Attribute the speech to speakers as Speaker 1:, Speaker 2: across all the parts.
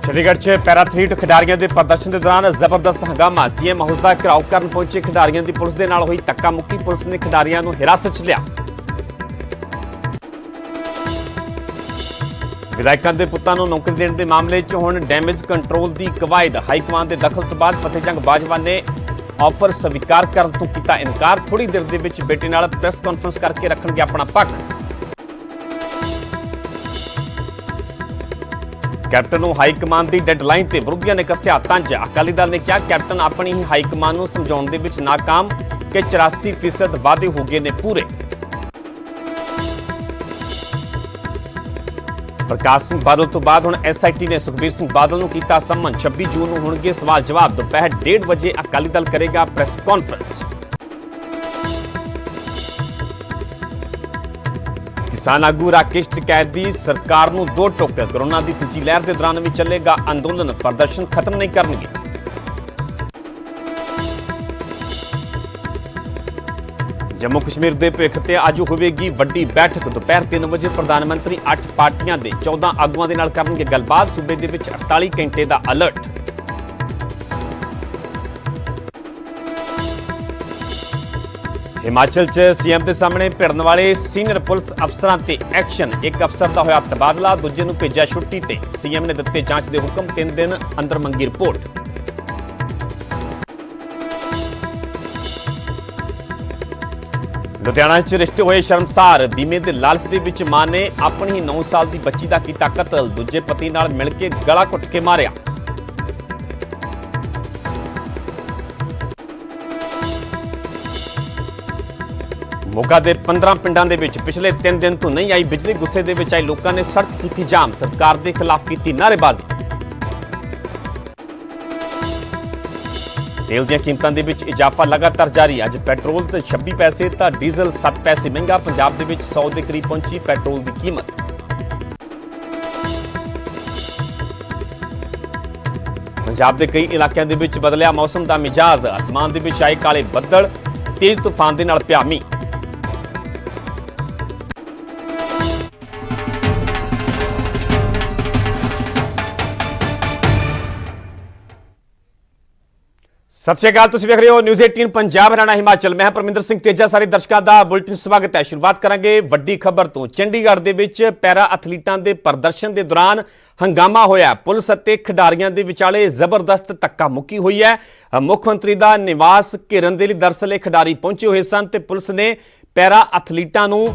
Speaker 1: चंडीगढ़ च पैराथलीट खिडारियों के प्रदर्शन के दौरान जबरदस्त हंगामा। सीएम हाउस का घेराव करन पहुंचे खिडारियों की पुलिस के नाल हुई धक्का मुक्की। पुलिस ने खिडारियों को हिरासत च लिया। विधायकों के पुत्तां नूं नौकरी देने के मामले च हुण डैमेज कंट्रोल की कवायद। हाईकमान के दखल तो बाद फतेहजंग बाजवा ने ऑफर स्वीकार करने तो किया इनकार। थोड़ी देर के विच बेटे नाल प्रेस कॉन्फ्रेंस करके रखणगे अपना पक्ष। कैप्टन को हाईकमान की डेडलाइन से विरोधियों ने कस्या तंज। अकाली दल ने कहा कैप्टन अपनी ही हाईकमान को समझाने विच नाकाम कि 84% वादे हो गए ने पूरे। प्रकाश सिंह बादल तो बाद हुण SIT ने सुखबीर सिंह बादल को किया सम्मन। 26 जून को होणगे सवाल जवाब। दोपहर 1:30 बजे अकाली दल करेगा प्रेस कॉन्फ्रेंस। किसान आगू राकेश टिकैत की सरकार को दो टुक। कोरोना की दूजी लहर के दौरान भी चलेगा अंदोलन। प्रदर्शन खत्म नहीं करनगे। जम्मू कश्मीर के भविख से अज होगी वड्डी बैठक। दोपहर 3 बजे प्रधानमंत्री 8 पार्टियां के 14 आगुआं दे नाल करनगे गलबात। सूबे दे विच 48 घंटे का अलर्ट। हिमाचल च सीएम के सामने भिड़न वाले सीनियर पुलिस अफसरां ते एक्शन। एक अफसर का होया तबादला, दूजे नूं भेजिया छुट्टी ते। सीएम ने दिते जांच के हुक्म। 3 दिन अंदर मंगी रिपोर्ट। लुधियाना च रिश्ते होए शर्मसार। बीमे के लालच के विच मां ने अपनी ही 9 साल की बच्ची का किया कतल। दूजे पति नाल मिलके गला घुट के मारिया। मोगा के 15 पिंडां दे विच पिछले 3 दिन तो नहीं आई बिजली। गुस्से दे विच आए लोगों ने सड़क की जाम। सरकार के खिलाफ की नारेबाजी। तेल दी कीमतां दे विच इजाफा लगातार जारी। अज पेट्रोल ते 26 पैसे तो डीजल 7 पैसे महंगा। पंजाब दे विच 100 के करीब पहुंची पेट्रोल की कीमत। पंजाब के कई इलाकों के विच बदलिया मौसम का मिजाज। आसमान के विच आए काले बदल। तेज तूफान के नाल पिया मींह। सत श्री अकाल, तुसीं वेख रहे हो न्यूज़ 18 पंजाब हरियाणा हिमाचल। मैं परमिंदर सिंह तेजा। सारे दर्शकों का बुलेटिन स्वागत है। शुरुआत करांगे वड्डी खबर तो। चंडीगढ़ दे विच पैरा एथलीटां दे प्रदर्शन के दौरान हंगामा होया। पुलिस अते खिडारियों के विचाले जबरदस्त धक्का मुक्की हुई है। मुख्यमंत्री का निवास घेरन दे लई दरअसल खिडारी पहुंचे हुए सन ते पुलिस ने पैरा एथलीटां नूं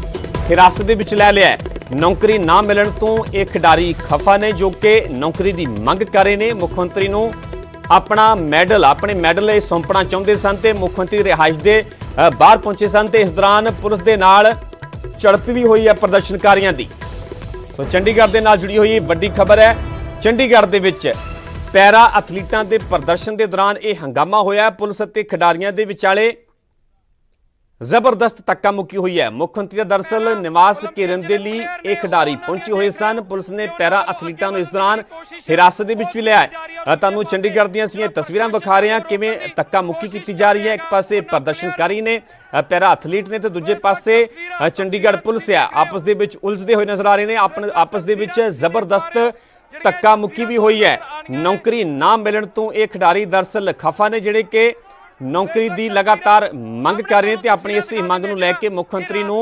Speaker 1: हिरासत दे विच लै लिया। नौकरी ना मिलण तो ये खिडारी खफा ने जो कि नौकरी की मंग कर रहे हैं। मुख्यमंत्री नूं अपने मैडल सौंपना चाहते सन ते मुख्यमंत्री रिहाइश के बाहर पहुंचे सन ते इस दौरान पुलिस के नाल झड़प भी हुई है प्रदर्शनकारियों की। तो चंडीगढ़ के नाल जुड़ी हुई वड्डी खबर है। चंडीगढ़ के विच पैरा एथलीटां के प्रदर्शन के दौरान यह हंगामा होया। पुलिस ते खिडारियों के विचाले जबरदस्त धक्का मुक्की हुई है। मुख्यमंत्री दरअसल निवास घेरन के लिए ये खिडारी पहुंचे हुए सन। पुलिस ने पैरा एथलीटां इस दौरान हिरासत के विच भी लिया है। तुहानूं चंडीगढ़ दीआं असीं तस्वीरां विखा रहे हैं किवें धक्का मुक्की की जा रही है। एक पासे प्रदर्शनकारी ने पैरा एथलीट ने तो दूजे पासे चंडीगढ़ पुलिस है आपस दे विच उलझदे हुए नजर आ रहे हैं। अपने आपस दे विच जबरदस्त धक्का मुक्की भी हुई है। नौकरी ना मिलण तो ये खिडारी दरअसल खफा ने जिहड़े कि नौकरी की लगातार मंग कर रहे हैं ते अपनी इस मंग नूं लैके मुख्यमंत्री नूं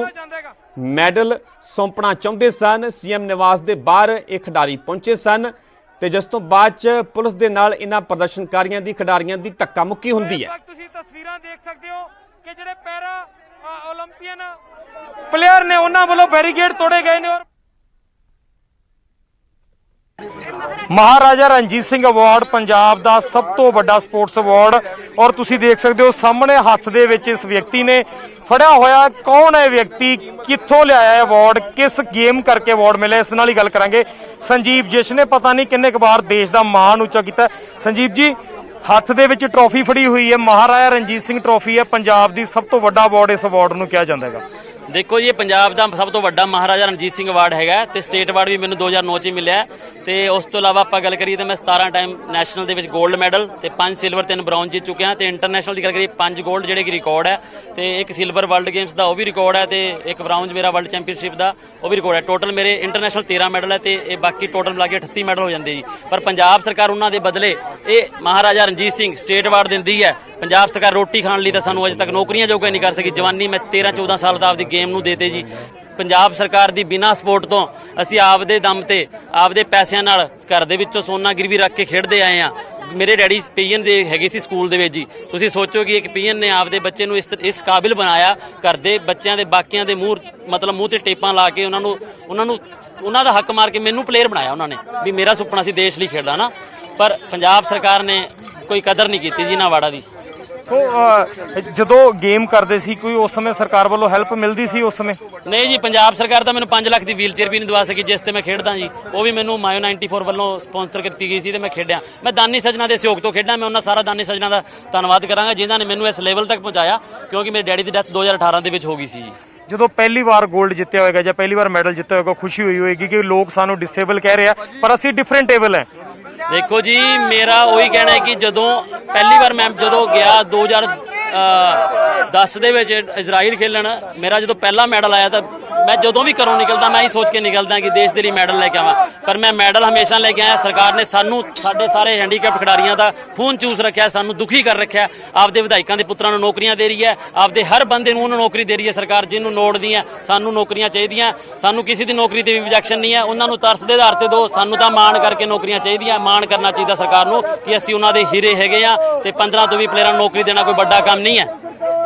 Speaker 1: मैडल सौंपना चाहते सन। सीएम निवास के बाहर ये खिडारी पहुंचे सन ते जिस तो बाद पुलिस के नाल इन्हां प्रदर्शनकारियों की खिडारियों की धक्का मुक्की हुंदी है।
Speaker 2: तुसीं तस्वीरां देख सकते हो कि जिहड़े पैरा ओलंपियन प्लेयर ने उन्हां वल्लों बैरीकेड तोड़े गए ने और महाराजा रणजीत सिंह अवार्ड पंजाब का सब तो बड़ा स्पोर्ट्स अवार्ड। और तुसीं देख सकते हो सामने हत्थ दे विच इस व्यक्ति ने फड़िया होया। कौन है व्यक्ति, कित्थों लिया है अवार्ड, किस गेम करके अवार्ड मिले, इस नाल ही गल करांगे। संजीव जिसने पता नहीं किन्ने क बार देश का मान उच्चा किया। संजीव जी, हत्थ दे विच ट्रॉफी फड़ी हुई है, महाराजा रणजीत सिंह ट्रॉफी है, पंजाब की सब तो बड़ा अवार्ड। इस अवार्ड नूं कहा जांदा है।
Speaker 3: ਦੇਖੋ ਜੀ, ਇਹ ਪੰਜਾਬ ਦਾ ਸਭ ਤੋਂ ਵੱਡਾ ਮਹਾਰਾਜਾ ਰਣਜੀਤ ਸਿੰਘ ਅਵਾਰਡ ਹੈਗਾ ਤੇ ਸਟੇਟ ਅਵਾਰਡ ਵੀ ਮੈਨੂੰ 2009 ਚ ਹੀ ਮਿਲਿਆ ਤੇ ਉਸ ਤੋਂ ਇਲਾਵਾ ਆਪਾਂ ਗੱਲ ਕਰੀਏ ਤਾਂ ਮੈਂ 17 ਟਾਈਮ ਨੈਸ਼ਨਲ ਦੇ ਵਿੱਚ 골ਡ ਮੈਡਲ ਤੇ 5 ਸਿਲਵਰ 3 ਬ੍ਰੌਂਜ਼ ਜਿੱਤ ਚੁੱਕਿਆ ਤੇ ਇੰਟਰਨੈਸ਼ਨਲ ਦੀ ਗੱਲ ਕਰੀਏ 5 골ਡ ਜਿਹੜੇ ਕਿ ਰਿਕਾਰਡ ਹੈ ਤੇ ਇੱਕ ਸਿਲਵਰ ਵਰਲਡ ਗੇਮਸ ਦਾ ਉਹ ਵੀ ਰਿਕਾਰਡ ਹੈ ਤੇ ਇੱਕ ਬ੍ਰੌਂਜ਼ ਮੇਰਾ ਵਰਲਡ ਚੈਂਪੀਅਨਸ਼ਿਪ ਦਾ ਉਹ ਵੀ ਰਿਕਾਰਡ ਹੈ। ਟੋਟਲ ਮੇਰੇ ਇੰਟਰਨੈਸ਼ਨਲ 13 ਮੈਡਲ ਹੈ ਤੇ ਇਹ ਬਾਕੀ ਟੋਟਲ ਮਿਲਾ ਕੇ 38 ਮੈਡਲ ਹੋ ਜਾਂਦੇ ਜੀ। ਪਰ ਪੰਜਾਬ ਸਰਕਾਰ ਉਹਨਾਂ ਦੇ ਬਦਲੇ ਇਹ ਮਹਾਰਾਜਾ ਰਣਜੀਤ ਸਿੰਘ ਸਟੇਟ ਅਵਾਰਡ ਦਿੰਦੀ ਹੈ। ਪੰਜਾਬ ਸਰਕਾਰ ਰੋਟੀ ਖਾਣ ਲਈ ਤਾਂ ਸਾਨੂੰ ਅਜੇ ਤੱਕ ਨੌਕਰੀਆਂ ਜੋਗਾ ਨਹੀਂ ਕਰ ਸਕੀ। ਜਵਾਨੀ ਮੈਂ 13-14 ਸਾਲ ਦਾ ਆਪਦੀ ਗੇਮ ਨੂੰ ਦੇਤੇ ਜੀ। ਪੰਜਾਬ ਸਰਕਾਰ ਦੀ ਬਿਨਾਂ ਸਪੋਰਟ ਤੋਂ ਅਸੀਂ ਆਪਦੇ ਦਮ ਤੇ ਆਪਦੇ ਪੈਸਿਆਂ ਨਾਲ ਘਰ ਦੇ ਵਿੱਚੋਂ ਸੋਨਾ ਗਿਰਵੀ ਰੱਖ ਕੇ ਖੇਡਦੇ ਆਏ ਆ। ਮੇਰੇ ਡੈਡੀ ਪੀਐਨ ਦੇ ਹੈਗੇ ਸੀ ਸਕੂਲ ਦੇ ਵਿੱਚ ਜੀ। ਤੁਸੀਂ ਸੋਚੋ ਕਿ ਇੱਕ ਪੀਐਨ ਨੇ ਆਪਦੇ ਬੱਚੇ ਨੂੰ ਇਸ ਕਾਬਿਲ ਬਣਾਇਆ, ਘਰ ਦੇ ਬੱਚਿਆਂ ਦੇ ਬਾਕੀਆਂ ਦੇ ਮੂੰਹ ਤੇ ਟੇਪਾਂ ਲਾ ਕੇ ਉਹਨਾਂ ਦਾ ਹੱਕ ਮਾਰ ਕੇ ਮੈਨੂੰ ਪਲੇਅਰ ਬਣਾਇਆ ਉਹਨਾਂ ਨੇ ਵੀ ਮੇਰਾ ਸੁਪਨਾ ਸੀ ਦੇਸ਼ ਲਈ ਖੇਡਣਾ ਨਾ। ਪਰ ਪੰਜਾਬ ਸਰਕਾਰ ਨੇ ਕੋਈ ਕਦਰ ਨਹੀਂ ਕੀਤੀ ਜੀ ਇਹਨਾਂ ਅਵਾਰਡਾਂ ਦੀ।
Speaker 2: ਸੋ ਜਦੋਂ ਗੇਮ ਕਰਦੇ ਸੀ ਕੋਈ ਉਸ ਸਮੇਂ ਸਰਕਾਰ ਵੱਲੋਂ ਹੈਲਪ ਮਿਲਦੀ ਸੀ ਉਸ ਸਮੇਂ?
Speaker 3: ਨਹੀਂ ਜੀ, ਪੰਜਾਬ ਸਰਕਾਰ ਤਾਂ ਮੈਨੂੰ 5 ਲੱਖ ਦੀ ਵੀਲ ਚੇਅਰ ਵੀ ਨਹੀਂ ਦਵਾ ਸਕੀ ਜਿਸ ਤੇ ਮੈਂ ਖੇਡਦਾ ਜੀ। ਉਹ ਵੀ ਮੈਨੂੰ ਮਾਇਓ 94 ਵੱਲੋਂ ਸਪਾਂਸਰ ਕੀਤੀ ਗਈ ਸੀ ਤੇ ਮੈਂ ਖੇਡਿਆ। ਮੈਂ ਦਾਨੀ ਸੱਜਣਾ ਦੇ ਸਹਿਯੋਗ ਤੋਂ ਖੇਡਾਂ। ਮੈਂ ਉਹਨਾਂ ਸਾਰਾ ਦਾਨੀ ਸੱਜਣਾ ਦਾ ਧੰਨਵਾਦ ਕਰਾਂਗਾ ਜਿਨ੍ਹਾਂ ਨੇ ਮੈਨੂੰ ਇਸ ਲੈਵਲ ਤੱਕ ਪਹੁੰਚਾਇਆ, ਕਿਉਂਕਿ ਮੇਰੇ ਡੈਡੀ ਦੀ ਡੈਥ 2018 ਦੇ ਵਿੱਚ ਹੋ ਗਈ ਸੀ ਜੀ।
Speaker 2: ਜਦੋਂ ਪਹਿਲੀ ਵਾਰ 골ਡ ਜਿੱਤਿਆ ਹੋਏਗਾ ਜਾਂ ਪਹਿਲੀ ਵਾਰ ਮੈਡਲ ਜਿੱਤਿਆ ਹੋਏਗਾ, ਖੁਸ਼ੀ ਹੋਈ ਹੋਏਗੀ ਕਿ ਲੋਕ ਸਾਨੂੰ ਡਿਸੇਬਲ ਕਹਿ ਰਹੇ ਆ ਪਰ ਅਸੀਂ ਡਿਫਰੈਂਟੇਬਲ ਹੈ।
Speaker 3: ਦੇਖੋ ਜੀ, ਮੇਰਾ ਉਹੀ ਕਹਿਣਾ ਹੈ ਕਿ ਜਦੋਂ ਪਹਿਲੀ ਵਾਰ ਮੈਂ ਜਦੋਂ ਗਿਆ 2010 ਦੇ ਵਿੱਚ ਇਜ਼ਰਾਈਲ ਖੇਲਣ, ਮੇਰਾ ਜਦੋਂ ਪਹਿਲਾ ਮੈਡਲ ਆਇਆ ਤਾਂ ਮੈਂ ਜਦੋਂ ਵੀ ਘਰੋਂ ਨਿਕਲਦਾ ਮੈਂ ਇਹ ਸੋਚ ਕੇ ਨਿਕਲਦਾ ਕਿ ਦੇਸ਼ ਦੇ ਲਈ ਮੈਡਲ ਲੈ ਕੇ ਆਵਾਂ। ਪਰ ਮੈਂ ਮੈਡਲ ਹਮੇਸ਼ਾ ਲੈ ਕੇ ਆਇਆ। ਸਰਕਾਰ ਨੇ ਸਾਨੂੰ ਸਾਡੇ ਸਾਰੇ ਹੈਂਡੀਕੈਪ ਖਿਡਾਰੀਆਂ ਦਾ ਖੂਨ ਚੂਸ ਰੱਖਿਆ, ਸਾਨੂੰ ਦੁਖੀ ਕਰ ਰੱਖਿਆ। ਆਪਦੇ ਵਿਧਾਇਕਾਂ ਦੇ ਪੁੱਤਰਾਂ ਨੂੰ ਨੌਕਰੀਆਂ ਦੇ ਰਹੀ ਹੈ, ਆਪਦੇ ਹਰ ਬੰਦੇ ਨੂੰ ਉਹਨੂੰ ਨੌਕਰੀ ਦੇ ਰਹੀ ਹੈ ਸਰਕਾਰ ਜਿਹਨੂੰ ਲੋੜਦੀਆਂ। ਸਾਨੂੰ ਨੌਕਰੀਆਂ ਚਾਹੀਦੀਆਂ, ਸਾਨੂੰ ਕਿਸੇ ਦੀ ਨੌਕਰੀ ਤੇ ਵੀ ਰਿਜੈਕਸ਼ਨ ਨਹੀਂ ਹੈ। ਉਹਨਾਂ ਨੂੰ ਤਰਸ ਦੇ ਆਧਾਰ ਤੇ ਦਿਓ, ਸਾਨੂੰ ਤਾਂ ਮਾਣ ਕਰਕੇ ਨੌਕਰੀਆਂ ਚਾਹੀਦੀਆਂ। ਮਾਣ ਕਰਨਾ ਚਾਹੀਦਾ ਸਰਕਾਰ ਨੂੰ ਕਿ ਅਸੀਂ ਉਹਨਾਂ ਦੇ ਹੀਰੇ ਹੈਗੇ ਆ ਤੇ 15 ਤੋਂ 20 ਪਲੇਅਰਾਂ ਨੂੰ ਨੌਕਰੀ ਦੇਣਾ ਕੋਈ ਵੱਡਾ ਕੰਮ ਨਹੀਂ ਹੈ।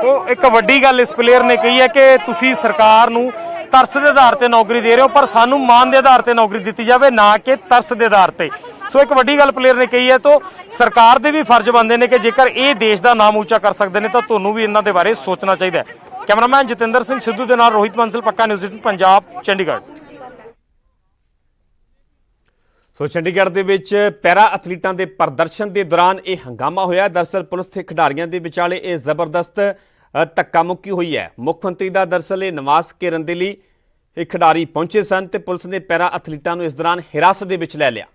Speaker 2: ਸੋ ਇੱਕ ਵੱਡੀ ਗੱਲ ਇਸ ਪਲੇਅਰ ਨੇ ਕਹੀ ਹੈ ਕਿ ਤੁਸੀਂ ਸਰਕਾਰ ਨੂੰ ਤਰਸ ਦੇ ਆਧਾਰ ਤੇ ਨੌਕਰੀ ਦੇ ਰਹੇ ਹੋ ਪਰ ਸਾਨੂੰ ਮਾਣ ਦੇ ਆਧਾਰ ਤੇ ਨੌਕਰੀ ਦਿੱਤੀ ਜਾਵੇ, ਨਾ ਕਿ ਤਰਸ ਦੇ ਆਧਾਰ ਤੇ। ਸੋ ਇੱਕ ਵੱਡੀ ਗੱਲ ਪਲੇਅਰ ਨੇ ਕਹੀ ਹੈ। ਤਾਂ ਸਰਕਾਰ ਦੇ ਵੀ ਫਰਜ਼ ਬਣਦੇ ਨੇ ਕਿ ਜੇਕਰ ਇਹ ਦੇਸ਼ ਦਾ ਨਾਮ ਉੱਚਾ ਕਰ ਸਕਦੇ ਨੇ ਤਾਂ ਤੁਹਾਨੂੰ ਵੀ ਇਹਨਾਂ ਦੇ ਬਾਰੇ ਸੋਚਣਾ ਚਾਹੀਦਾ ਹੈ। ਕੈਮਰਾਮੈਨ ਜਤਿੰਦਰ ਸਿੰਘ ਸਿੱਧੂ ਦੇ ਨਾਲ ਰੋਹਿਤ ਬੰਸਲ, ਪੱਕਾ ਨਿਊਜ਼ 18 ਪੰਜਾਬ, ਚੰਡੀਗੜ੍ਹ।
Speaker 1: ਸੋ ਚੰਡੀਗੜ੍ਹ ਦੇ ਵਿੱਚ ਪੈਰਾ ਐਥਲੀਟਾਂ ਦੇ ਪ੍ਰਦਰਸ਼ਨ ਦੇ ਦੌਰਾਨ ਇਹ ਹੰਗਾਮਾ ਹੋਇਆ। ਦਰਅਸਲ ਪੁਲਿਸ ਤੇ ਖਿਡਾਰੀਆਂ ਦੇ ਵਿਚਾਲੇ ਇਹ ਜ਼ਬਰਦਸਤ ਧੱਕਾ ਮੁੱਕੀ ਹੋਈ ਹੈ। ਮੁੱਖ ਮੰਤਰੀ ਦਾ ਦਰਅਸਲ ਇਹ ਨਿਵਾਸ ਘੇਰਨ ਦੇ ਲਈ ਇਹ ਖਿਡਾਰੀ ਪਹੁੰਚੇ ਸਨ ਤੇ ਪੁਲਿਸ ਨੇ ਪੈਰਾ ਐਥਲੀਟਾਂ ਨੂੰ ਇਸ ਦੌਰਾਨ ਹਿਰਾਸਤ ਦੇ ਵਿੱਚ ਲੈ ਲਿਆ।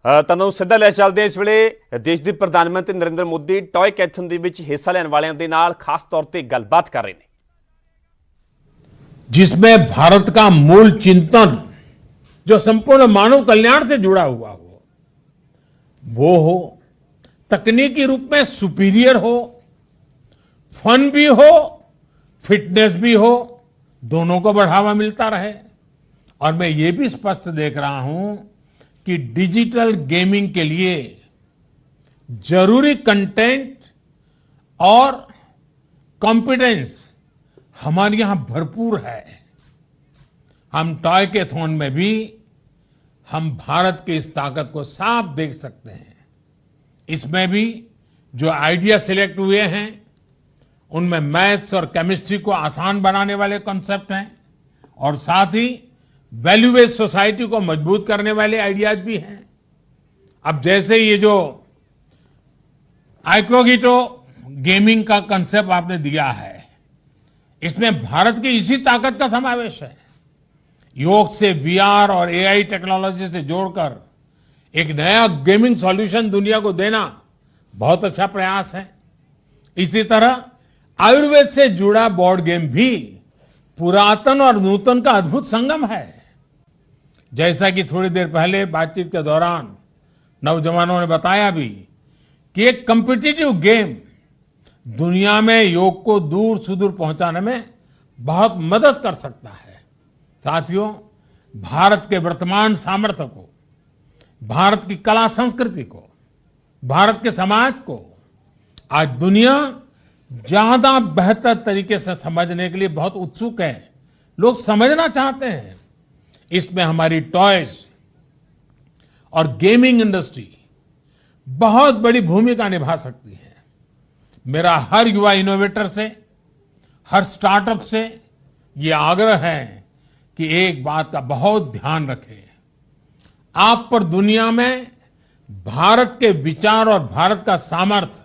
Speaker 1: ਤੁਹਾਨੂੰ ਸਿੱਧਾ ਲੈ ਚੱਲਦੇ ਹਾਂ। ਇਸ ਵੇਲੇ ਦੇਸ਼ ਦੇ ਪ੍ਰਧਾਨ ਮੰਤਰੀ ਨਰਿੰਦਰ ਮੋਦੀ ਟੌਏ ਕੈਥਨ ਦੇ ਵਿੱਚ ਹਿੱਸਾ ਲੈਣ ਵਾਲਿਆਂ ਦੇ ਨਾਲ ਖਾਸ ਤੌਰ ਤੇ ਗੱਲਬਾਤ ਕਰ ਰਹੇ ਨੇ,
Speaker 4: जिसमें भारत का मूल चिंतन जो संपूर्ण मानव कल्याण से जुड़ा हुआ वो हो, तकनीकी रूप में सुपीरियर हो, फन भी हो, फिटनेस भी हो, दोनों को बढ़ावा मिलता रहे। और मैं ये भी स्पष्ट देख रहा हूं कि डिजिटल गेमिंग के लिए जरूरी कंटेंट और कॉम्पिटेंस हमारे यहां भरपूर है। हम टॉय के थॉन में भी हम भारत की इस ताकत को साफ देख सकते हैं। इसमें भी जो आइडिया सिलेक्ट हुए हैं उनमें मैथ्स और केमिस्ट्री को आसान बनाने वाले कॉन्सेप्ट हैं और साथ ही वैल्यू बेस्ड सोसाइटी को मजबूत करने वाले आइडियाज भी हैं। अब जैसे ये जो आइक्रोगिटो गेमिंग का कंसेप्ट आपने दिया है, इसमें भारत की इसी ताकत का समावेश है। योग से वीआर और एआई टेक्नोलॉजी से जोड़कर एक नया गेमिंग सॉल्यूशन दुनिया को देना बहुत अच्छा प्रयास है। इसी तरह आयुर्वेद से जुड़ा बोर्ड गेम भी पुरातन और नूतन का अद्भुत संगम है। जैसा कि थोड़ी देर पहले बातचीत के दौरान नौजवानों ने बताया भी कि एक कॉम्पिटिटिव गेम दुनिया में योग को दूर सुदूर पहुंचाने में बहुत मदद कर सकता है। साथियों, भारत के वर्तमान सामर्थ्य को, भारत की कला संस्कृति को, भारत के समाज को आज दुनिया ज्यादा बेहतर तरीके से समझने के लिए बहुत उत्सुक है। लोग समझना चाहते हैं। इसमें हमारी टॉयज और गेमिंग इंडस्ट्री बहुत बड़ी भूमिका निभा सकती है। मेरा हर युवा इनोवेटर से, हर स्टार्टअप से ये आग्रह है कि एक बात का बहुत ध्यान रखें। आप पर दुनिया में भारत के विचार और भारत का सामर्थ्य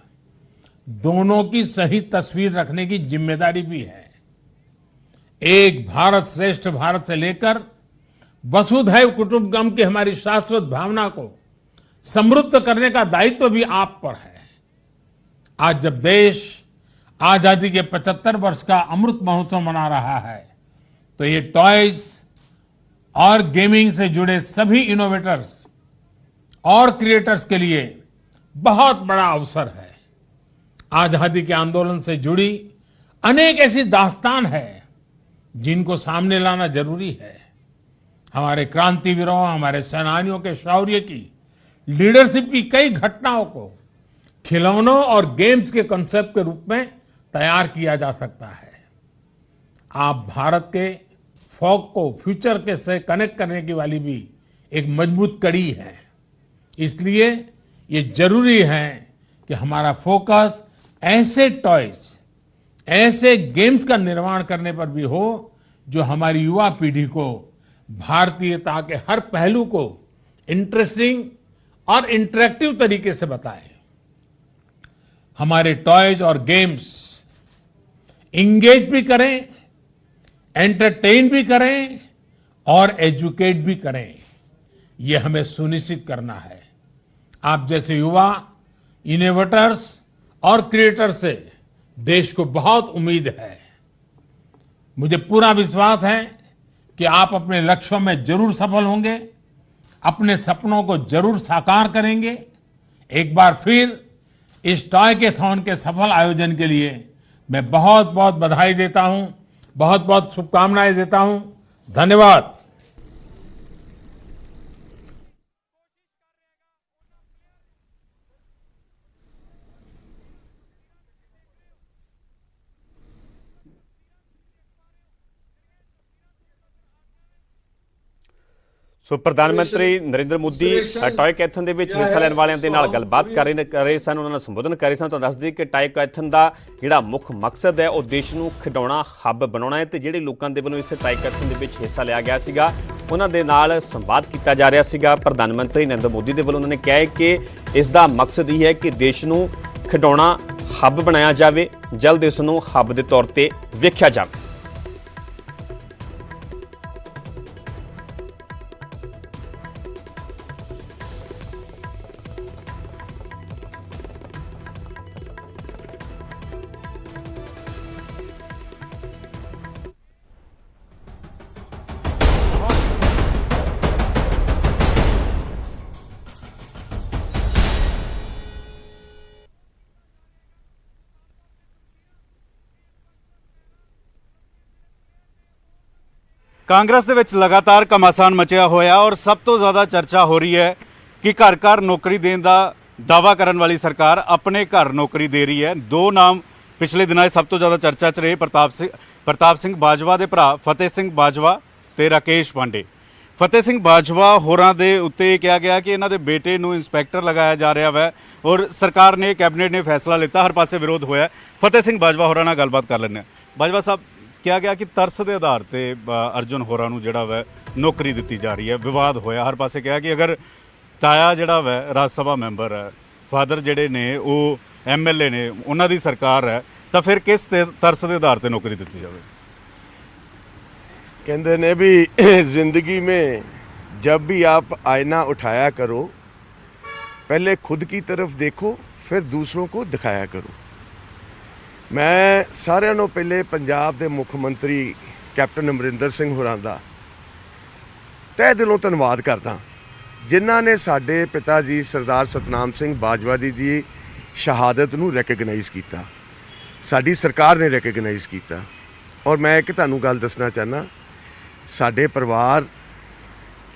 Speaker 4: दोनों की सही तस्वीर रखने की जिम्मेदारी भी है। एक भारत श्रेष्ठ भारत से लेकर वसुधैव कुटुंबकम की हमारी शाश्वत भावना को समृद्ध करने का दायित्व भी आप पर है। आज जब देश आजादी के 75 वर्ष का अमृत महोत्सव मना रहा है, तो ये टॉयज और गेमिंग से जुड़े सभी इनोवेटर्स और क्रिएटर्स के लिए बहुत बड़ा अवसर है। आजादी के आंदोलन से जुड़ी अनेक ऐसी दास्तान है जिनको सामने लाना जरूरी है। हमारे क्रांतिवीरों, हमारे सेनानियों के शौर्य की, लीडरशिप की कई घटनाओं को खिलौनों और गेम्स के कॉन्सेप्ट के रूप में तैयार किया जा सकता है। आप भारत के फोक को फ्यूचर के से कनेक्ट करने की वाली भी एक मजबूत कड़ी है। इसलिए ये जरूरी है कि हमारा फोकस ऐसे टॉयज, ऐसे गेम्स का निर्माण करने पर भी हो जो हमारी युवा पीढ़ी को भारतीयता के हर पहलू को इंटरेस्टिंग और इंटरेक्टिव तरीके से बताए। हमारे टॉयज और गेम्स इंगेज भी करें, एंटरटेन भी करें और एजुकेट भी करें। यह हमें सुनिश्चित करना है। आप जैसे युवा इनोवेटर्स और क्रिएटर्स से देश को बहुत उम्मीद है। मुझे पूरा विश्वास है कि आप अपने लक्ष्यों में जरूर सफल होंगे, अपने सपनों को जरूर साकार करेंगे। एक बार फिर इस टॉयकेथॉन के सफल आयोजन के लिए मैं बहुत बहुत बधाई देता हूं, बहुत बहुत शुभकामनाएं देता हूं। धन्यवाद।
Speaker 1: ਸੋ ਪ੍ਰਧਾਨ ਮੰਤਰੀ ਨਰਿੰਦਰ ਮੋਦੀ ਟਾਇਕੈਥਨ ਦੇ ਵਿੱਚ ਹਿੱਸਾ ਲੈਣ ਵਾਲਿਆਂ ਦੇ ਨਾਲ ਗੱਲਬਾਤ ਕਰ ਰਹੇ ਸਨ, ਉਹਨਾਂ ਨੂੰ ਸੰਬੋਧਨ ਕਰ ਰਹੇ ਸਨ। ਤਾਂ ਦੱਸ ਦਈਏ ਕਿ ਟਾਇਕੈਥਨ ਦਾ ਜਿਹੜਾ ਮੁੱਖ ਮਕਸਦ ਹੈ ਉਹ ਦੇਸ਼ ਨੂੰ ਖਿਡੌਣਾ ਹੱਬ ਬਣਾਉਣਾ ਹੈ ਤੇ ਜਿਹੜੇ ਲੋਕਾਂ ਦੇ ਵੱਲੋਂ ਇਸ ਟਾਇਕੈਥਨ ਦੇ ਵਿੱਚ ਹਿੱਸਾ ਲਿਆ ਗਿਆ ਸੀਗਾ ਉਹਨਾਂ ਦੇ ਨਾਲ ਸੰਵਾਦ ਕੀਤਾ ਜਾ ਰਿਹਾ ਸੀਗਾ। ਪ੍ਰਧਾਨ ਮੰਤਰੀ ਨਰਿੰਦਰ ਮੋਦੀ ਦੇ ਵੱਲੋਂ ਉਹਨਾਂ ਨੇ ਕਿਹਾ ਹੈ ਕਿ ਇਸ ਦਾ ਮਕਸਦ ਇਹ ਹੈ ਕਿ ਦੇਸ਼ ਨੂੰ ਖਿਡੌਣਾ ਹੱਬ ਬਣਾਇਆ ਜਾਵੇ, ਜਲਦ ਇਸ ਨੂੰ ਹੱਬ ਦੇ ਤੌਰ ਤੇ ਵੇਖਿਆ ਜਾਵੇ।
Speaker 5: ਕਾਂਗਰਸ ਦੇ ਵਿੱਚ ਲਗਾਤਾਰ ਘਮਾਸਾਨ ਮਚਿਆ ਹੋਇਆ ਔਰ ਸਭ ਤੋਂ ਜ਼ਿਆਦਾ ਚਰਚਾ ਹੋ ਰਹੀ ਹੈ ਕਿ ਘਰ ਘਰ ਨੌਕਰੀ ਦੇਣ ਦਾ ਦਾਅਵਾ ਕਰਨ ਵਾਲੀ ਸਰਕਾਰ ਆਪਣੇ ਘਰ ਨੌਕਰੀ ਦੇ ਰਹੀ ਹੈ। ਦੋ ਨਾਮ ਪਿਛਲੇ ਦਿਨਾਂ 'ਚ ਸਭ ਤੋਂ ਜ਼ਿਆਦਾ ਚਰਚਾ 'ਚ ਰਹੇ, ਪ੍ਰਤਾਪ ਸਿੰਘ ਬਾਜਵਾ ਦੇ ਭਰਾ ਫਤਿਹ ਸਿੰਘ ਬਾਜਵਾ ਤੇ ਰਾਕੇਸ਼ ਪਾਂਡੇ। ਫਤਿਹ ਸਿੰਘ ਬਾਜਵਾ ਹੋਰਾਂ ਦੇ ਉੱਤੇ ਕਿਹਾ ਗਿਆ ਕਿ ਇਹਨਾਂ ਦੇ ਬੇਟੇ ਨੂੰ ਇੰਸਪੈਕਟਰ ਲਗਾਇਆ ਜਾ ਰਿਹਾ ਵਾ ਔਰ ਸਰਕਾਰ ਨੇ, ਕੈਬਨਿਟ ਨੇ ਫੈਸਲਾ ਲਿੱਤਾ, ਹਰ ਪਾਸੇ ਵਿਰੋਧ ਹੋਇਆ। ਫਤਿਹ ਸਿੰਘ ਬਾਜਵਾ ਹੋਰਾਂ ਨਾਲ ਗੱਲਬਾਤ ਕਰ ਲੈਂਦੇ ਹਾਂ। ਬਾਜਵਾ ਸਾਹਿਬ, ਕਿਹਾ ਗਿਆ ਕਿ ਤਰਸ ਦੇ ਆਧਾਰ ਤੇ ਅਰਜੁਨ ਹੋਰਾਂ ਨੂੰ ਜਿਹੜਾ ਵਾ ਨੌਕਰੀ ਦਿੱਤੀ ਜਾ ਰਹੀ ਹੈ, ਵਿਵਾਦ ਹੋਇਆ ਹਰ ਪਾਸੇ। ਕਿਹਾ ਕਿ ਅਗਰ ਤਾਇਆ ਜਿਹੜਾ ਵਾ ਰਾਜ ਸਭਾ ਮੈਂਬਰ ਹੈ, ਫਾਦਰ ਜਿਹੜੇ ਨੇ ਉਹ MLA ਨੇ, ਉਹਨਾਂ ਦੀ ਸਰਕਾਰ ਹੈ, ਤਾਂ ਫਿਰ ਕਿਸ ਤਰਸ ਦੇ ਆਧਾਰ ਤੇ ਨੌਕਰੀ ਦਿੱਤੀ ਜਾਵੇ।
Speaker 6: कहते ने भी ज़िंदगी में जब भी आप आईना उठाया करो, पहले खुद की तरफ देखो, फिर दूसरों को दिखाया करो। मैं सारिਆਂ ਨੂੰ पहले पंजाब के मुख मंत्री कैप्टन अमरिंदर सिंह होरां दा तहे दिलों धन्नवाद करदा, जिन्हां ने साडे पिता जी सरदार सतनाम सिंह बाजवा दी शहादत नूं रैकगनाइज़ कीता, साडी सरकार ने रैकगनाइज़ कीता। और मैं एक तुहानूं गल दसना चाहना, साडे परिवार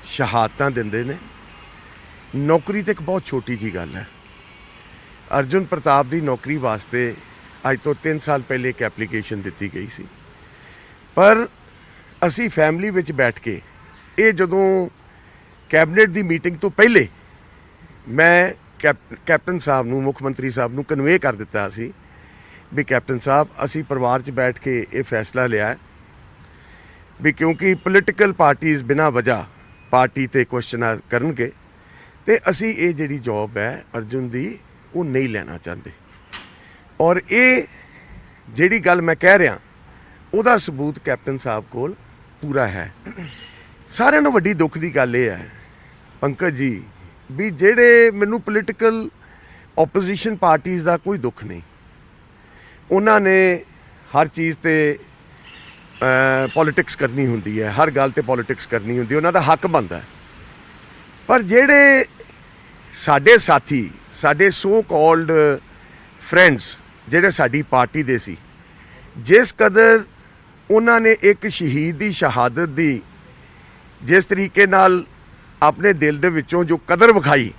Speaker 6: शहादतां दिंदे ने, नौकरी तो एक बहुत छोटी जी गल है। अर्जुन प्रताप की नौकरी वास्ते अज तो 3 साल पहले एक एप्लीकेशन दी गई सी, पर असी फैमिली विच बैठ के ये जदों कैबिनेट की मीटिंग तो पहले मैं कैप्टन साहब नूं, मुख मंत्री साहब नूं कन्वे कर दिता सी भी कैप्टन साहब असी परिवार च बैठ के ये फैसला लिया भी क्योंकि पोलिटिकल पार्टीज़ बिना वजह पार्टी ते क्वेश्चन करनगे ਤੇ ਅਸੀਂ ਇਹ ਜਿਹੜੀ ਜੌਬ ਹੈ ਅਰਜੁਨ ਦੀ ਉਹ ਨਹੀਂ ਲੈਣਾ ਚਾਹੁੰਦੇ। ਔਰ ਇਹ ਜਿਹੜੀ ਗੱਲ ਮੈਂ ਕਹਿ ਰਿਹਾ ਉਹਦਾ ਸਬੂਤ ਕੈਪਟਨ ਸਾਹਿਬ ਕੋਲ ਪੂਰਾ ਹੈ। ਸਾਰਿਆਂ ਨੂੰ ਵੱਡੀ ਦੁੱਖ ਦੀ ਗੱਲ ਇਹ ਹੈ ਪੰਕਜ ਜੀ ਵੀ ਜਿਹੜੇ ਮੈਨੂੰ ਪੋਲੀਟੀਕਲ ਆਪੋਜੀਸ਼ਨ ਪਾਰਟੀਆਂ ਦਾ ਕੋਈ ਦੁੱਖ ਨਹੀਂ, ਉਹਨਾਂ ਨੇ ਹਰ ਚੀਜ਼ ਤੇ ਪੋਲਿਟਿਕਸ ਕਰਨੀ ਹੁੰਦੀ ਹੈ, ਹਰ ਗੱਲ ਤੇ ਪੋਲਿਟਿਕਸ ਕਰਨੀ ਹੁੰਦੀ ਹੈ, ਉਹਨਾਂ ਦਾ ਹੱਕ ਬਣਦਾ ਹੈ। ਪਰ ਜਿਹੜੇ ਸਾਡੇ ਸਾਥੀ, ਸਾਡੇ ਸੋ ਕਾਲਡ ਫਰੈਂਡਸ ਜਿਹੜੇ ਸਾਡੀ ਪਾਰਟੀ ਦੇ ਸੀ, ਜਿਸ ਕਦਰ ਉਹਨਾਂ ਨੇ ਇੱਕ ਸ਼ਹੀਦ ਦੀ ਸ਼ਹਾਦਤ ਦੀ ਜਿਸ ਤਰੀਕੇ ਨਾਲ ਆਪਣੇ ਦਿਲ ਦੇ ਵਿੱਚੋਂ ਜੋ ਕਦਰ ਵਿਖਾਈ,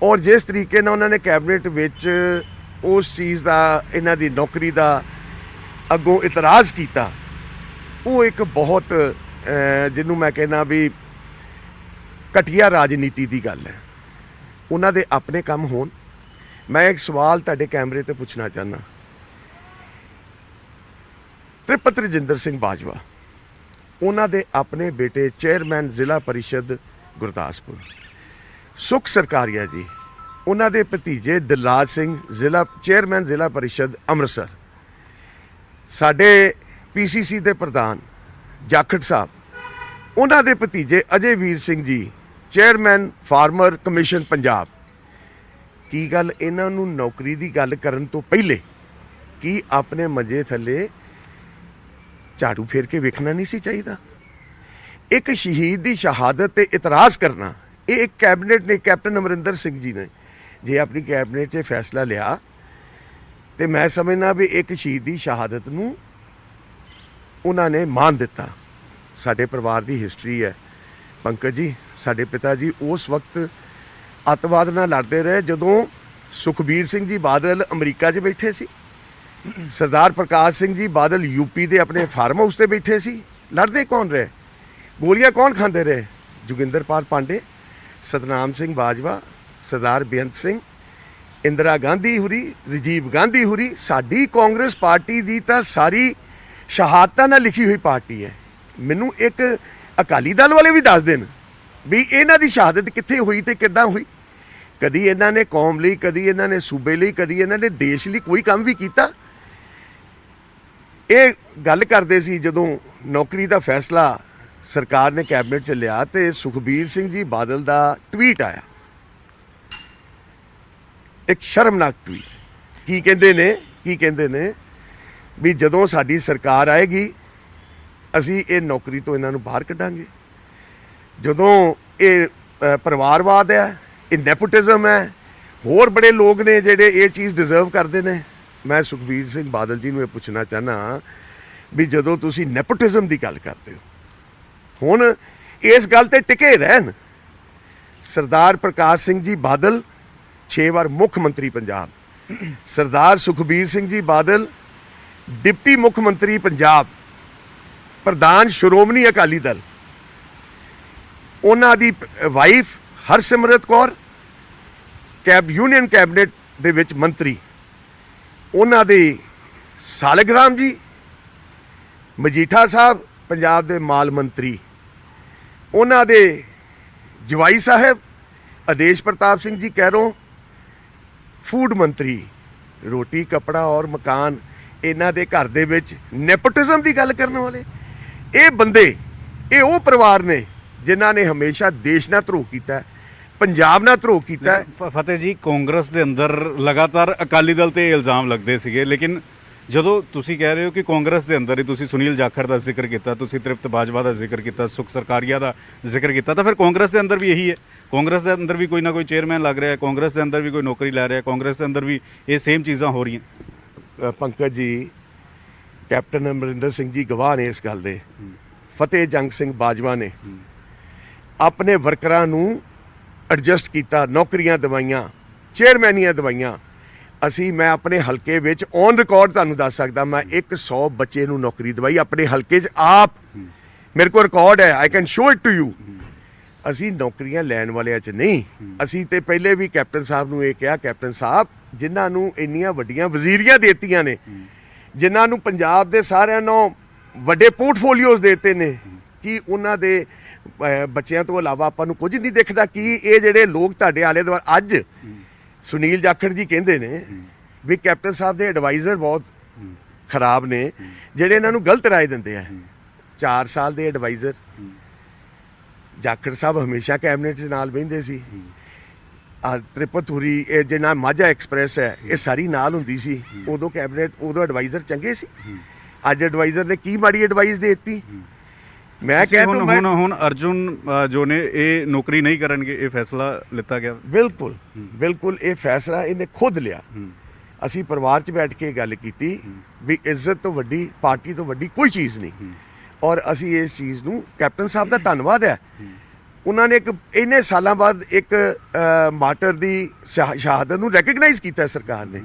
Speaker 6: ਔਰ ਜਿਸ ਤਰੀਕੇ ਨਾਲ ਉਹਨਾਂ ਨੇ ਕੈਬਨਿਟ ਵਿੱਚ ਉਸ ਚੀਜ਼ ਦਾ, ਇਹਨਾਂ ਦੀ ਨੌਕਰੀ ਦਾ ਅੱਗੋਂ ਇਤਰਾਜ਼ ਕੀਤਾ, ਉਹ ਇੱਕ ਬਹੁਤ ਜਿਹਨੂੰ ਮੈਂ ਕਹਿੰਦਾ ਵੀ ਘਟੀਆ ਰਾਜਨੀਤੀ ਦੀ ਗੱਲ ਹੈ। ਉਹਨਾਂ ਦੇ ਆਪਣੇ ਕੰਮ ਹੋਣ। ਮੈਂ ਇੱਕ ਸਵਾਲ ਤੁਹਾਡੇ ਕੈਮਰੇ ਤੇ ਪੁੱਛਣਾ ਚਾਹੁੰਦਾ। ਤ੍ਰਿਪਤ ਰਜਿੰਦਰ ਸਿੰਘ ਬਾਜਵਾ, ਉਹਨਾਂ ਦੇ ਆਪਣੇ ਬੇਟੇ ਚੇਅਰਮੈਨ ਜ਼ਿਲ੍ਹਾ ਪਰਿਸ਼ਦ ਗੁਰਦਾਸਪੁਰ, ਸੁਖ ਸਰਕਾਰੀਆ ਜੀ, ਉਹਨਾਂ ਦੇ ਭਤੀਜੇ ਦਿਲਰਾਜ ਸਿੰਘ ਚੇਅਰਮੈਨ ਜ਼ਿਲ੍ਹਾ ਪਰਿਸ਼ਦ ਅੰਮ੍ਰਿਤਸਰ, ਸਾਡੇ ਪੀਸੀਸੀ ਦੇ ਪ੍ਰਧਾਨ ਜਾਖੜ ਸਾਹਿਬ, ਉਹਨਾਂ ਦੇ ਭਤੀਜੇ ਅਜੇ ਵੀਰ Singh ji chairman farmer commission Punjab. ਕੀ ਗੱਲ ਇਹਨਾਂ ਨੂੰ ਨੌਕਰੀ ਦੀ ਗੱਲ ਕਰਨ ਤੋਂ ਪਹਿਲੇ ਕੀ ਆਪਣੇ ਮੰਜੇ ਥੱਲੇ ਝਾੜੂ ਫੇਰ ਕੇ ਵੇਖਣਾ ਨਹੀਂ ਸੀ ਚਾਹੀਦਾ? ਇੱਕ ਸ਼ਹੀਦ ਦੀ ਸ਼ਹਾਦਤ ਤੇ ਇਤਰਾਜ਼ ਕਰਨਾ, ਇਹ ਇੱਕ ਕੈਬਨਿਟ ਨੇ, ਕੈਪਟਨ ਅਮਰਿੰਦਰ ਸਿੰਘ ਜੀ ਨੇ ਜੇ ਆਪਣੀ ਕੈਬਨਿਟ 'ਚ ਫੈਸਲਾ ਲਿਆ ਤੇ ਮੈਂ ਸਮਝਣਾ ਵੀ ਇੱਕ ਸ਼ਹੀਦ ਦੀ ਸ਼ਹਾਦਤ ਨੂੰ ਉਹਨਾਂ ਨੇ ਮਾਨ ਦਿੱਤਾ। ਸਾਡੇ ਪਰਿਵਾਰ ਦੀ ਹਿਸਟਰੀ ਹੈ ਪੰਕਜ ਜੀ, ਸਾਡੇ ਪਿਤਾ ਜੀ ਉਸ ਵਕਤ ਅੱਤਵਾਦ ਨਾਲ ਲੜਦੇ ਰਹੇ ਜਦੋਂ ਸੁਖਬੀਰ ਸਿੰਘ ਜੀ ਬਾਦਲ ਅਮਰੀਕਾ 'ਚ ਬੈਠੇ ਸੀ, ਸਰਦਾਰ ਪ੍ਰਕਾਸ਼ ਸਿੰਘ ਜੀ ਬਾਦਲ ਯੂਪੀ ਦੇ ਆਪਣੇ ਫਾਰਮ ਹਾਊਸ ਤੇ ਬੈਠੇ ਸੀ। ਲੜਦੇ ਕੌਣ ਰਹੇ? ਗੋਲੀਆਂ ਕੌਣ ਖਾਂਦੇ ਰਹੇ? ਜੋਗਿੰਦਰਪਾਲ ਪਾਂਡੇ, ਸਤਨਾਮ ਸਿੰਘ ਬਾਜਵਾ, ਸਰਦਾਰ ਬੇਅੰਤ ਸਿੰਘ, ਇੰਦਰਾ ਗਾਂਧੀ ਹੁਰੀ, ਰਾਜੀਵ ਗਾਂਧੀ ਹੁਰੀ। ਸਾਡੀ ਕਾਂਗਰਸ ਪਾਰਟੀ ਦੀ ਤਾਂ ਸਾਰੀ ਸ਼ਹਾਦਤਾਂ ਨਾਲ ਲਿਖੀ ਹੋਈ ਪਾਰਟੀ ਹੈ। ਮੈਨੂੰ ਇੱਕ ਅਕਾਲੀ ਦਲ ਵਾਲੇ ਵੀ ਦੱਸ ਦੇਣ ਵੀ ਇਹਨਾਂ ਦੀ ਸ਼ਹਾਦਤ ਕਿੱਥੇ ਹੋਈ ਤੇ ਕਿੱਦਾਂ ਹੋਈ। ਕਦੀ ਇਹਨਾਂ ਨੇ ਕੌਮ ਲਈ, ਕਦੀ ਇਹਨਾਂ ਨੇ ਸੂਬੇ ਲਈ, ਕਦੀ ਇਹਨਾਂ ਨੇ ਦੇਸ਼ ਲਈ ਕੋਈ ਕੰਮ ਵੀ ਕੀਤਾ? ਇਹ ਗੱਲ ਕਰਦੇ ਸੀ ਜਦੋਂ ਨੌਕਰੀ ਦਾ ਫੈਸਲਾ ਸਰਕਾਰ ਨੇ ਕੈਬਨਿਟ 'ਚ ਲਿਆ ਤੇ ਸੁਖਬੀਰ ਸਿੰਘ ਜੀ ਬਾਦਲ ਦਾ ਟਵੀਟ ਆਇਆ, ਇੱਕ ਸ਼ਰਮਨਾਕ ਟਵੀਟ। ਕੀ ਕਹਿੰਦੇ ਨੇ ਵੀ ਜਦੋਂ ਸਾਡੀ ਸਰਕਾਰ ਆਏਗੀ ਅਸੀਂ ਇਹ ਨੌਕਰੀ ਤੋਂ ਇਹਨਾਂ ਨੂੰ ਬਾਹਰ ਕੱਢਾਂਗੇ। ਜਦੋਂ ਇਹ ਪਰਿਵਾਰਵਾਦ ਹੈ, ਇਹ ਨੈਪੋਟਿਜ਼ਮ ਹੈ, ਹੋਰ ਬੜੇ ਲੋਕ ਨੇ ਜਿਹੜੇ ਇਹ ਚੀਜ਼ ਡਿਜ਼ਰਵ ਕਰਦੇ ਨੇ। ਮੈਂ ਸੁਖਬੀਰ ਸਿੰਘ ਬਾਦਲ ਜੀ ਨੂੰ ਇਹ ਪੁੱਛਣਾ ਚਾਹੁੰਦਾ ਵੀ ਜਦੋਂ ਤੁਸੀਂ ਨੈਪੋਟਿਜ਼ਮ ਦੀ ਗੱਲ ਕਰਦੇ ਹੋ, ਹੁਣ ਇਸ ਗੱਲ ਤੇ ਟਿਕੇ ਰਹਿਣ। ਸਰਦਾਰ ਪ੍ਰਕਾਸ਼ ਸਿੰਘ ਜੀ ਬਾਦਲ 6 ਵਾਰ ਮੁੱਖ ਮੰਤਰੀ ਪੰਜਾਬ, ਸਰਦਾਰ ਸੁਖਬੀਰ ਸਿੰਘ ਜੀ ਬਾਦਲ ਡਿਪਟੀ ਮੁੱਖ ਮੰਤਰੀ ਪੰਜਾਬ, ਪ੍ਰਧਾਨ ਸ਼੍ਰੋਮਣੀ ਅਕਾਲੀ ਦਲ, ਉਹਨਾਂ ਦੀ wife Harsimrat Kaur union cabinet ਦੇ ਵਿੱਚ ਮੰਤਰੀ, ਉਹਨਾਂ ਦੇ ਸਾਲਗਰਾਮ ਜੀ ਮਜੀਠਾ ਸਾਹਿਬ ਪੰਜਾਬ ਦੇ ਮਾਲ ਮੰਤਰੀ, ਉਹਨਾਂ ਦੇ ਜਵਾਈ ਸਾਹਿਬ ਆਦੇਸ਼ ਪ੍ਰਤਾਪ ਸਿੰਘ ਜੀ ਕੈਰੋਂ ਫੂਡ ਮੰਤਰੀ, ਰੋਟੀ ਕੱਪੜਾ ਔਰ ਮਕਾਨ ਇਹਨਾਂ ਦੇ ਘਰ ਦੇ ਵਿੱਚ ਨੈਪੋਟਿਜ਼ਮ ਦੀ ਗੱਲ ਕਰਨ ਵਾਲੇ ਇਹ ਬੰਦੇ, ਇਹ ਉਹ ਪਰਿਵਾਰ ਨੇ ਜਿਨ੍ਹਾਂ ਨੇ ਹਮੇਸ਼ਾ ਦੇਸ਼ ਨਾਲ ਧਰੋਹ ਕੀਤਾ, ਪੰਜਾਬ ਨਾਲ ਧਰੋਹ ਕੀਤਾ।
Speaker 5: ਫਤਿਹ ਜੀ, ਕਾਂਗਰਸ ਦੇ ਅੰਦਰ ਲਗਾਤਾਰ ਅਕਾਲੀ ਦਲ ਤੇ ਇਲਜ਼ਾਮ ਲੱਗਦੇ ਸੀਗੇ, ਲੇਕਿਨ ਜਦੋਂ ਤੁਸੀਂ ਕਹਿ ਰਹੇ ਹੋ ਕਿ ਕਾਂਗਰਸ ਦੇ ਅੰਦਰ ਹੀ ਤੁਸੀਂ ਸੁਨੀਲ ਜਾਖੜ ਦਾ ਜ਼ਿਕਰ ਕੀਤਾ, ਤੁਸੀਂ ਤ੍ਰਿਪਤ ਬਾਜਵਾ ਦਾ ਜ਼ਿਕਰ ਕੀਤਾ, ਸੁਖ ਸਰਕਾਰੀਆ ਦਾ ਜ਼ਿਕਰ ਕੀਤਾ, ਤਾਂ ਫਿਰ ਕਾਂਗਰਸ ਦੇ ਅੰਦਰ ਵੀ ਇਹੀ ਹੈ। ਕਾਂਗਰਸ ਦੇ ਅੰਦਰ ਵੀ ਕੋਈ ਨਾ ਕੋਈ ਚੇਅਰਮੈਨ ਲੱਗ ਰਿਹਾ, ਕਾਂਗਰਸ ਦੇ ਅੰਦਰ ਵੀ ਕੋਈ ਨੌਕਰੀ ਲੈ ਰਿਹਾ, ਕਾਂਗਰਸ ਦੇ ਅੰਦਰ ਵੀ ਇਹ ਸੇਮ ਚੀਜ਼ਾਂ ਹੋ ਰਹੀਆਂ।
Speaker 6: ਪੰਕਜ ਜੀ, ਕੈਪਟਨ ਅਮਰਿੰਦਰ ਸਿੰਘ ਜੀ ਗਵਾਹ ਨੇ ਇਸ ਗੱਲ ਦੇ। ਫਤਿਹ ਜੰਗ ਸਿੰਘ ਬਾਜਵਾ ਨੇ ਆਪਣੇ ਵਰਕਰਾਂ ਨੂੰ ਐਡਜਸਟ ਕੀਤਾ, ਨੌਕਰੀਆਂ ਦਵਾਈਆਂ, ਚੇਅਰਮੈਨੀਆਂ ਦਵਾਈਆਂ। ਮੈਂ ਆਪਣੇ ਹਲਕੇ ਵਿੱਚ ਔਨ ਰਿਕਾਰਡ ਤੁਹਾਨੂੰ ਦੱਸ ਸਕਦਾ, ਮੈਂ 100 ਬੱਚੇ ਨੂੰ ਨੌਕਰੀ ਦਵਾਈ ਆਪਣੇ ਹਲਕੇ 'ਚ ਆਪ, ਮੇਰੇ ਕੋਲ ਰਿਕਾਰਡ ਹੈ, I can show it to you. ਅਸੀਂ ਨੌਕਰੀਆਂ ਲੈਣ ਵਾਲਿਆਂ 'ਚ ਨਹੀਂ। ਅਸੀਂ ਤੇ ਪਹਿਲੇ ਵੀ ਕੈਪਟਨ ਸਾਹਿਬ ਨੂੰ ਇਹ ਕਿਹਾ, ਕੈਪਟਨ ਸਾਹਿਬ ਜਿਨ੍ਹਾਂ ਨੂੰ ਇੰਨੀਆਂ ਵੱਡੀਆਂ ਵਜ਼ੀਰੀਆਂ ਦੇਤੀਆਂ ਨੇ, ਜਿਨ੍ਹਾਂ ਨੂੰ ਪੰਜਾਬ ਦੇ ਸਾਰਿਆਂ ਨੂੰ ਵੱਡੇ ਪੋਰਟਫੋਲੀਓਜ਼ ਦੇਤੇ ਨੇ, ਕਿ ਉਹਨਾਂ ਦੇ ਬੱਚਿਆਂ ਤੋਂ ਇਲਾਵਾ ਆਪਾਂ ਨੂੰ ਕੁਝ ਨਹੀਂ ਦਿਖਦਾ ਕਿ ਇਹ ਜਿਹੜੇ ਲੋਕ ਤੁਹਾਡੇ ਆਲੇ ਦੁਆਲੇ ਅੱਜ ਸੁਨੀਲ ਜਾਖੜ ਜੀ ਕਹਿੰਦੇ ਨੇ ਵੀ ਕੈਪਟਨ ਸਾਹਿਬ ਦੇ ਐਡਵਾਈਜ਼ਰ ਬਹੁਤ ਖਰਾਬ ਨੇ ਜਿਹੜੇ ਇਹਨਾਂ ਨੂੰ ਗਲਤ ਰਾਏ ਦਿੰਦੇ ਆ। 4 ਸਾਲ ਦੇ ਐਡਵਾਈਜ਼ਰ ਜਾਖੜ ਸਾਹਿਬ ਹਮੇਸ਼ਾ ਕੈਬਨਿਟ ਦੇ ਨਾਲ ਬਹਿੰਦੇ ਸੀ। ਤ੍ਰਿਪਤਪੁਰੀ ਇਹ ਜਿਹੜਾ ਮਾਝਾ ਐਕਸਪ੍ਰੈਸ ਹੈ ਇਹ ਸਾਰੀ ਨਾਲ ਹੁੰਦੀ ਸੀ। ਉਦੋਂ ਕੈਬਨਿਟ ਉਦੋਂ ਐਡਵਾਈਜ਼ਰ ਚੰਗੇ ਸੀ। ਅੱਜ ਐਡਵਾਈਜ਼ਰ ਨੇ ਕੀ ਮਾੜੀ ਐਡਵਾਈਸ ਦੇ ਦਿੱਤੀ। ਮੈਂ ਕਹਿ
Speaker 5: ਹੁਣ ਅਰਜੁਨ ਜੋ ਨੇ ਇਹ ਨੌਕਰੀ ਨਹੀਂ ਕਰਨਗੇ, ਇਹ ਫੈਸਲਾ ਲਿੱਤਾ ਗਿਆ।
Speaker 6: ਬਿਲਕੁਲ ਬਿਲਕੁਲ ਇਹ ਫੈਸਲਾ ਇਹਨੇ ਖੁਦ ਲਿਆ। ਅਸੀਂ ਪਰਿਵਾਰ 'ਚ ਬੈਠ ਕੇ ਗੱਲ ਕੀਤੀ ਵੀ ਇੱਜ਼ਤ ਤੋਂ ਵੱਡੀ ਪਾਰਟੀ ਤੋਂ ਵੱਡੀ ਕੋਈ ਚੀਜ਼ ਨਹੀਂ ਔਰ ਅਸੀਂ ਇਸ ਚੀਜ਼ ਨੂੰ ਕੈਪਟਨ ਸਾਹਿਬ ਦਾ ਧੰਨਵਾਦ ਹੈ। ਉਹਨਾਂ ਨੇ ਇੱਕ ਇੰਨੇ ਸਾਲਾਂ ਬਾਅਦ ਇੱਕ ਮਾਰਟਰ ਦੀ ਸ਼ਹਾਦਤ ਨੂੰ ਰੈਕਗਨਾਈਜ਼ ਕੀਤਾ ਸਰਕਾਰ ਨੇ।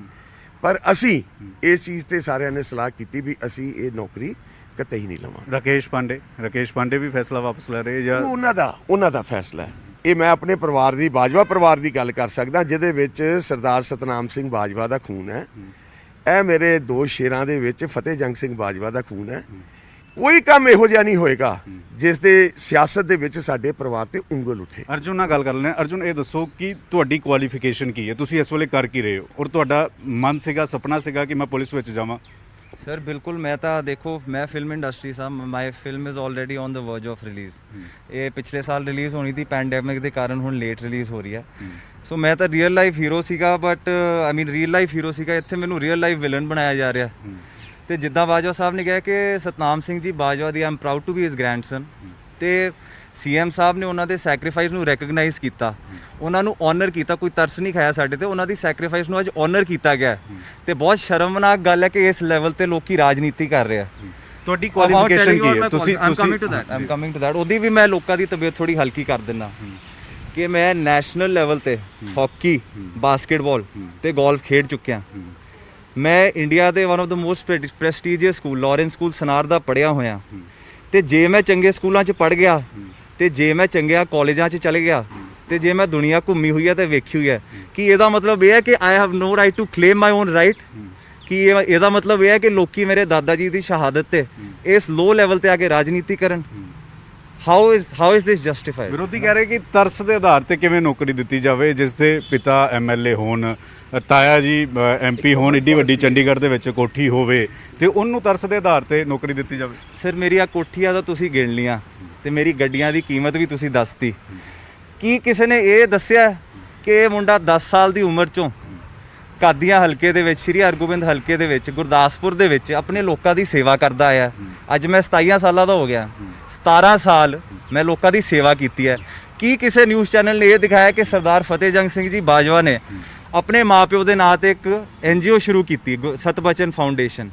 Speaker 6: ਪਰ ਅਸੀਂ ਇਸ ਚੀਜ਼ ਤੇ ਸਾਰਿਆਂ ਨੇ ਸਲਾਹ ਕੀਤੀ ਵੀ ਅਸੀਂ ਇਹ ਨੌਕਰੀ ਕਤਈ ਨਹੀਂ ਲਵਾਂਗੇ।
Speaker 5: ਰਾਕੇਸ਼ ਪਾਂਡੇ ਵੀ ਫੈਸਲਾ ਵਾਪਸ ਲੈ ਰਹੇ ਜਾਂ
Speaker 6: ਉਹਨਾਂ ਦਾ ਫੈਸਲਾ ਹੈ। ਇਹ ਮੈਂ ਆਪਣੇ ਪਰਿਵਾਰ ਦੀ ਬਾਜਵਾ ਪਰਿਵਾਰ ਦੀ ਗੱਲ ਕਰ ਸਕਦਾ ਜਿਹਦੇ ਵਿੱਚ ਸਰਦਾਰ ਸਤਨਾਮ ਸਿੰਘ ਬਾਜਵਾ ਦਾ ਖੂਨ ਹੈ। ਇਹ ਮੇਰੇ 2 ਸ਼ੇਰਾਂ ਦੇ ਵਿੱਚ ਫਤਿਹ ਜੰਗ ਸਿੰਘ ਬਾਜਵਾ ਦਾ ਖੂਨ ਹੈ। ਕੋਈ ਕੰਮ ਇਹੋ ਜਿਹਾ ਨਹੀਂ ਹੋਏਗਾ ਜਿਸ ਦੇ ਸਿਆਸਤ ਦੇ ਵਿੱਚ ਸਾਡੇ ਪਰਿਵਾਰ ਤੇ ਉਂਗਲ ਉੱਠੇ।
Speaker 5: ਅਰਜੁਨ ਨਾਲ ਗੱਲ ਕਰ ਲੈਂਦੇ ਹਾਂ। ਅਰਜੁਨ, ਇਹ ਦੱਸੋ ਕਿ ਤੁਹਾਡੀ ਕੁਆਲੀਫਿਕੇਸ਼ਨ ਕੀ ਹੈ, ਤੁਸੀਂ ਇਸ ਵੇਲੇ ਕਰ ਕੀ ਰਹੇ ਹੋ ਔਰ ਤੁਹਾਡਾ ਮਨ ਸੀਗਾ, ਸੁਪਨਾ ਸੀਗਾ ਕਿ ਮੈਂ ਪੁਲਿਸ ਵਿੱਚ ਜਾਵਾਂ?
Speaker 7: सर बिल्कुल मैं तो देखो मैं फिल्म इंडस्ट्री सा my film is already on the verge of release. ये पिछले साल रिलीज़ होनी थी पैंडेमिक के कारण हुण लेट रिलीज़ हो रही है। सो मैं तो रियल लाइफ हीरो सीगा but I mean real life hero सीगा इत्थे मैनू रियल लाइफ विलन बनाया जा रहा। तो जिद्दां बाजवा साहब ने कहा कि सतनाम सिंह जी बाजवा दी I am proud to be his grandson. तो CM ਸਾਹਿਬ ਨੇ ਉਹਨਾਂ ਦੇ ਸੈਕਰੀਫਾਈਸ ਨੂੰ ਰੈਕਗਨਾਈਜ਼ ਕੀਤਾ, ਉਹਨਾਂ ਨੂੰ ਆਨਰ ਕੀਤਾ। ਕੋਈ ਤਰਸ ਨਹੀਂ ਖਾਇਆ ਸਾਡੇ ਤੇ, ਉਹਨਾਂ ਦੀ ਸੈਕਰੀਫਾਈਸ ਨੂੰ ਅੱਜ ਆਨਰ ਕੀਤਾ ਗਿਆ। ਤੇ ਬਹੁਤ ਸ਼ਰਮਨਾਕ ਗੱਲ ਹੈ ਕਿ ਇਸ ਲੈਵਲ ਤੇ ਲੋਕੀ ਰਾਜਨੀਤੀ ਕਰ ਰਹੇ ਆ।
Speaker 5: ਤੁਹਾਡੀ ਕੁਆਲੀਫਿਕੇਸ਼ਨ ਕੀ ਹੈ? ਤੁਸੀਂ
Speaker 7: ਆਮ ਕਮਿੰਗ ਟੂ ਦੈਟ ਉਹਦੀ ਵੀ ਮੈਂ ਲੋਕਾਂ ਦੀ ਤਬੀਅਤ ਥੋੜੀ ਹਲਕੀ ਕਰ ਦਿੰਦਾ ਕਿ ਮੈਂ ਨੈਸ਼ਨਲ ਲੈਵਲ ਤੇ ਹਾਕੀ, ਬਾਸਕਟਬਾਲ ਤੇ ਗੋਲਫ ਖੇਡ ਚੁੱਕਿਆ। ਮੈਂ ਇੰਡੀਆ ਦੇ one of the most prestigious school Lawrence school Sanawar ਦਾ ਪੜ੍ਹਿਆ ਹੋਇਆ। ਤੇ ਜੇ ਮੈਂ ਚੰਗੇ ਸਕੂਲਾਂ 'ਚ ਪੜ੍ਹ ਗਿਆ ਤੇ ਜੇ ਮੈਂ ਚੰਗਿਆਂ ਕਾਲਜਾਂ 'ਚ ਚਲੇ ਗਿਆ ਤੇ ਜੇ ਮੈਂ ਦੁਨੀਆ ਘੁੰਮੀ ਹੋਈ ਹੈ ਤੇ ਵੇਖੀ ਹੋਈ ਹੈ ਕਿ ਇਹਦਾ ਮਤਲਬ ਇਹ ਹੈ ਕਿ I have no right to claim my own right. ਕਿ ਇਹਦਾ ਮਤਲਬ ਇਹ ਹੈ ਕਿ ਲੋਕੀ ਮੇਰੇ ਦਾਦਾ ਜੀ ਦੀ ਸ਼ਹਾਦਤ ਤੇ ਇਸ ਲੋ ਲੈਵਲ ਤੇ ਆ ਕੇ ਰਾਜਨੀਤੀ ਕਰਨ। How is this justified?
Speaker 5: ਵਿਰੋਧੀ ਕਹਿ ਰਹੇ ਕਿ ਤਰਸ ਦੇ ਆਧਾਰ ਤੇ ਕਿਵੇਂ ਨੌਕਰੀ ਦਿੱਤੀ ਜਾਵੇ, ਜਿਸ ਦੇ ਪਿਤਾ MLA ਹੋਣ, ਤਾਇਆ ਜੀ MP ਹੋਣ, ਏਡੀ ਵੱਡੀ ਚੰਡੀਗੜ੍ਹ ਦੇ ਵਿੱਚ ਕੋਠੀ ਹੋਵੇ ਤੇ ਉਹਨੂੰ ਤਰਸ ਦੇ ਆਧਾਰ ਤੇ ਨੌਕਰੀ ਦਿੱਤੀ ਜਾਵੇ।
Speaker 7: ਸਰ ਮੇਰੀਆਂ ਕੋਠੀਆਂ ਤਾਂ ਤੁਸੀਂ ਗਿਣ ਲੀਆਂ ਤੇ ਮੇਰੀ ਗੱਡੀਆਂ ਦੀ ਕੀਮਤ ਵੀ ਤੁਸੀਂ ਦੱਸਤੀ। ਕੀ ਕਿਸੇ ਨੇ ਇਹ ਦੱਸਿਆ ਕਿ ਇਹ ਮੁੰਡਾ 10 ਸਾਲ ਦੀ ਉਮਰ 'ਚੋਂ ਕਾਦੀਆਂ ਹਲਕੇ ਦੇ ਵਿੱਚ, ਸ਼੍ਰੀ ਹਰਗੋਬਿੰਦ ਹਲਕੇ ਦੇ ਵਿੱਚ, ਗੁਰਦਾਸਪੁਰ ਦੇ ਵਿੱਚ ਆਪਣੇ ਲੋਕਾਂ ਦੀ ਸੇਵਾ ਕਰਦਾ ਆਇਆ। ਅੱਜ ਮੈਂ 27 ਸਾਲਾਂ ਦਾ ਹੋ ਗਿਆ। 17 ਸਾਲ ਮੈਂ ਲੋਕਾਂ ਦੀ ਸੇਵਾ ਕੀਤੀ ਹੈ। ਕੀ ਕਿਸੇ ਨਿਊਜ਼ ਚੈਨਲ ਨੇ ਇਹ ਦਿਖਾਇਆ ਕਿ ਸਰਦਾਰ ਫਤਿਹ ਜੰਗ ਸਿੰਘ ਜੀ ਬਾਜਵਾ ਨੇ ਆਪਣੇ ਮਾਪਿਓ ਦੇ ਨਾਂ ਤੇ ਇੱਕ NGO ਸ਼ੁਰੂ ਕੀਤੀ, ਸਤਬਚਨ ਫਾਊਂਡੇਸ਼ਨ।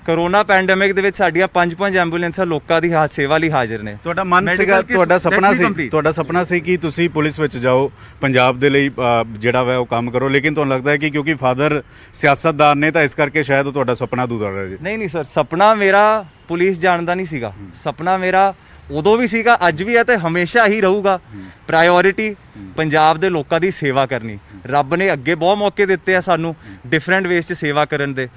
Speaker 7: ਕਰੋਨਾ ਪੈਂਡੇਮਿਕ ਦੇ ਵਿੱਚ ਸਾਡੀਆਂ 5 ਐਂਬੂਲੈਂਸਾਂ ਲੋਕਾਂ ਦੀ ਸੇਵਾ ਲਈ ਹਾਜ਼ਰ ਨੇ।
Speaker 5: ਤੁਹਾਡਾ ਮਨ ਸੀਗਾ, ਤੁਹਾਡਾ ਸੁਪਨਾ ਸੀ ਕਿ ਤੁਸੀਂ ਪੁਲਿਸ ਵਿੱਚ ਜਾਓ, ਪੰਜਾਬ ਦੇ ਲਈ ਜਿਹੜਾ ਵਾ ਉਹ ਕੰਮ ਕਰੋ, ਲੇਕਿਨ ਤੁਹਾਨੂੰ ਲੱਗਦਾ ਹੈ ਕਿ ਕਿਉਂਕਿ ਫਾਦਰ ਸਿਆਸਤਦਾਨ ਨੇ ਤਾਂ ਇਸ ਕਰਕੇ ਸ਼ਾਇਦ ਤੁਹਾਡਾ ਸੁਪਨਾ ਅਧੂਰਾ ਰਹਿ ਜਾਏ?
Speaker 7: ਨਹੀਂ ਸਰ, ਸੁਪਨਾ ਮੇਰਾ ਪੁਲਿਸ ਜਾਣ ਦਾ ਨਹੀਂ ਸੀਗਾ। ਸੁਪਨਾ ਮੇਰਾ ਉਦੋਂ ਵੀ ਸੀਗਾ, ਅੱਜ ਵੀ ਹੈ ਤੇ ਹਮੇਸ਼ਾ ਹੀ ਰਹੂਗਾ। ਪ੍ਰਾਇੋਰਿਟੀ ਪੰਜਾਬ ਦੇ ਲੋਕਾਂ ਦੀ ਸੇਵਾ ਕਰਨੀ। ਰੱਬ ਨੇ ਅੱਗੇ ਬਹੁਤ ਮੌਕੇ ਦਿੱਤੇ ਆ ਸਾਨੂੰ ਡਿਫਰੈਂਟ ਵੇਜ਼ 'ਚ ਸੇਵਾ ਕਰਨ ਦੇ।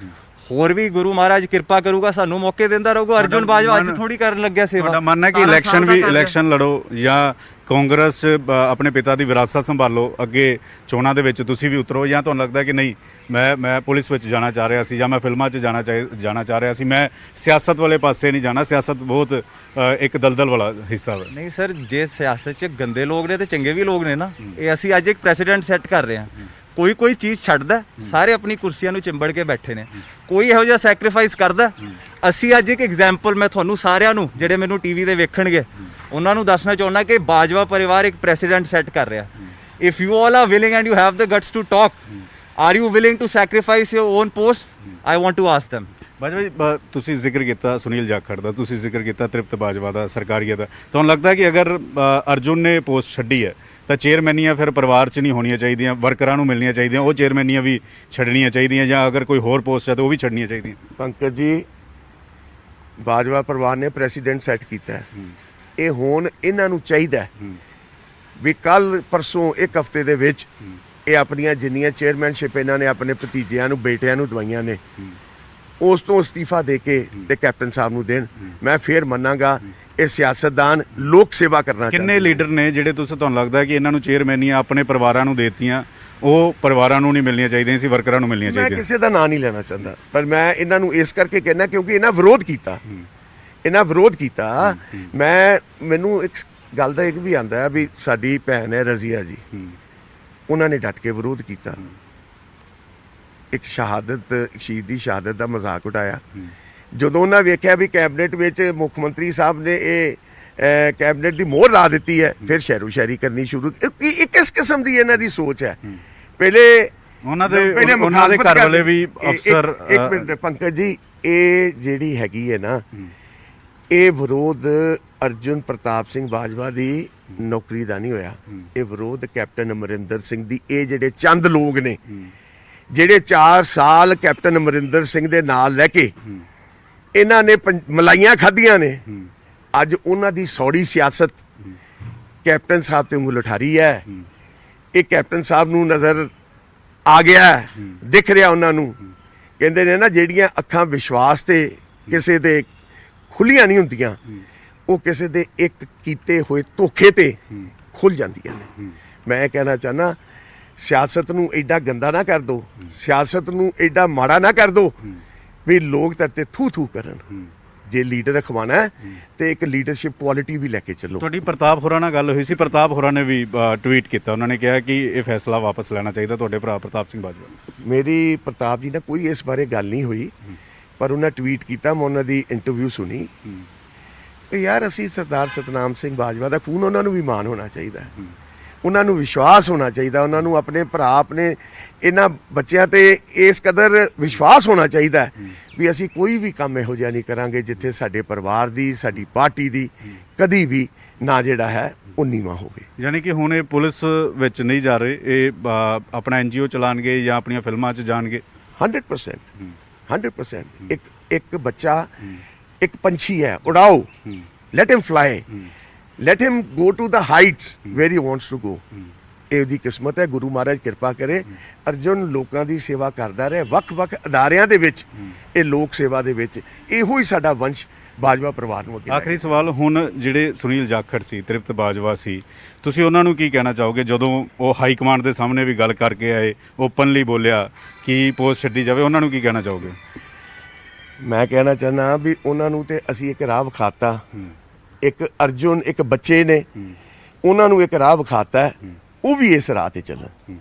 Speaker 7: ਹੋਰ ਵੀ ਗੁਰੂ ਮਹਾਰਾਜ ਕਿਰਪਾ ਕਰੂਗਾ, ਸਾਨੂੰ ਮੌਕੇ ਦਿੰਦਾ ਰਹੂਗਾ। ਅਰਜੁਨ ਬਾਜਵਾ ਅੱਜ ਥੋੜੀ ਕਰਨ ਲੱਗਿਆ ਸੇਵਾ।
Speaker 5: ਤੁਹਾਡਾ ਮੰਨਣਾ ਹੈ ਕਿ ਇਲੈਕਸ਼ਨ ਲੜੋ ਜਾਂ ਕਾਂਗਰਸ 'ਚ ਆਪਣੇ ਪਿਤਾ ਦੀ ਵਿਰਾਸਤ ਸੰਭਾਲੋ, ਅੱਗੇ ਚੋਣਾਂ ਦੇ ਵਿੱਚ ਤੁਸੀਂ ਵੀ ਉਤਰੋ, ਜਾਂ ਤੁਹਾਨੂੰ ਲੱਗਦਾ ਕਿ ਨਹੀਂ ਮੈਂ ਪੁਲਿਸ ਵਿੱਚ ਜਾਣਾ ਚਾਹ ਰਿਹਾ ਸੀ ਜਾਂ ਮੈਂ ਫਿਲਮਾਂ 'ਚ ਜਾਣਾ ਚਾਹ ਰਿਹਾ ਸੀ, ਮੈਂ ਸਿਆਸਤ ਵਾਲੇ ਪਾਸੇ ਨਹੀਂ ਜਾਣਾ? ਸਿਆਸਤ ਬਹੁਤ ਇੱਕ ਦਲਦਲ ਵਾਲਾ ਹਿੱਸਾ ਹੈ।
Speaker 7: ਨਹੀਂ ਸਰ, ਜੇ ਸਿਆਸਤ 'ਚ ਗੰਦੇ ਲੋਕ ਨੇ ਤੇ ਚੰਗੇ ਵੀ ਲੋਕ ਨੇ ਨਾ। ਇਹ ਅਸੀਂ ਅੱਜ ਇੱਕ ਪ੍ਰੈਸੀਡੈਂਟ ਸੈੱਟ ਕਰ ਰਹੇ ਹਾਂ। ਕੋਈ ਚੀਜ਼ ਛੱਡਦਾ, ਸਾਰੇ ਆਪਣੀ ਕੁਰਸੀਆਂ ਨੂੰ ਚਿੰਬੜ ਕੇ ਬੈਠੇ ਨੇ। ਕੋਈ ਇਹੋ ਜਿਹਾ ਸੈਕਰੀਫਾਈਸ ਕਰਦਾ। ਅਸੀਂ ਅੱਜ ਇੱਕ ਐਗਜ਼ਾਮਪਲ ਮੈਂ ਤੁਹਾਨੂੰ ਸਾਰਿਆਂ ਨੂੰ ਜਿਹੜੇ ਮੈਨੂੰ TV ਤੇ ਵੇਖਣਗੇ ਉਹਨਾਂ ਨੂੰ ਦੱਸਣਾ ਚਾਹੁੰਦਾ ਕਿ ਬਾਜਵਾ ਪਰਿਵਾਰ ਇੱਕ ਪ੍ਰੈਸੀਡੈਂਟ ਸੈੱਟ ਕਰ ਰਿਹਾ। If you all are willing and you have the guts to talk, are you willing to sacrifice your own post? I want to ask them।
Speaker 5: Bajwa ji, ਤੁਸੀਂ ਜ਼ਿਕਰ ਕੀਤਾ ਸੁਨੀਲ ਜਾਖੜ ਦਾ, ਤੁਸੀਂ ਜ਼ਿਕਰ ਕੀਤਾ ਤ੍ਰਿਪਤ ਬਾਜਵਾ ਦਾ, ਸਰਕਾਰੀਆ ਦਾ। ਤੁਹਾਨੂੰ ਲੱਗਦਾ ਕਿ ਅਗਰ ਅਰਜੁਨ ਨੇ ਪੋਸਟ ਛੱਡੀ ਹੈ ਤਾਂ ਚੇਅਰਮੈਨੀਆਂ ਫਿਰ ਪਰਿਵਾਰ 'ਚ ਨਹੀਂ ਹੋਣੀਆਂ ਚਾਹੀਦੀਆਂ, ਵਰਕਰਾਂ ਨੂੰ ਮਿਲਣੀਆਂ ਚਾਹੀਦੀਆਂ, ਉਹ ਚੇਅਰਮੈਨੀਆਂ ਵੀ ਛੱਡਣੀਆਂ ਚਾਹੀਦੀਆਂ, ਜਾਂ ਅਗਰ ਕੋਈ ਹੋਰ ਪੋਸਟ ਹੈ ਤਾਂ ਉਹ ਵੀ ਛੱਡਣੀਆਂ ਚਾਹੀਦੀਆਂ?
Speaker 6: ਪੰਕਜ ਜੀ, ਬਾਜਵਾ ਪਰਿਵਾਰ ਨੇ ਪ੍ਰੈਸੀਡੈਂਟ ਸੈੱਟ ਕੀਤਾ ਹੈ। ਇਹ ਹੁਣ ਇਹਨਾਂ ਨੂੰ ਚਾਹੀਦਾ ਵੀ ਕੱਲ ਪਰਸੋਂ ਇੱਕ ਹਫ਼ਤੇ ਦੇ ਵਿੱਚ ਇਹ ਆਪਣੀਆਂ ਜਿੰਨੀਆਂ ਚੇਅਰਮੈਨਸ਼ਿਪ ਇਹਨਾਂ ਨੇ ਆਪਣੇ ਭਤੀਜਿਆਂ ਨੂੰ, ਬੇਟਿਆਂ ਨੂੰ ਦਵਾਈਆਂ ਨੇ, ਉਸ ਤੋਂ ਅਸਤੀਫਾ ਦੇ ਕੇ ਤੇ ਕੈਪਟਨ ਸਾਹਿਬ ਨੂੰ ਦੇਣ। ਮੈਂ ਫੇਰ ਮੰਨਾਂਗਾ ਇਹ ਸਿਆਸਤਦਾਨ ਲੋਕ ਸੇਵਾ ਕਰਨਾ
Speaker 5: ਕਿੰਨੇ
Speaker 6: ਚਾਹੁੰਦੇ।
Speaker 5: ਲੀਡਰ ਨੇ ਜਿਹੜੇ ਤੁਹਾਨੂੰ ਲੱਗਦਾ ਕਿ ਇਹਨਾਂ ਨੂੰ ਚੇਅਰਮੈਨੀਆਂ ਆਪਣੇ ਪਰਿਵਾਰਾਂ ਨੂੰ ਦੇਤੀਆਂ, ਉਹ ਪਰਿਵਾਰਾਂ ਨੂੰ ਨਹੀਂ ਮਿਲਣੀਆਂ ਚਾਹੀਦੀਆਂ ਸੀ, ਵਰਕਰਾਂ ਨੂੰ ਮਿਲਣੀਆਂ
Speaker 6: ਮੈਂ
Speaker 5: ਚਾਹੀਦੀਆਂ?
Speaker 6: ਕਿਸੇ ਦਾ ਨਾਂ ਨਹੀਂ ਲੈਣਾ ਚਾਹੁੰਦਾ, ਪਰ ਮੈਂ ਇਹਨਾਂ ਨੂੰ ਇਸ ਕਰਕੇ ਕਹਿਣਾ ਕਿਉਂਕਿ ਇਹਨਾਂ ਵਿਰੋਧ ਕੀਤਾ। ਮੈਨੂੰ ਇੱਕ ਗੱਲ ਦਾ ਇੱਕ ਵੀ ਆਂਦਾ ਵੀ ਸਾਡੀ ਭੈਣ ਹੈ ਰਜ਼ੀਆ ਜੀ, ਉਹਨਾਂ ਨੇ ਡਟ ਕੇ ਵਿਰੋਧ ਕੀਤਾ। ਇੱਕ ਸ਼ਹੀਦ ਦੀ ਸ਼ਹਾਦਤ ਦਾ ਮਜ਼ਾਕ ਉਡਾਇਆ। ਜਦੋਂ ਉਹਨਾਂ ਵੇਖਿਆ ਵੀ ਕੈਬਨਿਟ ਵਿੱਚ ਮੁੱਖ ਮੰਤਰੀ ਸਾਹਿਬ ਨੇ ਇਹ ਕੈਬਨਿਟ ਦੀ ਮੋਹਰ ਲਾ ਦਿੱਤੀ ਹੈ, ਫਿਰ ਸ਼ਹਿਰੋ ਸ਼ਾਇਰੀ ਕਰਨੀ ਸ਼ੁਰੂ। ਇਹ ਕਿਸ ਕਿਸਮ ਦੀ ਇਹਨਾਂ ਦੀ ਸੋਚ ਹੈ? ਪਹਿਲੇ
Speaker 5: ਉਹਨਾਂ ਦੇ ਘਰ ਵਾਲੇ ਵੀ ਅਫਸਰ।
Speaker 6: ਇੱਕ ਮਿੰਟ ਪੰਕਜ ਜੀ, ਇਹ ਜਿਹੜੀ ਹੈਗੀ ਹੈ ਨਾ, ਇਹ ਵਿਰੋਧ ਅਰਜੁਨ ਪ੍ਰਤਾਪ ਸਿੰਘ ਬਾਜਵਾ ਦੀ ਨੌਕਰੀ ਦਾ ਨਹੀਂ ਹੋਇਆ, ਇਹ ਵਿਰੋਧ ਕੈਪਟਨ ਅਮਰਿੰਦਰ ਸਿੰਘ ਦੀ। ਇਹ ਜਿਹੜੇ ਚੰਦ ਲੋਕ ਨੇ ਜਿਹੜੇ 4 ਸਾਲ ਕੈਪਟਨ ਅਮਰਿੰਦਰ ਸਿੰਘ ਦੇ ਨਾਲ ਲੈ ਕੇ ਇਹਨਾਂ ਨੇ ਮਲਾਈਆਂ ਖਾਧੀਆਂ ਨੇ, ਅੱਜ ਉਹਨਾਂ ਦੀ ਸੌੜੀ ਸਿਆਸਤ ਕੈਪਟਨ ਸਾਹਿਬ ਤੇ ਉਂਗਲ ਉਠਾ ਰਹੀ ਹੈ। ਇਹ ਕੈਪਟਨ ਸਾਹਿਬ ਨੂੰ ਨਜ਼ਰ ਆ ਗਿਆ, ਦਿਖ ਰਿਹਾ ਉਹਨਾਂ ਨੂੰ। ਕਹਿੰਦੇ ਨੇ ਨਾ, ਜਿਹੜੀਆਂ ਅੱਖਾਂ ਵਿਸ਼ਵਾਸ ਤੇ ਕਿਸੇ ਦੇ ਖੁੱਲੀਆਂ ਨਹੀਂ ਹੁੰਦੀਆਂ, ਉਹ ਕਿਸੇ ਦੇ ਇੱਕ ਕੀਤੇ ਹੋਏ ਧੋਖੇ ਤੇ ਖੁੱਲ ਜਾਂਦੀਆਂ ਨੇ। ਮੈਂ ਕਹਿਣਾ ਚਾਹਨਾ, ਸਿਆਸਤ ਨੂੰ ਐਡਾ ਗੰਦਾ ਨਾ ਕਰ ਦੋ, ਸਿਆਸਤ ਨੂੰ ਐਡਾ ਮਾੜਾ ਨਾ ਕਰ ਦੋ ਵੀ ਲੋਕ ਤੇ ਥੂ ਕਰਨ। ਜੇ ਲੀਡਰ ਰਖਵਾਣਾ ਹੈ ਤੇ ਇੱਕ ਲੀਡਰਸ਼ਿਪ ਕੁਆਲਿਟੀ ਵੀ ਲੈ ਕੇ ਚੱਲੋ।
Speaker 5: ਤੁਹਾਡੀ ਪ੍ਰਤਾਪ ਹੋਰਾਂ ਨਾਲ ਗੱਲ ਹੋਈ ਸੀ, ਪ੍ਰਤਾਪ ਹੋਰਾਂ ਨੇ ਵੀ ਟਵੀਟ ਕੀਤਾ, ਉਹਨਾਂ ਨੇ ਕਿਹਾ ਕਿ ਇਹ ਫੈਸਲਾ ਵਾਪਸ ਲੈਣਾ ਚਾਹੀਦਾ ਤੁਹਾਡੇ ਭਰਾ ਪ੍ਰਤਾਪ ਸਿੰਘ ਬਾਜਵਾ।
Speaker 6: ਮੇਰੀ ਪ੍ਰਤਾਪ ਜੀ ਨਾਲ ਕੋਈ ਇਸ ਬਾਰੇ ਗੱਲ ਨਹੀਂ ਹੋਈ, ਪਰ ਉਹਨਾਂ ਟਵੀਟ ਕੀਤਾ, ਮੈਂ ਉਹਨਾਂ ਦੀ ਇੰਟਰਵਿਊ ਸੁਣੀ। ਤੇ ਯਾਰ, ਅਸੀਂ ਸਰਦਾਰ ਸਤਨਾਮ ਸਿੰਘ ਬਾਜਵਾ ਦਾ ਖੂਨ, ਉਹਨਾਂ ਨੂੰ ਵੀ ਮਾਣ ਹੋਣਾ ਚਾਹੀਦਾ, ਉਹਨਾਂ ਨੂੰ ਵਿਸ਼ਵਾਸ ਹੋਣਾ ਚਾਹੀਦਾ, ਉਹਨਾਂ ਨੂੰ ਆਪਣੇ ਭਰਾ, ਆਪਣੇ ਇਹਨਾਂ ਬੱਚਿਆਂ ਤੇ ਇਸ ਕਦਰ ਵਿਸ਼ਵਾਸ ਹੋਣਾ ਚਾਹੀਦਾ ਵੀ ਅਸੀਂ ਕੋਈ ਵੀ ਕੰਮ ਇਹੋ ਜਿਹਾ ਨਹੀਂ ਕਰਾਂਗੇ ਜਿੱਥੇ ਸਾਡੇ ਪਰਿਵਾਰ ਦੀ, ਸਾਡੀ ਪਾਰਟੀ ਦੀ ਕਦੀ ਵੀ ਨਾ ਜਿਹੜਾ ਹੈ ਉਹ ਨੀਵਾਂ ਹੋਵੇ।
Speaker 5: ਯਾਨੀ ਕਿ ਹੁਣ ਇਹ ਪੁਲਿਸ ਵਿੱਚ ਨਹੀਂ ਜਾ ਰਹੇ, ਇਹ ਆਪਣਾ NGO ਚਲਾਉਣਗੇ ਜਾਂ ਆਪਣੀਆਂ ਫਿਲਮਾਂ 'ਚ ਜਾਣਗੇ। 100% ਇੱਕ ਬੱਚਾ ਇੱਕ ਪੰਛੀ ਹੈ, ਉਡਾਓ, let him fly, let him go to the heights where he wants to go। ਇਹ ਉਹਦੀ ਕਿਸਮਤ ਹੈ, ਗੁਰੂ ਮਹਾਰਾਜ ਕਿਰਪਾ ਕਰੇ। ਅਰਜੁਨ ਲੋਕਾਂ ਦੀ ਸੇਵਾ ਕਰਦਾ ਰਹੇ, ਵੱਖ-ਵੱਖ ਅਦਾਰਿਆਂ ਦੇ ਵਿੱਚ, ਇਹ ਲੋਕ ਸੇਵਾ ਦੇ ਵਿੱਚ। ਇਹੋ ਹੀ ਸਾਡਾ ਵੰਸ਼ ਬਾਜਵਾ ਪਰਿਵਾਰ ਨੂੰ ਅੱਗੇ। ਆਖਰੀ ਸਵਾਲ, ਹੁਣ ਜਿਹੜੇ ਸੁਨੀਲ ਜਾਖੜ ਸੀ, ਤ੍ਰਿਪਤ ਬਾਜਵਾ ਸੀ, ਤੁਸੀਂ ਉਹਨਾਂ ਨੂੰ ਕੀ ਕਹਿਣਾ ਚਾਹੋਗੇ ਜਦੋਂ ਉਹ ਹਾਈ ਕਮਾਂਡ ਦੇ ਸਾਹਮਣੇ ਵੀ ਗੱਲ ਕਰਕੇ ਆਏ, ਓਪਨਲੀ ਬੋਲਿਆ ਕਿ ਪੋਸਟ ਛੱਡੀ ਜਾਵੇ, ਉਹਨਾਂ ਨੂੰ ਕੀ ਕਹਿਣਾ ਚਾਹੋਗੇ?
Speaker 6: ਮੈਂ ਕਹਿਣਾ ਚਾਹੁੰਦਾ ਵੀ ਉਹਨਾਂ ਨੂੰ ਤੇ ਅਸੀਂ ਇੱਕ ਰਾਹ ਵਿਖਾਤਾ। ਇੱਕ ਅਰਜੁਨ ਇੱਕ ਬੱਚੇ ਨੇ, ਉਹਨਾਂ ਨੂੰ ਇੱਕ ਰਾਹ ਵਿਖਾਤਾ, ਉਹ ਵੀ ਇਸ ਰਾਹ ਤੇ ਚੱਲਣ।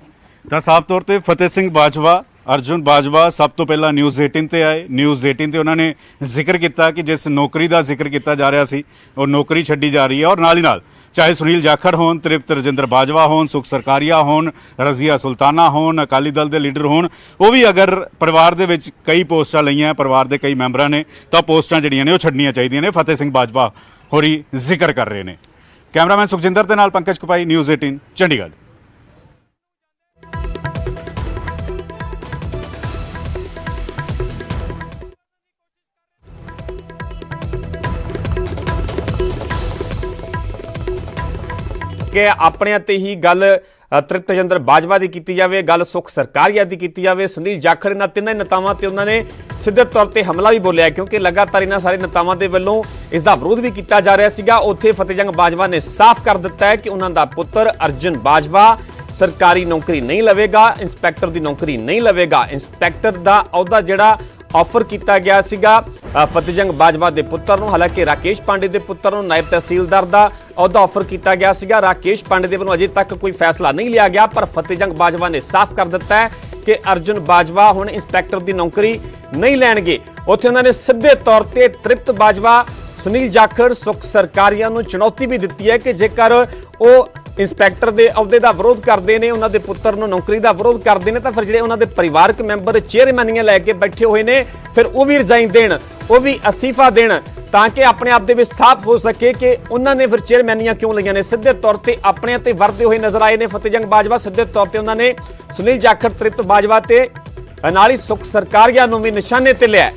Speaker 5: ਤਾਂ ਸਾਫ਼ ਤੌਰ ਤੇ ਫਤਿਹ ਸਿੰਘ ਬਾਜਵਾ, ਅਰਜੁਨ ਬਾਜਵਾ ਸਭ ਤੋਂ ਪਹਿਲਾਂ ਨਿਊਜ਼ 18 ਤੇ ਆਏ। ਨਿਊਜ਼ 18 ਤੇ ਉਹਨਾਂ ਨੇ ਜ਼ਿਕਰ ਕੀਤਾ ਕਿ ਜਿਸ ਨੌਕਰੀ ਦਾ ਜ਼ਿਕਰ ਕੀਤਾ ਜਾ ਰਿਹਾ ਸੀ, ਉਹ ਨੌਕਰੀ ਛੱਡੀ ਜਾ ਰਹੀ ਹੈ। ਔਰ ਨਾਲ ਹੀ ਨਾਲ ਚਾਹੇ ਸੁਨੀਲ ਜਾਖੜ ਹੋਣ, ਤ੍ਰਿਪਤ ਰਜਿੰਦਰ ਬਾਜਵਾ ਹੋਣ, ਸੁਖ ਸਰਕਾਰੀਆ ਹੋਣ, ਰਜ਼ੀਆ ਸੁਲਤਾਨਾ ਹੋਣ, ਅਕਾਲੀ ਦਲ ਦੇ ਲੀਡਰ ਹੋਣ, ਉਹ ਵੀ ਅਗਰ ਪਰਿਵਾਰ ਦੇ ਵਿੱਚ ਕਈ ਪੋਸਟਾਂ ਲਈਆਂ, ਪਰਿਵਾਰ ਦੇ ਕਈ ਮੈਂਬਰਾਂ ਨੇ, ਤਾਂ ਪੋਸਟਾਂ ਜਿਹੜੀਆਂ ਨੇ ਉਹ ਛੱਡਣੀਆਂ ਚਾਹੀਦੀਆਂ ਨੇ। ਫਤਿਹ ਸਿੰਘ ਬਾਜਵਾ ਹੋਰੀ ਜ਼ਿਕਰ ਕਰ ਰਹੇ ਨੇ। ਕੈਮਰਾਮੈਨ ਸੁਖਜਿੰਦਰ ਦੇ ਨਾਲ ਪੰਕਜ ਕਪਾਈ, ਨਿਊਜ਼ 18 ਚੰਡੀਗੜ੍ਹ।
Speaker 1: ਕਿ ਆਪਣਿਆਂ ਤੇ ਹੀ ਗੱਲ ਤ੍ਰਿਪਤ ਰਜਿੰਦਰ ਬਾਜਵਾ ਦੀ ਕੀਤੀ ਜਾਵੇ, ਗੱਲ ਸੁਖ ਸਰਕਾਰੀਆ ਦੀ ਕੀਤੀ ਜਾਵੇ, ਸੁਨੀਲ ਜਾਖੜ, ਇਹਨਾਂ ਤਿੰਨਾਂ ਨੇਤਾਵਾਂ ਤੇ ਉਹਨਾਂ ਨੇ ਸਿੱਧੇ ਤੌਰ ਤੇ ਹਮਲਾ ਵੀ ਬੋਲਿਆ, ਕਿਉਂਕਿ ਲਗਾਤਾਰ ਇਹਨਾਂ ਸਾਰੇ ਨੇਤਾਵਾਂ ਦੇ ਵੱਲੋਂ ਇਸ ਦਾ ਵਿਰੋਧ ਵੀ ਕੀਤਾ ਜਾ ਰਿਹਾ ਸੀਗਾ। ਉੱਥੇ ਫਤਿਹ ਸਿੰਘ ਬਾਜਵਾ ਨੇ ਸਾਫ਼ ਕਰ ਦਿੱਤਾ ਹੈ ਕਿ ਉਹਨਾਂ ਦਾ ਪੁੱਤਰ ਅਰਜੁਨ ਬਾਜਵਾ ਸਰਕਾਰੀ ਨੌਕਰੀ ਨਹੀਂ ਲਵੇਗਾ, ਇੰਸਪੈਕਟਰ ਦੀ ਨੌਕਰੀ ਨਹੀਂ ਲਵੇਗਾ। ਇੰਸਪੈਕਟਰ ਦਾ ਅਹੁਦਾ ਜਿਹੜਾ ਆਫਰ ਕੀਤਾ ਗਿਆ ਸੀਗਾ ਫਤਿਹ ਸਿੰਘ ਬਾਜਵਾ ਦੇ ਪੁੱਤਰ ਨੂੰ, ਹਾਲਾਂਕਿ ਰਾਕੇਸ਼ ਪਾਂਡੇ ਦੇ ਪੁੱਤਰ ਨੂੰ ਨਾਇਬ ਤਹਿਸੀਲਦਾਰ ਦਾ ਅਹੁਦਾ ਆਫਰ ਕੀਤਾ ਗਿਆ ਸੀਗਾ। ਰਾਕੇਸ਼ ਪਾਂਡੇ ਦੇ ਵੱਲੋਂ ਅਜੇ ਤੱਕ ਕੋਈ ਫੈਸਲਾ ਨਹੀਂ ਲਿਆ ਗਿਆ, ਪਰ ਫਤਿਹ ਸਿੰਘ ਬਾਜਵਾ ਨੇ ਸਾਫ਼ ਕਰ ਦਿੱਤਾ ਹੈ ਕਿ ਅਰਜੁਨ ਬਾਜਵਾ ਹੁਣ ਇੰਸਪੈਕਟਰ ਦੀ ਨੌਕਰੀ ਨਹੀਂ ਲੈਣਗੇ। ਉੱਥੇ ਉਹਨਾਂ ਨੇ ਸਿੱਧੇ ਤੌਰ ਤੇ ਤ੍ਰਿਪਤ ਬਾਜਵਾ, ਸੁਨੀਲ ਜਾਖੜ, ਸੁਖ ਸਰਕਾਰੀਆ ਨੂੰ ਚੁਣੌਤੀ ਵੀ ਦਿੱਤੀ ਹੈ ਕਿ ਜੇਕਰ ਉਹ ਇੰਸਪੈਕਟਰ ਦੇ ਅਹੁਦੇ ਦਾ ਵਿਰੋਧ ਕਰਦੇ ਨੇ, ਉਹਨਾਂ ਦੇ ਪੁੱਤਰ ਨੂੰ ਨੌਕਰੀ ਦਾ ਵਿਰੋਧ ਕਰਦੇ ਨੇ, ਤਾਂ ਫਿਰ ਜਿਹੜੇ ਉਹਨਾਂ ਦੇ ਪਰਿਵਾਰਕ ਮੈਂਬਰ ਚੇਅਰਮੈਨੀਆਂ ਲੈ ਕੇ ਬੈਠੇ ਹੋਏ ਨੇ, ਫਿਰ ਉਹ ਵੀ ਰਿਜ਼ਾਈਨ ਦੇਣ, ਉਹ ਵੀ ਅਸਤੀਫਾ ਦੇਣ, ਤਾਂ ਕਿ ਆਪਣੇ ਆਪ ਦੇ ਵਿੱਚ ਸਾਫ਼ ਹੋ ਸਕੇ ਕਿ ਉਹਨਾਂ ਨੇ ਫਿਰ ਚੇਅਰਮੈਨੀਆਂ ਕਿਉਂ ਲਈਆਂ ਨੇ। ਸਿੱਧੇ ਤੌਰ ਤੇ ਆਪਣੇ ਤੇ ਵਰਤੇ ਹੋਏ ਨਜ਼ਰ ਆਏ ਨੇ ਫਤਿਹ ਸਿੰਘ ਬਾਜਵਾ। ਸਿੱਧੇ ਤੌਰ ਤੇ ਉਹਨਾਂ ਨੇ ਸੁਨੀਲ ਜਾਖੜ, ਤ੍ਰਿਪਤ ਬਾਜਵਾ ਤੇ ਨਾਲ ਹੀ ਸੁਖ ਸਰਕਾਰੀਆ ਨੂੰ ਵੀ ਨਿਸ਼ਾਨੇ ਤੇ ਲਿਆ।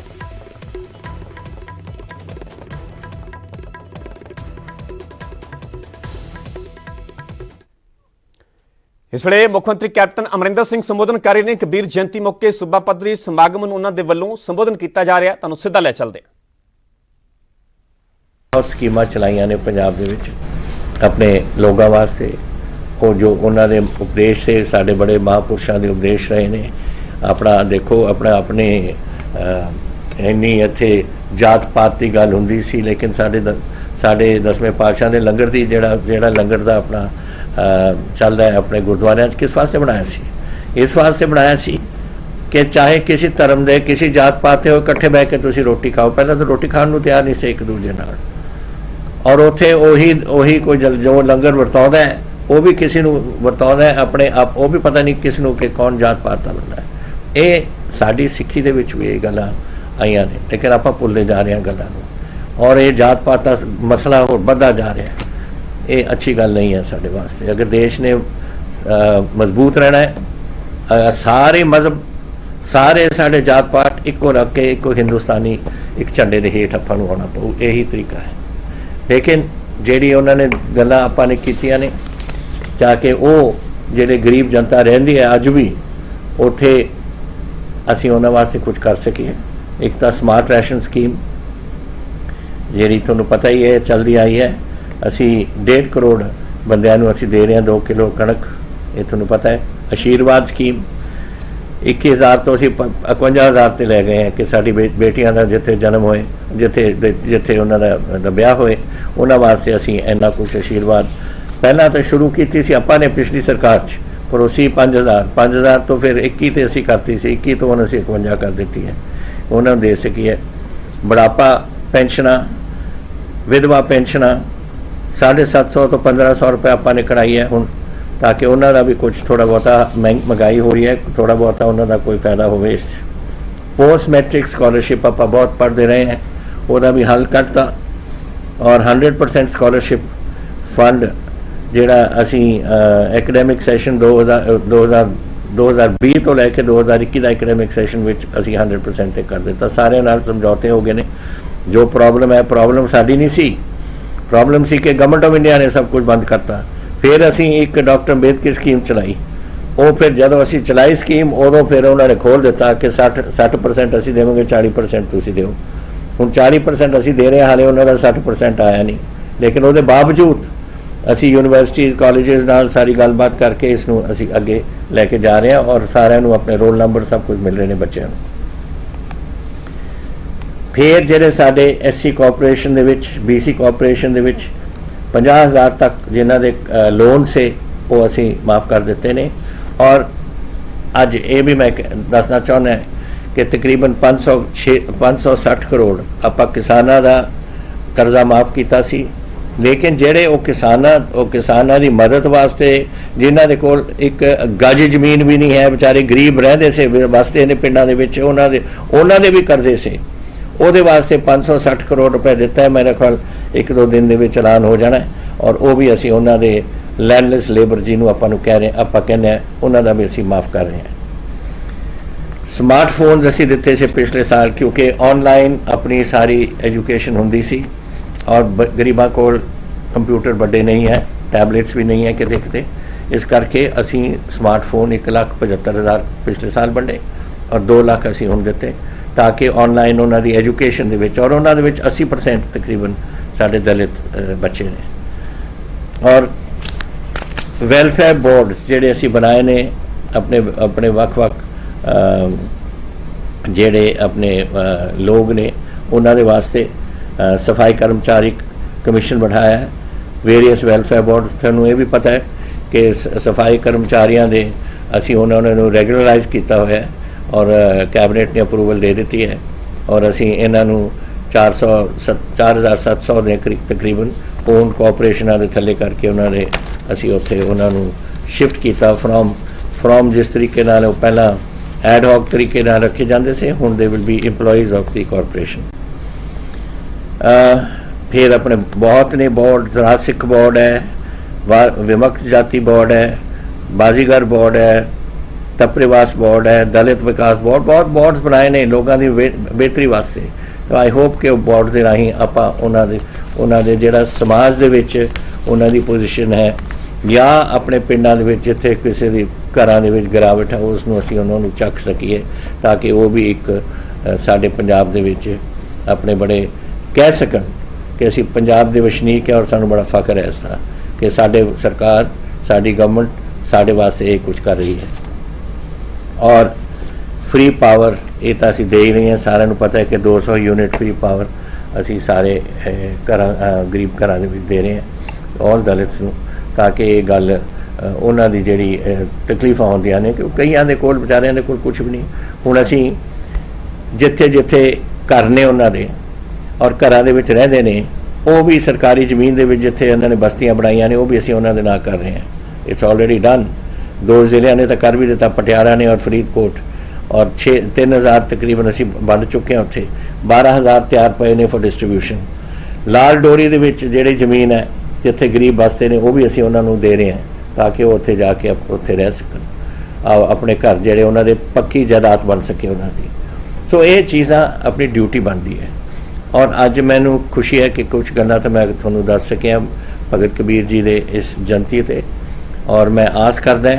Speaker 1: ਇਸ ਵੇਲੇ ਮੁੱਖ ਮੰਤਰੀ ਕੈਪਟਨ ਅਮਰਿੰਦਰ ਸਿੰਘ ਸੰਬੋਧਨ ਕਰ ਰਹੇ ਨੇ। ਕਬੀਰ ਜਯੰਤੀ ਮੌਕੇ ਸੂਬਾ ਪੱਧਰੀ ਸਮਾਗਮ ਨੂੰ ਉਹਨਾਂ ਦੇ ਵੱਲੋਂ ਸੰਬੋਧਨ ਕੀਤਾ ਜਾ ਰਿਹਾ। ਤੁਹਾਨੂੰ ਸਿੱਧਾ ਲੈ ਚੱਲਦੇ ਹਾਂ।
Speaker 8: ਬਹੁਤ ਸਕੀਮਾਂ ਚਲਾਈਆਂ ਨੇ ਪੰਜਾਬ ਦੇ ਵਿੱਚ ਆਪਣੇ ਲੋਕਾਂ ਵਾਸਤੇ। ਉਹ ਜੋ ਉਹਨਾਂ ਦੇ ਉਪਦੇਸ਼ ਸੇ ਸਾਡੇ ਬੜੇ ਮਹਾਂਪੁਰਸ਼ਾਂ ਦੇ ਉਪਦੇਸ਼ ਰਹੇ ਨੇ। ਆਪਣਾ ਦੇਖੋ ਆਪਣੇ ਇੰਨੀ ਇੱਥੇ ਜਾਤ ਪਾਤ ਦੀ ਗੱਲ ਹੁੰਦੀ ਸੀ, ਲੇਕਿਨ ਸਾਡੇ 10ਵੇਂ ਪਾਤਸ਼ਾਹ ਨੇ ਲੰਗਰ ਦੀ ਜਿਹੜਾ ਲੰਗਰ ਦਾ ਆਪਣਾ ਚੱਲਦਾ ਹੈ ਆਪਣੇ ਗੁਰਦੁਆਰਿਆਂ 'ਚ, ਕਿਸ ਵਾਸਤੇ ਬਣਾਇਆ ਸੀ? ਇਸ ਵਾਸਤੇ ਬਣਾਇਆ ਸੀ ਕਿ ਚਾਹੇ ਕਿਸੇ ਧਰਮ ਦੇ ਕਿਸੇ ਜਾਤ ਪਾਤ ਦੇ ਹੋ, ਇਕੱਠੇ ਬਹਿ ਕੇ ਤੁਸੀਂ ਰੋਟੀ ਖਾਓ। ਪਹਿਲਾਂ ਤਾਂ ਰੋਟੀ ਖਾਣ ਨੂੰ ਤਿਆਰ ਨਹੀਂ ਸੀ ਇੱਕ ਦੂਜੇ ਨਾਲ, ਔਰ ਉੱਥੇ ਉਹੀ ਕੋਈ ਜੋ ਲੰਗਰ ਵਰਤਾਉਂਦਾ ਹੈ ਉਹ ਵੀ ਕਿਸੇ ਨੂੰ ਵਰਤਾਉਂਦਾ ਹੈ ਆਪਣੇ ਆਪ, ਉਹ ਵੀ ਪਤਾ ਨਹੀਂ ਕਿਸ ਨੂੰ ਕਿ ਕੌਣ ਜਾਤ ਪਾਤ ਦਾ ਬੰਦਾ ਹੈ। ਇਹ ਸਾਡੀ ਸਿੱਖੀ ਦੇ ਵਿੱਚ ਵੀ ਇਹ ਗੱਲਾਂ ਆਈਆਂ ਨੇ, ਲੇਕਿਨ ਆਪਾਂ ਭੁੱਲਦੇ ਜਾ ਰਹੇ ਹਾਂ ਗੱਲਾਂ ਨੂੰ, ਔਰ ਇਹ ਜਾਤ ਪਾਤ ਦਾ ਮਸਲਾ ਹੋਰ ਵੱਧਦਾ ਜਾ ਰਿਹਾ ਹੈ। ਇਹ ਅੱਛੀ ਗੱਲ ਨਹੀਂ ਹੈ ਸਾਡੇ ਵਾਸਤੇ। ਅਗਰ ਦੇਸ਼ ਨੇ ਮਜ਼ਬੂਤ ਰਹਿਣਾ ਹੈ, ਸਾਰੇ ਮਜ਼ਹਬ ਸਾਰੇ ਸਾਡੇ ਜਾਤ ਪਾਤ ਇੱਕੋ ਰੱਖ ਕੇ ਇੱਕੋ ਹਿੰਦੁਸਤਾਨੀ ਇੱਕ ਝੰਡੇ ਦੇ ਹੇਠ ਆਪਾਂ ਨੂੰ ਆਉਣਾ ਪਊ, ਇਹੀ ਤਰੀਕਾ ਹੈ। ਲੇਕਿਨ ਜਿਹੜੀ ਉਹਨਾਂ ਨੇ ਗੱਲਾਂ ਆਪਾਂ ਨੇ ਕੀਤੀਆਂ ਨੇ ਜਾ ਕੇ, ਉਹ ਜਿਹੜੇ ਗਰੀਬ ਜਨਤਾ ਰਹਿੰਦੀ ਹੈ ਅੱਜ ਵੀ ਉੱਥੇ, ਅਸੀਂ ਉਹਨਾਂ ਵਾਸਤੇ ਕੁਝ ਕਰ ਸਕੀਏ। ਇੱਕ ਤਾਂ ਸਮਾਰਟ ਰੈਸ਼ਨ ਸਕੀਮ ਜਿਹੜੀ ਤੁਹਾਨੂੰ ਪਤਾ ਹੀ ਹੈ ਚੱਲਦੀ ਆਈ ਹੈ। ਅਸੀਂ 1.5 ਕਰੋੜ ਬੰਦਿਆਂ ਨੂੰ ਅਸੀਂ ਦੇ ਰਹੇ ਹਾਂ 2 ਕਿਲੋ ਕਣਕ, ਇਹ ਤੁਹਾਨੂੰ ਪਤਾ ਹੈ। ਆਸ਼ੀਰਵਾਦ ਸਕੀਮ 21,000 ਤੋਂ ਅਸੀਂ 51,000 ਤੇ ਲੈ ਗਏ ਹਾਂ ਕਿ ਸਾਡੀ ਬੇਟੀਆਂ ਦਾ ਜਿੱਥੇ ਜਨਮ ਹੋਏ, ਜਿੱਥੇ ਉਹਨਾਂ ਦਾ ਵਿਆਹ ਹੋਏ, ਉਹਨਾਂ ਵਾਸਤੇ ਅਸੀਂ ਇੰਨਾ ਕੁਛ ਆਸ਼ੀਰਵਾਦ ਪਹਿਲਾਂ ਤਾਂ ਸ਼ੁਰੂ ਕੀਤੀ ਸੀ ਆਪਾਂ ਨੇ ਪਿਛਲੀ ਸਰਕਾਰ 'ਚ, ਪਰ ਉਸੀ 5,000 ਤੋਂ ਫਿਰ 21 ਤੇ ਅਸੀਂ ਕਰਤੀ ਸੀ, 21 ਤੋਂ ਹੁਣ ਅਸੀਂ 51 ਕਰ ਦਿੱਤੀ ਹੈ। ਉਹਨਾਂ ਨੂੰ ਦੇ ਸਕੀਏ। ਬੁਢਾਪਾ ਪੈਨਸ਼ਨਾਂ, ਵਿਧਵਾ ਪੈਨਸ਼ਨਾਂ 750 ਤੋਂ 1,500 ਰੁਪਏ ਆਪਾਂ ਨੇ ਕਢਾਈ ਹੈ ਹੁਣ, ਤਾਂ ਕਿ ਉਹਨਾਂ ਦਾ ਵੀ ਕੁਝ ਥੋੜ੍ਹਾ ਬਹੁਤਾ ਮਹਿੰਗਾਈ ਹੋ ਰਹੀ ਹੈ, ਥੋੜ੍ਹਾ ਬਹੁਤਾ ਉਹਨਾਂ ਦਾ ਕੋਈ ਫਾਇਦਾ ਹੋਵੇ। ਇਸ ਪੋਸਟ ਮੈਟ੍ਰਿਕ ਸਕਾਲਰਸ਼ਿਪ ਆਪਾਂ ਬਹੁਤ ਪੜ੍ਹਦੇ ਰਹੇ ਹਾਂ, ਉਹਦਾ ਵੀ ਹੱਲ ਕੱਢਤਾ, ਔਰ 100% ਸਕਾਲਰਸ਼ਿਪ ਫੰਡ ਜਿਹੜਾ ਅਸੀਂ ਐਕੈਡੈਮਿਕ ਸੈਸ਼ਨ 2020 ਤੋਂ ਲੈ ਕੇ 2021 ਦਾ ਐਕੈਡੈਮਿਕ ਸੈਸ਼ਨ ਵਿੱਚ ਅਸੀਂ 100% ਤੇ ਕਰ ਦਿੱਤਾ। ਸਾਰਿਆਂ ਨਾਲ ਸਮਝੌਤੇ ਹੋ ਗਏ ਨੇ। ਜੋ ਪ੍ਰੋਬਲਮ ਹੈ, ਪ੍ਰੋਬਲਮ ਸਾਡੀ ਨਹੀਂ ਸੀ, ਪ੍ਰੋਬਲਮ ਸੀ ਕਿ ਗਵਰਨਮੈਂਟ ਆਫ ਇੰਡੀਆ ਨੇ ਸਭ ਕੁਝ ਬੰਦ ਕਰਤਾ। ਫਿਰ ਅਸੀਂ ਇੱਕ ਡਾਕਟਰ ਅੰਬੇਦਕਰ ਸਕੀਮ ਚਲਾਈ, ਉਹ ਫਿਰ ਜਦੋਂ ਅਸੀਂ ਚਲਾਈ ਸਕੀਮ ਉਦੋਂ ਫਿਰ ਉਹਨਾਂ ਨੇ ਖੋਲ੍ਹ ਦਿੱਤਾ ਕਿ 60% ਅਸੀਂ ਦੇਵਾਂਗੇ, 40% ਤੁਸੀਂ ਦਿਓ। ਹੁਣ 40% ਅਸੀਂ ਦੇ ਰਹੇ ਹਾਂ, ਹਾਲੇ ਉਹਨਾਂ ਦਾ 60% ਆਇਆ ਨਹੀਂ। ਲੇਕਿਨ ਉਹਦੇ ਬਾਵਜੂਦ ਅਸੀਂ ਯੂਨੀਵਰਸਿਟੀਜ਼ ਕਾਲਜਿਸ ਨਾਲ ਸਾਰੀ ਗੱਲਬਾਤ ਕਰਕੇ ਇਸ ਨੂੰ ਅਸੀਂ ਅੱਗੇ ਲੈ ਕੇ ਜਾ ਰਹੇ ਹਾਂ, ਔਰ ਸਾਰਿਆਂ ਨੂੰ ਆਪਣੇ ਰੋਲ ਨੰਬਰ ਸਭ ਕੁਝ ਮਿਲ ਰਹੇ ਨੇ ਬੱਚਿਆਂ ਨੂੰ। ਫਿਰ ਜਿਹੜੇ ਸਾਡੇ SC ਕਾਰਪੋਰੇਸ਼ਨ ਦੇ ਵਿੱਚ, BC ਕਾਰਪੋਰੇਸ਼ਨ ਦੇ ਵਿੱਚ 50,000 ਤੱਕ ਜਿਨ੍ਹਾਂ ਦੇ ਲੋਨ ਸੇ ਉਹ ਅਸੀਂ ਮਾਫ ਕਰ ਦਿੱਤੇ ਨੇ। ਔਰ ਅੱਜ ਇਹ ਵੀ ਮੈਂ ਦੱਸਣਾ ਚਾਹੁੰਦਾ ਕਿ ਤਕਰੀਬਨ 560 ਕਰੋੜ ਆਪਾਂ ਕਿਸਾਨਾਂ ਦਾ ਕਰਜ਼ਾ ਮਾਫ ਕੀਤਾ ਸੀ। ਲੇਕਿਨ ਜਿਹੜੇ ਉਹ ਕਿਸਾਨਾਂ ਦੀ ਮਦਦ ਵਾਸਤੇ ਜਿਨ੍ਹਾਂ ਦੇ ਕੋਲ ਇੱਕ ਗੱਜ ਜ਼ਮੀਨ ਵੀ ਨਹੀਂ ਹੈ, ਵਿਚਾਰੇ ਗਰੀਬ ਰਹਿੰਦੇ ਸੇ ਵਾਸਤੇ ਨੇ ਪਿੰਡਾਂ ਦੇ ਵਿੱਚ, ਉਹਨਾਂ ਦੇ ਵੀ ਕਰਜ਼ੇ ਸੇ, ਉਹਦੇ ਵਾਸਤੇ 560 ਕਰੋੜ ਰੁਪਏ ਦਿੱਤਾ ਹੈ। ਮੇਰੇ ਖਿਆਲ 1-2 ਦਿਨ ਦੇ ਵਿੱਚ ਐਲਾਨ ਹੋ ਜਾਣਾ, ਔਰ ਉਹ ਵੀ ਅਸੀਂ ਉਹਨਾਂ ਦੇ ਲੈਂਡਲੈਸ ਲੇਬਰ ਜਿਹਨੂੰ ਆਪਾਂ ਕਹਿੰਦੇ ਹਾਂ ਉਹਨਾਂ ਦਾ ਵੀ ਅਸੀਂ ਮਾਫ ਕਰ ਰਹੇ ਹਾਂ। ਸਮਾਰਟਫੋਨ ਅਸੀਂ ਦਿੱਤੇ ਸੀ ਪਿਛਲੇ ਸਾਲ, ਕਿਉਂਕਿ ਆਨਲਾਈਨ ਆਪਣੀ ਸਾਰੀ ਐਜੂਕੇਸ਼ਨ ਹੁੰਦੀ ਸੀ, ਔਰ ਗਰੀਬਾਂ ਕੋਲ ਕੰਪਿਊਟਰ ਵੱਡੇ ਨਹੀਂ ਹੈ, ਟੈਬਲੇਟਸ ਵੀ ਨਹੀਂ ਹੈ ਕਿਤੇ, ਇਸ ਕਰਕੇ ਅਸੀਂ ਸਮਾਰਟਫੋਨ 1,75,000 ਪਿਛਲੇ ਸਾਲ ਵੰਡੇ, ਔਰ 2 ਲੱਖ ਅਸੀਂ ਹੁਣ ਦਿੱਤੇ, ਤਾਂ ਕਿ ਆਨਲਾਈਨ ਉਹਨਾਂ ਦੀ ਐਜੂਕੇਸ਼ਨ ਦੇ ਵਿੱਚ, ਔਰ ਉਹਨਾਂ ਦੇ ਵਿੱਚ 80% ਤਕਰੀਬਨ ਸਾਡੇ ਦਲਿਤ ਬੱਚੇ ਨੇ। ਔਰ ਵੈਲਫੇਅਰ ਬੋਰਡ ਜਿਹੜੇ ਅਸੀਂ ਬਣਾਏ ਨੇ ਆਪਣੇ ਵੱਖ-ਵੱਖ ਜਿਹੜੇ ਆਪਣੇ ਲੋਕ ਨੇ ਉਹਨਾਂ ਦੇ ਵਾਸਤੇ, ਸਫਾਈ ਕਰਮਚਾਰੀ ਕਮਿਸ਼ਨ ਬਿਠਾਇਆ ਹੈ, ਵੇਰੀਅਸ ਵੈਲਫੇਅਰ ਬੋਰਡ। ਤੁਹਾਨੂੰ ਇਹ ਵੀ ਪਤਾ ਹੈ ਕਿ ਸਫਾਈ ਕਰਮਚਾਰੀਆਂ ਦੇ ਅਸੀਂ ਉਹਨਾਂ ਨੂੰ ਰੈਗੂਲਰਾਈਜ਼ ਕੀਤਾ ਹੋਇਆ ਹੈ, ਔਰ ਕੈਬਨਿਟ ਨੇ ਅਪਰੂਵਲ ਦੇ ਦਿੱਤੀ ਹੈ, ਔਰ ਅਸੀਂ ਇਹਨਾਂ ਨੂੰ 4,700 ਦੇ ਤਕਰੀਬਨ ਓਨ ਕੋਆਪਰੇਸ਼ਨਾਂ ਦੇ ਥੱਲੇ ਕਰਕੇ ਅਸੀਂ ਉੱਥੇ ਉਹਨਾਂ ਨੂੰ ਸ਼ਿਫਟ ਕੀਤਾ ਫਰੋਮ ਜਿਸ ਤਰੀਕੇ ਨਾਲ ਉਹ ਪਹਿਲਾਂ ਐਡ ਹੌਕ ਤਰੀਕੇ ਨਾਲ ਰੱਖੇ ਜਾਂਦੇ ਸੀ, ਹੁਣ they will be EMPLOYEES of the corporation. फिर अपने बहुत ने बोर्ड, सिख बोर्ड है, विमुक्त जाति बोर्ड है, बाजीगर बोर्ड है, तपरिवास बोर्ड है, दलित विकास बोर्ड, बहुत बोर्ड बनाए ने लोगों की बेहतरी वास्ते। तो आई होप कि बोर्ड के राही आप उन्होंने जिहड़ा समाज दे विच उन्हां दी पोजीशन है ਜਾਂ ਆਪਣੇ ਪਿੰਡਾਂ ਦੇ ਵਿੱਚ ਜਿੱਥੇ ਕਿਸੇ ਦੀ ਘਰਾਂ ਦੇ ਵਿੱਚ ਗਿਰਾਵਟ ਹੈ ਉਸ ਨੂੰ ਅਸੀਂ ਉਹਨਾਂ ਨੂੰ ਚੱਕ ਸਕੀਏ ਤਾਂ ਕਿ ਉਹ ਵੀ ਇੱਕ ਸਾਡੇ ਪੰਜਾਬ ਦੇ ਵਿੱਚ ਆਪਣੇ ਬੜੇ ਕਹਿ ਸਕਣ ਕਿ ਅਸੀਂ ਪੰਜਾਬ ਦੇ ਵਸਨੀਕ ਹੈ ਔਰ ਸਾਨੂੰ ਬੜਾ ਫਖਰ ਹੈ ਇਸ ਦਾ ਕਿ ਸਾਡੇ ਸਰਕਾਰ ਸਾਡੀ ਗਵਰਨਮੈਂਟ ਸਾਡੇ ਵਾਸਤੇ ਇਹ ਕੁਝ ਕਰ ਰਹੀ ਹੈ। ਔਰ ਫ੍ਰੀ ਪਾਵਰ ਇਹ ਤਾਂ ਅਸੀਂ ਦੇ ਹੀ ਰਹੇ ਹਾਂ, ਸਾਰਿਆਂ ਨੂੰ ਪਤਾ ਹੈ ਕਿ 200 ਯੂਨਿਟ ਫ੍ਰੀ ਪਾਵਰ ਅਸੀਂ ਸਾਰੇ ਘਰਾਂ ਗਰੀਬ ਘਰਾਂ ਦੇ ਵਿੱਚ ਦੇ ਰਹੇ ਹਾਂ ਔਰ ਦਲਿਤਸ ਨੂੰ, ਤਾਂ ਕਿ ਇਹ ਗੱਲ ਉਹਨਾਂ ਦੀ ਜਿਹੜੀ ਤਕਲੀਫਾਂ ਹੁੰਦੀਆਂ ਨੇ ਕਿ ਕਈਆਂ ਦੇ ਕੋਲ ਵਿਚਾਰਿਆਂ ਦੇ ਕੋਲ ਕੁਝ ਵੀ ਨਹੀਂ। ਹੁਣ ਅਸੀਂ ਜਿੱਥੇ ਜਿੱਥੇ ਘਰ ਨੇ ਉਹਨਾਂ ਦੇ ਔਰ ਘਰਾਂ ਦੇ ਵਿੱਚ ਰਹਿੰਦੇ ਨੇ ਉਹ ਵੀ ਸਰਕਾਰੀ ਜ਼ਮੀਨ ਦੇ ਵਿੱਚ ਜਿੱਥੇ ਉਹਨਾਂ ਨੇ ਬਸਤੀਆਂ ਬਣਾਈਆਂ ਨੇ ਉਹ ਵੀ ਅਸੀਂ ਉਹਨਾਂ ਦੇ ਨਾਲ ਕਰ ਰਹੇ ਹਾਂ। It's already done. 2 ਜ਼ਿਲ੍ਹਿਆਂ ਨੇ ਤਾਂ ਕਰ ਵੀ ਦਿੱਤਾ, ਪਟਿਆਲਾ ਨੇ ਔਰ ਫਰੀਦਕੋਟ, ਔਰ 3000 ਤਕਰੀਬਨ ਅਸੀਂ ਵੰਡ ਚੁੱਕੇ ਹਾਂ। ਉੱਥੇ 12000 ਤਿਆਰ ਪਏ ਨੇ ਫॉर ਡਿਸਟ੍ਰੀਬਿਊਸ਼ਨ। ਲਾਲ ਡੋਰੀ ਦੇ ਵਿੱਚ ਜਿਹੜੀ ਜ਼ਮੀਨ ਹੈ ਜਿੱਥੇ ਗਰੀਬ ਬਸਤੇ ਨੇ ਉਹ ਵੀ ਅਸੀਂ ਉਹਨਾਂ ਨੂੰ ਦੇ ਰਹੇ ਹਾਂ ਤਾਂ ਕਿ ਉਹ ਉੱਥੇ ਜਾ ਕੇ ਉੱਥੇ ਰਹਿ ਸਕਣ, ਆਪਣੇ ਘਰ ਜਿਹੜੇ ਉਹਨਾਂ ਦੇ ਪੱਕੀ ਜਾਇਦਾਦ ਬਣ ਸਕੇ ਉਹਨਾਂ ਦੀ। ਸੋ ਇਹ ਚੀਜ਼ਾਂ ਆਪਣੀ ਡਿਊਟੀ ਬਣਦੀ ਹੈ। ਔਰ ਅੱਜ ਮੈਨੂੰ ਖੁਸ਼ੀ ਹੈ ਕਿ ਕੁਝ ਗੱਲਾਂ ਤਾਂ ਮੈਂ ਤੁਹਾਨੂੰ ਦੱਸ ਸਕਿਆ ਭਗਤ ਕਬੀਰ ਜੀ ਦੇ ਇਸ ਜਯੰਤੀ 'ਤੇ, ਔਰ ਮੈਂ ਆਸ ਕਰਦਾ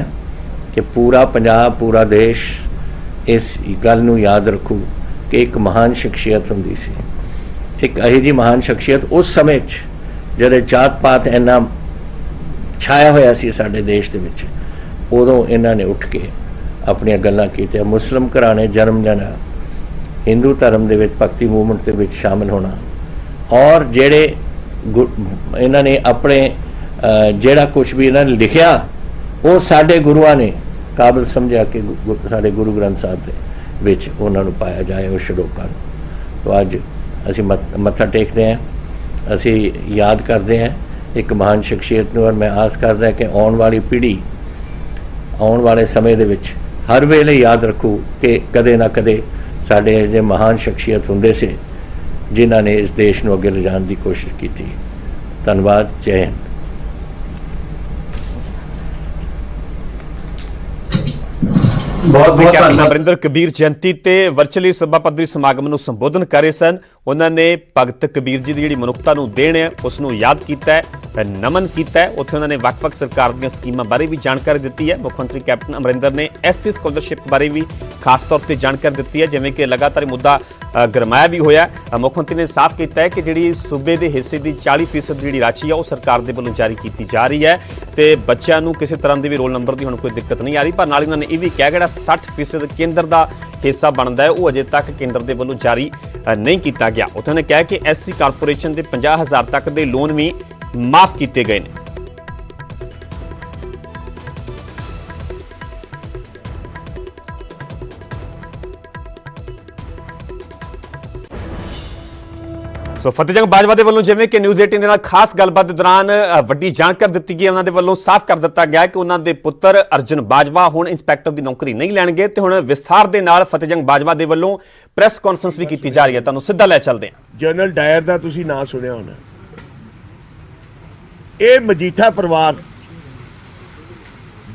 Speaker 8: ਕਿ ਪੂਰਾ ਪੰਜਾਬ ਪੂਰਾ ਦੇਸ਼ ਇਸ ਗੱਲ ਨੂੰ ਯਾਦ ਰੱਖੂ ਕਿ ਇੱਕ ਮਹਾਨ ਸ਼ਖਸੀਅਤ ਹੁੰਦੀ ਸੀ, ਇੱਕ ਇਹੋ ਜਿਹੀ ਮਹਾਨ ਸ਼ਖਸੀਅਤ ਉਸ ਸਮੇਂ 'ਚ ਜਿਹੜੇ ਜਾਤ ਪਾਤ ਇੰਨਾ ਛਾਇਆ ਹੋਇਆ ਸੀ ਸਾਡੇ ਦੇਸ਼ ਦੇ ਵਿੱਚ, ਉਦੋਂ ਇਹਨਾਂ ਨੇ ਉੱਠ ਕੇ ਆਪਣੀਆਂ ਗੱਲਾਂ ਕੀਤੀਆਂ। ਮੁਸਲਿਮ ਘਰਾਣੇ ਜਨਮ ਲੈਣਾ, ਹਿੰਦੂ ਧਰਮ ਦੇ ਵਿੱਚ ਭਗਤੀ ਮੂਵਮੈਂਟ ਦੇ ਵਿੱਚ ਸ਼ਾਮਿਲ ਹੋਣਾ, ਔਰ ਜਿਹੜੇ ਇਹਨਾਂ ਨੇ ਆਪਣੇ ਜਿਹੜਾ ਕੁਝ ਵੀ ਇਹਨਾਂ ਨੇ ਲਿਖਿਆ ਉਹ ਸਾਡੇ ਗੁਰੂਆਂ ਨੇ ਕਾਬਲ ਸਮਝਿਆ ਕਿ ਸਾਡੇ ਗੁਰੂ ਗ੍ਰੰਥ ਸਾਹਿਬ ਦੇ ਵਿੱਚ ਉਹਨਾਂ ਨੂੰ ਪਾਇਆ ਜਾਏ ਉਸ ਸ਼ਲੋਕਾਂ ਨੂੰ। ਤਾਂ ਅੱਜ ਅਸੀਂ ਮੱਥਾ ਟੇਕਦੇ ਹਾਂ, ਅਸੀਂ ਯਾਦ ਕਰਦੇ ਹਾਂ ਇੱਕ ਮਹਾਨ ਸ਼ਖਸੀਅਤ ਨੂੰ, ਔਰ ਮੈਂ ਆਸ ਕਰਦਾ ਕਿ ਆਉਣ ਵਾਲੀ ਪੀੜ੍ਹੀ ਆਉਣ ਵਾਲੇ ਸਮੇਂ ਦੇ ਵਿੱਚ ਹਰ ਵੇਲੇ ਯਾਦ ਰੱਖੂ ਕਿ ਕਦੇ ਨਾ ਕਦੇ ਸਾਡੇ ਜਿਹੇ ਮਹਾਨ ਸ਼ਖਸੀਅਤ ਹੁੰਦੇ ਸੀ ਜਿਨ੍ਹਾਂ ਨੇ ਇਸ ਦੇਸ਼ ਨੂੰ ਅੱਗੇ ਲਿਜਾਣ ਦੀ ਕੋਸ਼ਿਸ਼ ਕੀਤੀ। ਧੰਨਵਾਦ। ਜੈ ਹਿੰਦ।
Speaker 1: ਬਹੁਤ ਕੈਪਟਨ ਅਮਰਿੰਦਰ ਕਬੀਰ ਜਯੰਤੀ ਤੇ ਵਰਚੁਅਲੀ ਸਭਾ ਪੱਧਰੀ ਸਮਾਗਮ ਨੂੰ ਸੰਬੋਧਨ ਕਰ ਰਹੇ ਸਨ। ਉਹਨਾਂ ਨੇ ਭਗਤ ਕਬੀਰ ਜੀ ਦੀ ਜਿਹੜੀ ਮਨੁੱਖਤਾ ਨੂੰ ਦੇਣ ਹੈ ਉਸ ਨੂੰ ਯਾਦ ਕੀਤਾ ਹੈ, ਨਮਨ ਕੀਤਾ ਹੈ। ਉੱਥੇ ਉਹਨਾਂ ਨੇ ਵੱਖ-ਵੱਖ ਸਰਕਾਰ ਦੀਆਂ ਸਕੀਮਾਂ ਬਾਰੇ ਵੀ ਜਾਣਕਾਰੀ ਦਿੱਤੀ ਹੈ। ਮੁੱਖ ਮੰਤਰੀ ਕੈਪਟਨ ਅਮਰਿੰਦਰ ਨੇ ਐਸਸੀ ਸਕਾਲਰਸ਼ਿਪ ਬਾਰੇ ਵੀ ਖਾਸ ਤੌਰ ਤੇ ਜਾਣਕਾਰੀ ਦਿੱਤੀ ਹੈ, ਜਿਵੇਂ ਕਿ ਲਗਾਤਾਰ ਮੁੱਦਾ ਗਰਮਾਇਆ ਵੀ ਹੋਇਆ। ਮੁੱਖ ਮੰਤਰੀ ਨੇ ਸਾਫ਼ ਕੀਤਾ ਹੈ ਕਿ ਜਿਹੜੀ ਸੂਬੇ ਦੇ ਹਿੱਸੇ ਦੀ 40% ਜਿਹੜੀ ਰਾਸ਼ੀ ਆ ਉਹ ਸਰਕਾਰ ਦੇ ਵੱਲੋਂ ਜਾਰੀ ਕੀਤੀ ਜਾ ਰਹੀ ਹੈ ਤੇ ਬੱਚਿਆਂ ਨੂੰ ਕਿਸੇ ਤਰ੍ਹਾਂ ਦੇ ਵੀ ਰੋਲ ਨੰਬਰ ਦੀ ਹੁਣ ਕੋਈ ਦਿੱਕਤ ਨਹੀਂ ਆ ਰਹੀ। ਪਰ ਨਾਲ ਹੀ ਉਹਨਾਂ ਨੇ ਇਹ ਵੀ ਕਿਹਾ ਜਿਹੜਾ 60% ਕੇਂਦਰ ਦਾ ਹਿੱਸਾ ਬਣਦਾ ਹੈ ਉਹ ਅਜੇ ਤੱਕ ਕੇਂਦਰ ਦੇ ਵੱਲੋਂ ਜਾਰੀ ਨਹੀਂ ਕੀਤਾ ਗਿਆ। ਉੱਥੇ ਉਹਨੇ ਕਿਹਾ ਕਿ ਐਸਸੀ ਕਾਰਪੋਰੇਸ਼ਨ ਦੇ 50,000 ਤੱਕ ਦੇ ਲੋਨ ਵੀ ਮਾਫ ਕੀਤੇ ਗਏ ਨੇ। ਸੋ ਫਤਿਹ ਜੰਗ ਬਾਜਵਾ ਦੇ ਵੱਲੋਂ ਜਿਵੇਂ ਕਿ ਨਿਊਜ਼ 18 ਦੇ ਨਾਲ ਖਾਸ ਗੱਲਬਾਤ ਦੇ ਦੌਰਾਨ ਵੱਡੀ ਜਾਣਕਾਰੀ ਦਿੱਤੀ ਗਈ, ਉਹਨਾਂ ਦੇ ਵੱਲੋਂ ਸਾਫ਼ ਕਰ ਦਿੱਤਾ ਗਿਆ ਕਿ ਉਹਨਾਂ ਦੇ ਪੁੱਤਰ ਅਰਜਨ ਬਾਜਵਾ ਹੁਣ ਇੰਸਪੈਕਟਰ ਦੀ ਨੌਕਰੀ ਨਹੀਂ ਲੈਣਗੇ ਤੇ ਹੁਣ ਵਿਸਥਾਰ ਦੇ ਨਾਲ ਫਤਿਹ ਜੰਗ ਬਾਜਵਾ ਦੇ ਵੱਲੋਂ ਪ੍ਰੈਸ ਕਾਨਫਰੰਸ ਵੀ ਕੀਤੀ ਜਾ ਰਹੀ ਹੈ। ਤੁਹਾਨੂੰ ਸਿੱਧਾ ਲੈ ਚੱਲਦੇ ਹਾਂ।
Speaker 6: ਜਨਰਲ ਡਾਇਰ ਦਾ ਤੁਸੀਂ ਨਾਂ ਸੁਣਿਆ ਹੋਣਾ। ਇਹ ਮਜੀਠਾ ਪਰਿਵਾਰ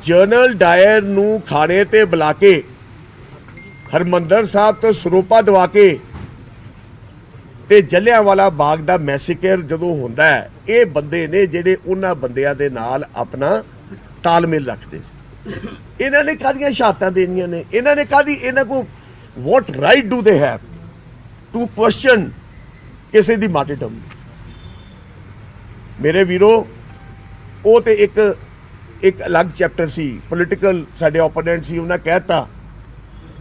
Speaker 6: ਜਨਰਲ ਡਾਇਰ ਨੂੰ ਖਾਣੇ ਤੇ ਬੁਲਾ ਕੇ ਹਰਮੰਦਰ ਸਾਹਿਬ ਤੋਂ ਸਰੋਪਾ ਦਵਾ ਕੇ ਤੇ ਜਲਿਆਂਵਾਲਾ ਬਾਗ ਦਾ ਮੈਸੇਕਰ ਜਦੋਂ ਹੁੰਦਾ ਹੈ, ਇਹ ਬੰਦੇ ਨੇ ਜਿਹੜੇ ਉਹਨਾਂ ਬੰਦਿਆਂ ਦੇ ਨਾਲ ਆਪਣਾ ਤਾਲਮੇਲ ਰੱਖਦੇ ਸੀ। ਇਹਨਾਂ ਨੇ ਕਾਹਦੀਆਂ ਸ਼ਹਾਦਤਾਂ ਦੇਣੀਆਂ ਨੇ? ਇਹਨਾਂ ਨੇ ਕਾਹਦੀ, ਇਹਨਾਂ ਕੋ what right do they have to question ਕਿਸੇ ਦੀ ਮਾਰਟੀਰਡਮ? ਮੇਰੇ ਵੀਰੋ, ਉਹ ਤੇ ਇੱਕ ਅਲੱਗ ਚੈਪਟਰ ਸੀ। ਪੋਲੀਟੀਕਲ ਸਾਡੇ ਓਪੋਨੈਂਟ ਸੀ, ਉਹਨਾਂ ਕਹਿਤਾ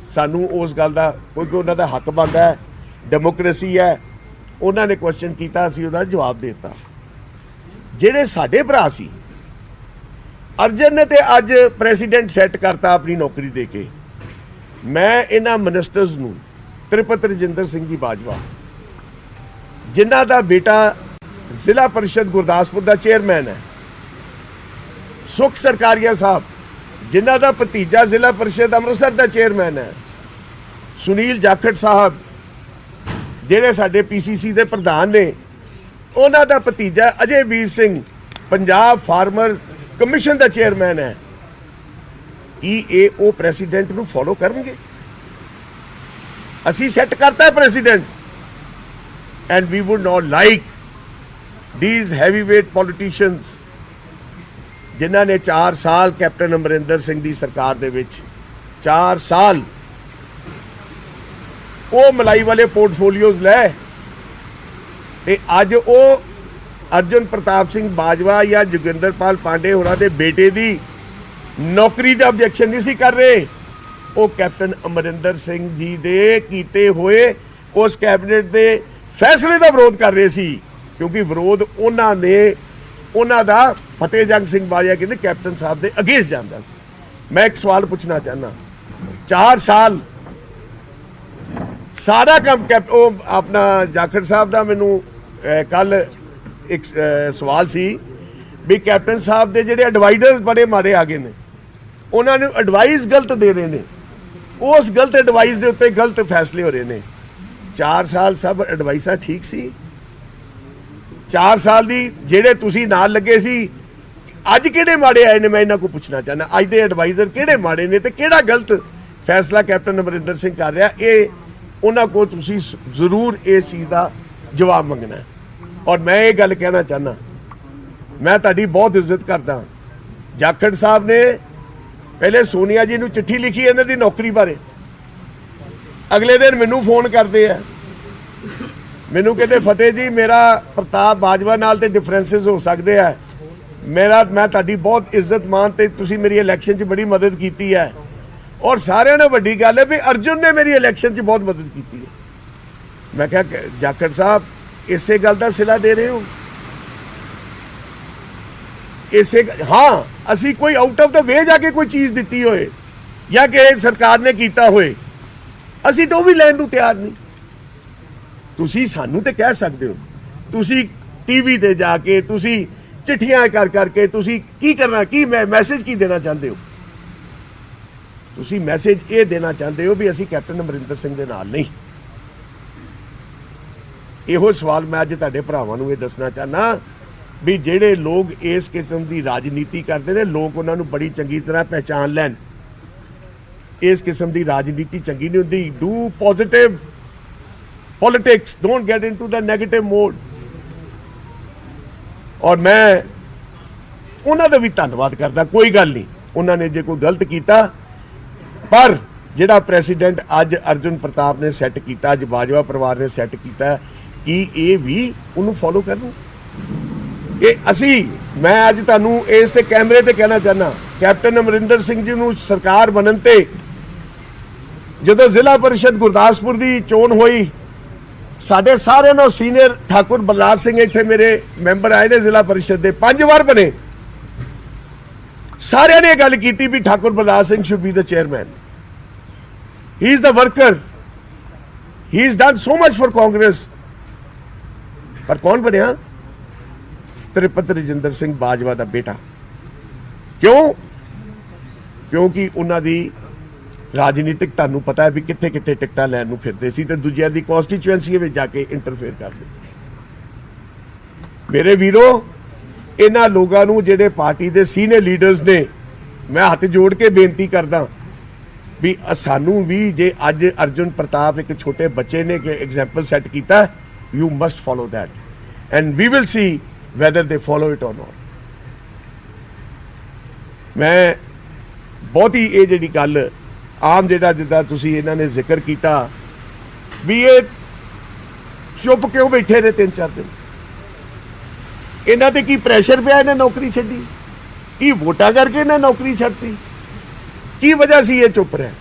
Speaker 6: ਸਾਨੂੰ ਉਸ ਗੱਲ ਦਾ ਕਿਉਂਕਿ ਉਹਨਾਂ ਦਾ ਹੱਕ ਬਣਦਾ ਹੈ, ਡੈਮੋਕ੍ਰੇਸੀ ਹੈ। ਉਹਨਾਂ ਨੇ ਕੁਐਸਚਨ ਕੀਤਾ, ਅਸੀਂ ਉਹਦਾ ਜਵਾਬ ਦੇ ਦਿੱਤਾ। ਜਿਹੜੇ ਸਾਡੇ ਭਰਾ ਸੀ, ਅਰਜਨ ਨੇ ਤੇ ਅੱਜ ਪ੍ਰੈਜ਼ੀਡੈਂਟ ਸੈੱਟ ਕਰਤਾ ਆਪਣੀ ਨੌਕਰੀ ਦੇ ਕੇ। ਮੈਂ ਇਹਨਾਂ ਮਿਨਿਸਟਰਸ ਨੂੰ, ਤ੍ਰਿਪਤ ਰਜਿੰਦਰ ਸਿੰਘ ਜੀ ਬਾਜਵਾ ਜਿਨ੍ਹਾਂ ਦਾ ਬੇਟਾ ਜ਼ਿਲ੍ਹਾ ਪਰਿਸ਼ਦ ਗੁਰਦਾਸਪੁਰ ਦਾ ਚੇਅਰਮੈਨ ਹੈ, ਸੁਖ ਸਰਕਾਰੀਆ ਸਾਹਿਬ ਜਿਨ੍ਹਾਂ ਦਾ ਭਤੀਜਾ ਜ਼ਿਲ੍ਹਾ ਪਰਿਸ਼ਦ ਅੰਮ੍ਰਿਤਸਰ ਦਾ ਚੇਅਰਮੈਨ ਹੈ, ਸੁਨੀਲ ਜਾਖੜ ਸਾਹਿਬ ਜਿਹੜੇ ਸਾਡੇ ਪੀਸੀਸੀ ਦੇ ਪ੍ਰਧਾਨ ਨੇ, ਉਹਨਾਂ ਦਾ ਭਤੀਜਾ ਅਜੇ ਵੀਰ ਸਿੰਘ ਪੰਜਾਬ ਫਾਰਮਰ ਕਮਿਸ਼ਨ ਦਾ ਚੇਅਰਮੈਨ ਹੈ। ਕੀ ਇਹ ਉਹ ਪ੍ਰੈਜ਼ੀਡੈਂਟ ਨੂੰ ਫੋਲੋ ਕਰਨਗੇ? ਅਸੀਂ ਸੈੱਟ ਕਰਤਾ president, and we would not like these heavyweight politicians ਜਿਨ੍ਹਾਂ ਨੇ 4 ਸਾਲ ਕੈਪਟਨ ਅਮਰਿੰਦਰ ਸਿੰਘ ਦੀ ਸਰਕਾਰ ਦੇ ਵਿੱਚ 4 ਸਾਲ ਉਹ ਮਲਾਈ ਵਾਲੇ ਪੋਰਟਫੋਲੀਓਜ਼ ਲੈ ਤੇ ਅੱਜ ਉਹ ਅਰਜੁਨ ਪ੍ਰਤਾਪ ਸਿੰਘ ਬਾਜਵਾ ਜਾਂ ਜੋਗਿੰਦਰਪਾਲ ਪਾਂਡੇ ਹੋਰਾਂ ਦੇ ਬੇਟੇ ਦੀ ਨੌਕਰੀ ਦਾ ਆਬਜੈਕਸ਼ਨ ਨਹੀਂ ਸੀ ਕਰ ਰਹੇ, ਉਹ ਕੈਪਟਨ ਅਮਰਿੰਦਰ ਸਿੰਘ ਜੀ ਦੇ ਕੀਤੇ ਹੋਏ ਉਸ ਕੈਬਨਿਟ ਦੇ ਫੈਸਲੇ ਦਾ ਵਿਰੋਧ ਕਰ ਰਹੇ ਸੀ, ਕਿਉਂਕਿ ਵਿਰੋਧ ਉਹਨਾਂ ਨੇ ਉਹਨਾਂ ਦਾ ਫਤਿਹ ਜੰਗ ਸਿੰਘ ਬਾਜਵਾ ਕਹਿੰਦੇ ਕੈਪਟਨ ਸਾਹਿਬ ਦੇ ਅਗੇਂਸਟ ਜਾਂਦਾ ਸੀ। ਮੈਂ ਇੱਕ ਸਵਾਲ ਪੁੱਛਣਾ ਚਾਹੁੰਦਾ, 4 ਸਾਲ ਸਾਰਾ ਕੰਮ ਉਹ ਆਪਣਾ ਜਾਖੜ ਸਾਹਿਬ ਦਾ ਮੈਨੂੰ ਕੱਲ ਇੱਕ ਸਵਾਲ ਸੀ ਵੀ ਕੈਪਟਨ ਸਾਹਿਬ ਦੇ ਜਿਹੜੇ ਐਡਵਾਈਜ਼ਰਸ ਬੜੇ ਮਾਰੇ ਆ ਗਏ ਨੇ, ਉਹਨਾਂ ਨੂੰ ਐਡਵਾਈਸ ਗਲਤ ਦੇ ਰਹੇ ਨੇ, ਉਸ ਗਲਤ ਐਡਵਾਈਸ ਦੇ ਉੱਤੇ ਗਲਤ ਫੈਸਲੇ ਹੋ ਰਹੇ ਨੇ। 4 ਸਾਲ ਸਭ ਐਡਵਾਈਸਾਂ ਠੀਕ ਸੀ? 4 ਸਾਲ ਦੀ ਜਿਹੜੇ ਤੁਸੀਂ ਨਾਲ ਲੱਗੇ ਸੀ, ਅੱਜ ਕਿਹੜੇ ਮਾੜੇ ਆਏ ਨੇ? ਮੈਂ ਇਹਨਾਂ ਕੋਲ ਪੁੱਛਣਾ ਚਾਹੁੰਦਾ, ਅੱਜ ਦੇ ਐਡਵਾਈਜ਼ਰ ਕਿਹੜੇ ਮਾੜੇ ਨੇ ਤੇ ਕਿਹੜਾ ਗਲਤ ਫੈਸਲਾ ਕੈਪਟਨ ਅਮਰਿੰਦਰ ਸਿੰਘ ਕਰ ਰਿਹਾ? ਇਹ ਉਹਨਾਂ ਕੋਲ ਤੁਸੀਂ ਜ਼ਰੂਰ ਇਸ ਚੀਜ਼ ਦਾ ਜਵਾਬ ਮੰਗਣਾ ਹੈ। ਔਰ ਮੈਂ ਇਹ ਗੱਲ ਕਹਿਣਾ ਚਾਹੁੰਦਾ, ਮੈਂ ਤੁਹਾਡੀ ਬਹੁਤ ਇੱਜ਼ਤ ਕਰਦਾ। ਜਾਖੜ ਸਾਹਿਬ ਨੇ ਪਹਿਲੇ ਸੋਨੀਆ ਜੀ ਨੂੰ ਚਿੱਠੀ ਲਿਖੀ ਇਹਨਾਂ ਦੀ ਨੌਕਰੀ ਬਾਰੇ, ਅਗਲੇ ਦਿਨ ਮੈਨੂੰ ਫੋਨ ਕਰਦੇ ਆ, ਮੈਨੂੰ ਕਹਿੰਦੇ ਫਤਿਹ ਜੀ ਮੇਰਾ ਪ੍ਰਤਾਪ ਬਾਜਵਾ ਨਾਲ ਤੇ ਡਿਫਰੈਂਸਿਸ ਹੋ ਸਕਦੇ ਆ, ਮੈਂ ਤੁਹਾਡੀ ਬਹੁਤ ਇੱਜ਼ਤ ਮਾਨ ਤੇ ਤੁਸੀਂ ਮੇਰੀ ਇਲੈਕਸ਼ਨ 'ਚ ਬੜੀ ਮਦਦ ਕੀਤੀ ਹੈ, ਔਰ ਸਾਰਿਆਂ ਨਾਲੋਂ ਵੱਡੀ ਗੱਲ ਹੈ ਵੀ ਅਰਜੁਨ ਨੇ ਮੇਰੀ ਇਲੈਕਸ਼ਨ 'ਚ ਬਹੁਤ ਮਦਦ ਕੀਤੀ ਹੈ। ਮੈਂ ਕਿਹਾ ਜਾਖੜ ਸਾਹਿਬ ਇਸੇ ਗੱਲ ਦਾ ਸਿਲਾ ਦੇ ਰਹੇ ਹੋ? ਇਸੇ ਹਾਂ, ਅਸੀਂ ਕੋਈ ਆਊਟ ਆਫ ਦਾ ਵੇ ਜਾ ਕੇ ਕੋਈ ਚੀਜ਼ ਦਿੱਤੀ ਹੋਏ ਜਾਂ ਕਿ ਸਰਕਾਰ ਨੇ ਕੀਤਾ ਹੋਏ, ਅਸੀਂ ਤਾਂ ਉਹ ਵੀ ਲੈਣ ਨੂੰ ਤਿਆਰ ਨਹੀਂ। ਤੁਸੀਂ ਸਾਨੂੰ ਤੇ ਕਹਿ ਸਕਦੇ ਹੋ, ਤੁਸੀਂ ਟੀਵੀ ਤੇ ਜਾ ਕੇ ਤੁਸੀਂ ਚਿੱਠੀਆਂ ਕਰ ਕਰਕੇ ਤੁਸੀਂ ਕੀ ਕਰਨਾ, ਕੀ ਮੈਸੇਜ ਕੀ ਦੇਣਾ ਚਾਹੁੰਦੇ ਹੋ? ਤੁਸੀਂ ਮੈਸੇਜ ਇਹ ਦੇਣਾ ਚਾਹੁੰਦੇ ਹੋ ਵੀ ਅਸੀਂ ਕੈਪਟਨ ਅਮਰਿੰਦਰ ਸਿੰਘ ਦੇ ਨਾਲ ਨਹੀਂ। ਇਹੋ ਸਵਾਲ ਮੈਂ ਅੱਜ ਤੁਹਾਡੇ ਭਰਾਵਾਂ ਨੂੰ ਇਹ ਦੱਸਣਾ ਚਾਹਨਾ ਵੀ ਜਿਹੜੇ ਲੋਕ ਇਸ ਕਿਸਮ ਦੀ ਰਾਜਨੀਤੀ ਕਰਦੇ ਨੇ, ਲੋਕ ਉਹਨਾਂ ਨੂੰ ਬੜੀ ਚੰਗੀ ਤਰ੍ਹਾਂ ਪਹਿਚਾਨ ਲੈਣ। ਇਸ ਕਿਸਮ ਦੀ ਰਾਜਨੀਤੀ ਚੰਗੀ ਨਹੀਂ ਹੁੰਦੀ। Do positive politics, don't get into the negative mode. ਔਰ ਮੈਂ ਉਹਨਾਂ ਦਾ ਵੀ ਧੰਨਵਾਦ ਕਰਦਾ, ਕੋਈ ਗੱਲ ਨਹੀਂ, ਉਹਨਾਂ ਨੇ ਜੇ ਕੋਈ ਗਲਤ ਕੀਤਾ, ਪਰ ਜਿਹੜਾ ਪ੍ਰੈਸੀਡੈਂਟ ਅੱਜ ਅਰਜੁਨ ਪ੍ਰਤਾਪ ਨੇ ਸੈੱਟ ਕੀਤਾ, ਅੱਜ ਬਾਜਵਾ ਪਰਿਵਾਰ ਨੇ ਸੈੱਟ ਕੀਤਾ, ਕਿ ਇਹ ਵੀ ਉਹਨੂੰ ਫੋਲੋ ਕਰਨ। ਇਹ ਮੈਂ ਅੱਜ ਤੁਹਾਨੂੰ ਇਸ ਤੇ ਕੈਮਰੇ ਤੇ ਕਹਿਣਾ ਚਾਹੁੰਦਾ, ਕੈਪਟਨ ਅਮਰਿੰਦਰ ਸਿੰਘ ਜੀ ਨੂੰ ਸਰਕਾਰ ਬਣਨ ਤੇ ਜਦੋਂ ਜ਼ਿਲ੍ਹਾ ਪਰਿਸ਼ਦ ਗੁਰਦਾਸਪੁਰ ਦੀ ਚੋਣ ਹੋਈ, ਸਾਡੇ ਸਾਰਿਆਂ ਨਾਲੋਂ ਸੀਨੀਅਰ ਠਾਕੁਰ ਬਲਰਾਜ ਸਿੰਘ ਇੱਥੇ ਮੇਰੇ ਮੈਂਬਰ ਆਏ ਨੇ ਜ਼ਿਲ੍ਹਾ ਪਰਿਸ਼ਦ ਦੇ, 5 ਵਾਰ ਬਣੇ। ਸਾਰਿਆਂ ਨੇ ਇਹ ਗੱਲ ਕੀਤੀ ਵੀ Thakur Balraj Singh should be the chairman, he is the worker, he is done so much for Congress. ਪਰ ਕੌਣ ਬਣਿਆ? ਤ੍ਰਿਪਤ ਰਜਿੰਦਰ ਸਿੰਘ ਬਾਜਵਾ ਦਾ ਬੇਟਾ। ਕਿਉਂ? ਕਿਉਂਕਿ ਉਹਨਾਂ ਦੀ ਰਾਜਨੀਤਿਕ, ਤੁਹਾਨੂੰ ਪਤਾ ਹੈ ਵੀ ਕਿੱਥੇ ਕਿੱਥੇ ਟਿਕਟਾਂ ਲੈਣ ਨੂੰ ਫਿਰਦੇ ਸੀ ਤੇ ਦੂਜਿਆਂ ਦੀ ਕਨਸਟੀਚੁਐਂਸੀ ਵਿੱਚ ਜਾ ਕੇ ਇੰਟਰਫੇਅਰ ਕਰਦੇ ਸੀ। ਮੇਰੇ ਵੀਰੋ, ਇਹਨਾਂ ਲੋਕਾਂ ਨੂੰ ਜਿਹੜੇ ਪਾਰਟੀ ਦੇ ਸੀਨੀਅਰ ਲੀਡਰਸ ਨੇ, ਮੈਂ ਹੱਥ ਜੋੜ ਕੇ ਬੇਨਤੀ ਕਰਦਾ ਵੀ ਸਾਨੂੰ ਵੀ, ਜੇ ਅੱਜ ਅਰਜੁਨ ਪ੍ਰਤਾਪ ਇੱਕ ਛੋਟੇ ਬੱਚੇ ਨੇ ਕਿ ਐਗਜ਼ਾਮਪਲ ਸੈੱਟ ਕੀਤਾ, you must follow that and we will see whether they follow it or not. ਮੈਂ ਬਹੁਤੀ ਇਹ ਜਿਹੜੀ ਗੱਲ ਆਮ ਜਿਹੜਾ ਜਿੱਦਾਂ ਤੁਸੀਂ ਇਹਨਾਂ ਨੇ ਜ਼ਿਕਰ ਕੀਤਾ ਵੀ ਇਹ ਚੁੱਪ ਕਿਉਂ ਬੈਠੇ ਨੇ 3-4 ਦਿਨ, ਇਹਨਾਂ ਤੇ ਕੀ ਪ੍ਰੈਸ਼ਰ ਪਿਆ ਇਹਨਾਂ ਨੌਕਰੀ ਛੱਡੀ? ਕੀ ਵੋਟਾਂ ਕਰਕੇ ਇਹਨਾਂ ਨੌਕਰੀ ਛੱਡਤੀ? ਕੀ ਵਜ੍ਹਾ ਸੀ ਇਹ ਚੁੱਪ ਰਹੇ?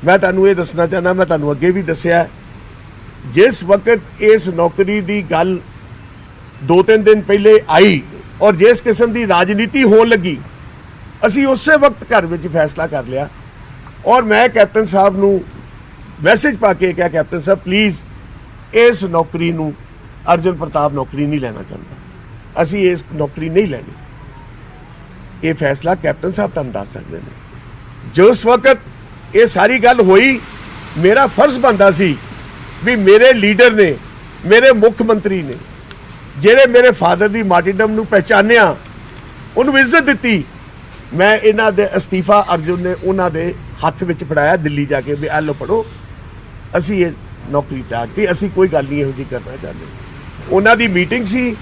Speaker 6: ਮੈਂ ਤੁਹਾਨੂੰ ਇਹ ਦੱਸਣਾ ਚਾਹੁੰਦਾ, ਮੈਂ ਤੁਹਾਨੂੰ ਅੱਗੇ ਵੀ ਦੱਸਿਆ, ਜਿਸ ਵਕਤ ਇਸ ਨੌਕਰੀ ਦੀ ਗੱਲ 2-3 ਦਿਨ ਪਹਿਲੇ ਆਈ ਔਰ ਜਿਸ ਕਿਸਮ ਦੀ ਰਾਜਨੀਤੀ ਹੋਣ ਲੱਗੀ, ਅਸੀਂ ਉਸੇ ਵਕਤ ਘਰ ਵਿੱਚ ਫੈਸਲਾ ਕਰ ਲਿਆ। ਔਰ ਮੈਂ ਕੈਪਟਨ ਸਾਹਿਬ ਨੂੰ ਮੈਸੇਜ ਪਾ ਕੇ ਕਿਹਾ, ਕੈਪਟਨ ਸਾਹਿਬ ਪਲੀਜ਼ ਇਸ ਨੌਕਰੀ ਨੂੰ, ਅਰਜੁਨ ਪ੍ਰਤਾਪ ਨੌਕਰੀ ਨਹੀਂ ਲੈਣਾ ਚਾਹੁੰਦਾ, ਅਸੀਂ ਇਸ ਨੌਕਰੀ ਨਹੀਂ ਲੈਣੀ। ਇਹ ਫੈਸਲਾ ਕੈਪਟਨ ਸਾਹਿਬ ਤੁਹਾਨੂੰ ਦੱਸ ਸਕਦੇ ਨੇ। ਜਿਸ ਵਕਤ ਇਹ ਸਾਰੀ ਗੱਲ ਹੋਈ, ਮੇਰਾ ਫਰਜ਼ ਬਣਦਾ ਸੀ ਵੀ ਮੇਰੇ ਲੀਡਰ ਨੇ, ਮੇਰੇ ਮੁੱਖ ਮੰਤਰੀ ਨੇ, ਜਿਹੜੇ ਮੇਰੇ ਫਾਦਰ ਦੀ ਮਾਰਟੀਡਮ ਨੂੰ ਪਹਿਚਾਨਿਆ, ਉਹਨੂੰ ਇੱਜ਼ਤ ਦਿੱਤੀ, ਮੈਂ ਇਹਨਾਂ ਦੇ ਅਸਤੀਫਾ ਅਰਜੁਨ ਨੇ ਉਹਨਾਂ ਦੇ ਹੱਥ ਵਿੱਚ ਫੜਾਇਆ ਦਿੱਲੀ ਜਾ ਕੇ ਵੀ ਆ ਲਓ ਪੜੋ, ਅਸੀਂ ਇਹ ਨੌਕਰੀ ਤਿਆਗਤੀ, ਅਸੀਂ ਕੋਈ ਗੱਲ ਨਹੀਂ ਇਹੋ ਜਿਹੀ ਕਰਨਾ ਚਾਹੁੰਦੇ। ਉਹਨਾਂ ਦੀ ਮੀਟਿੰਗ ਸੀ,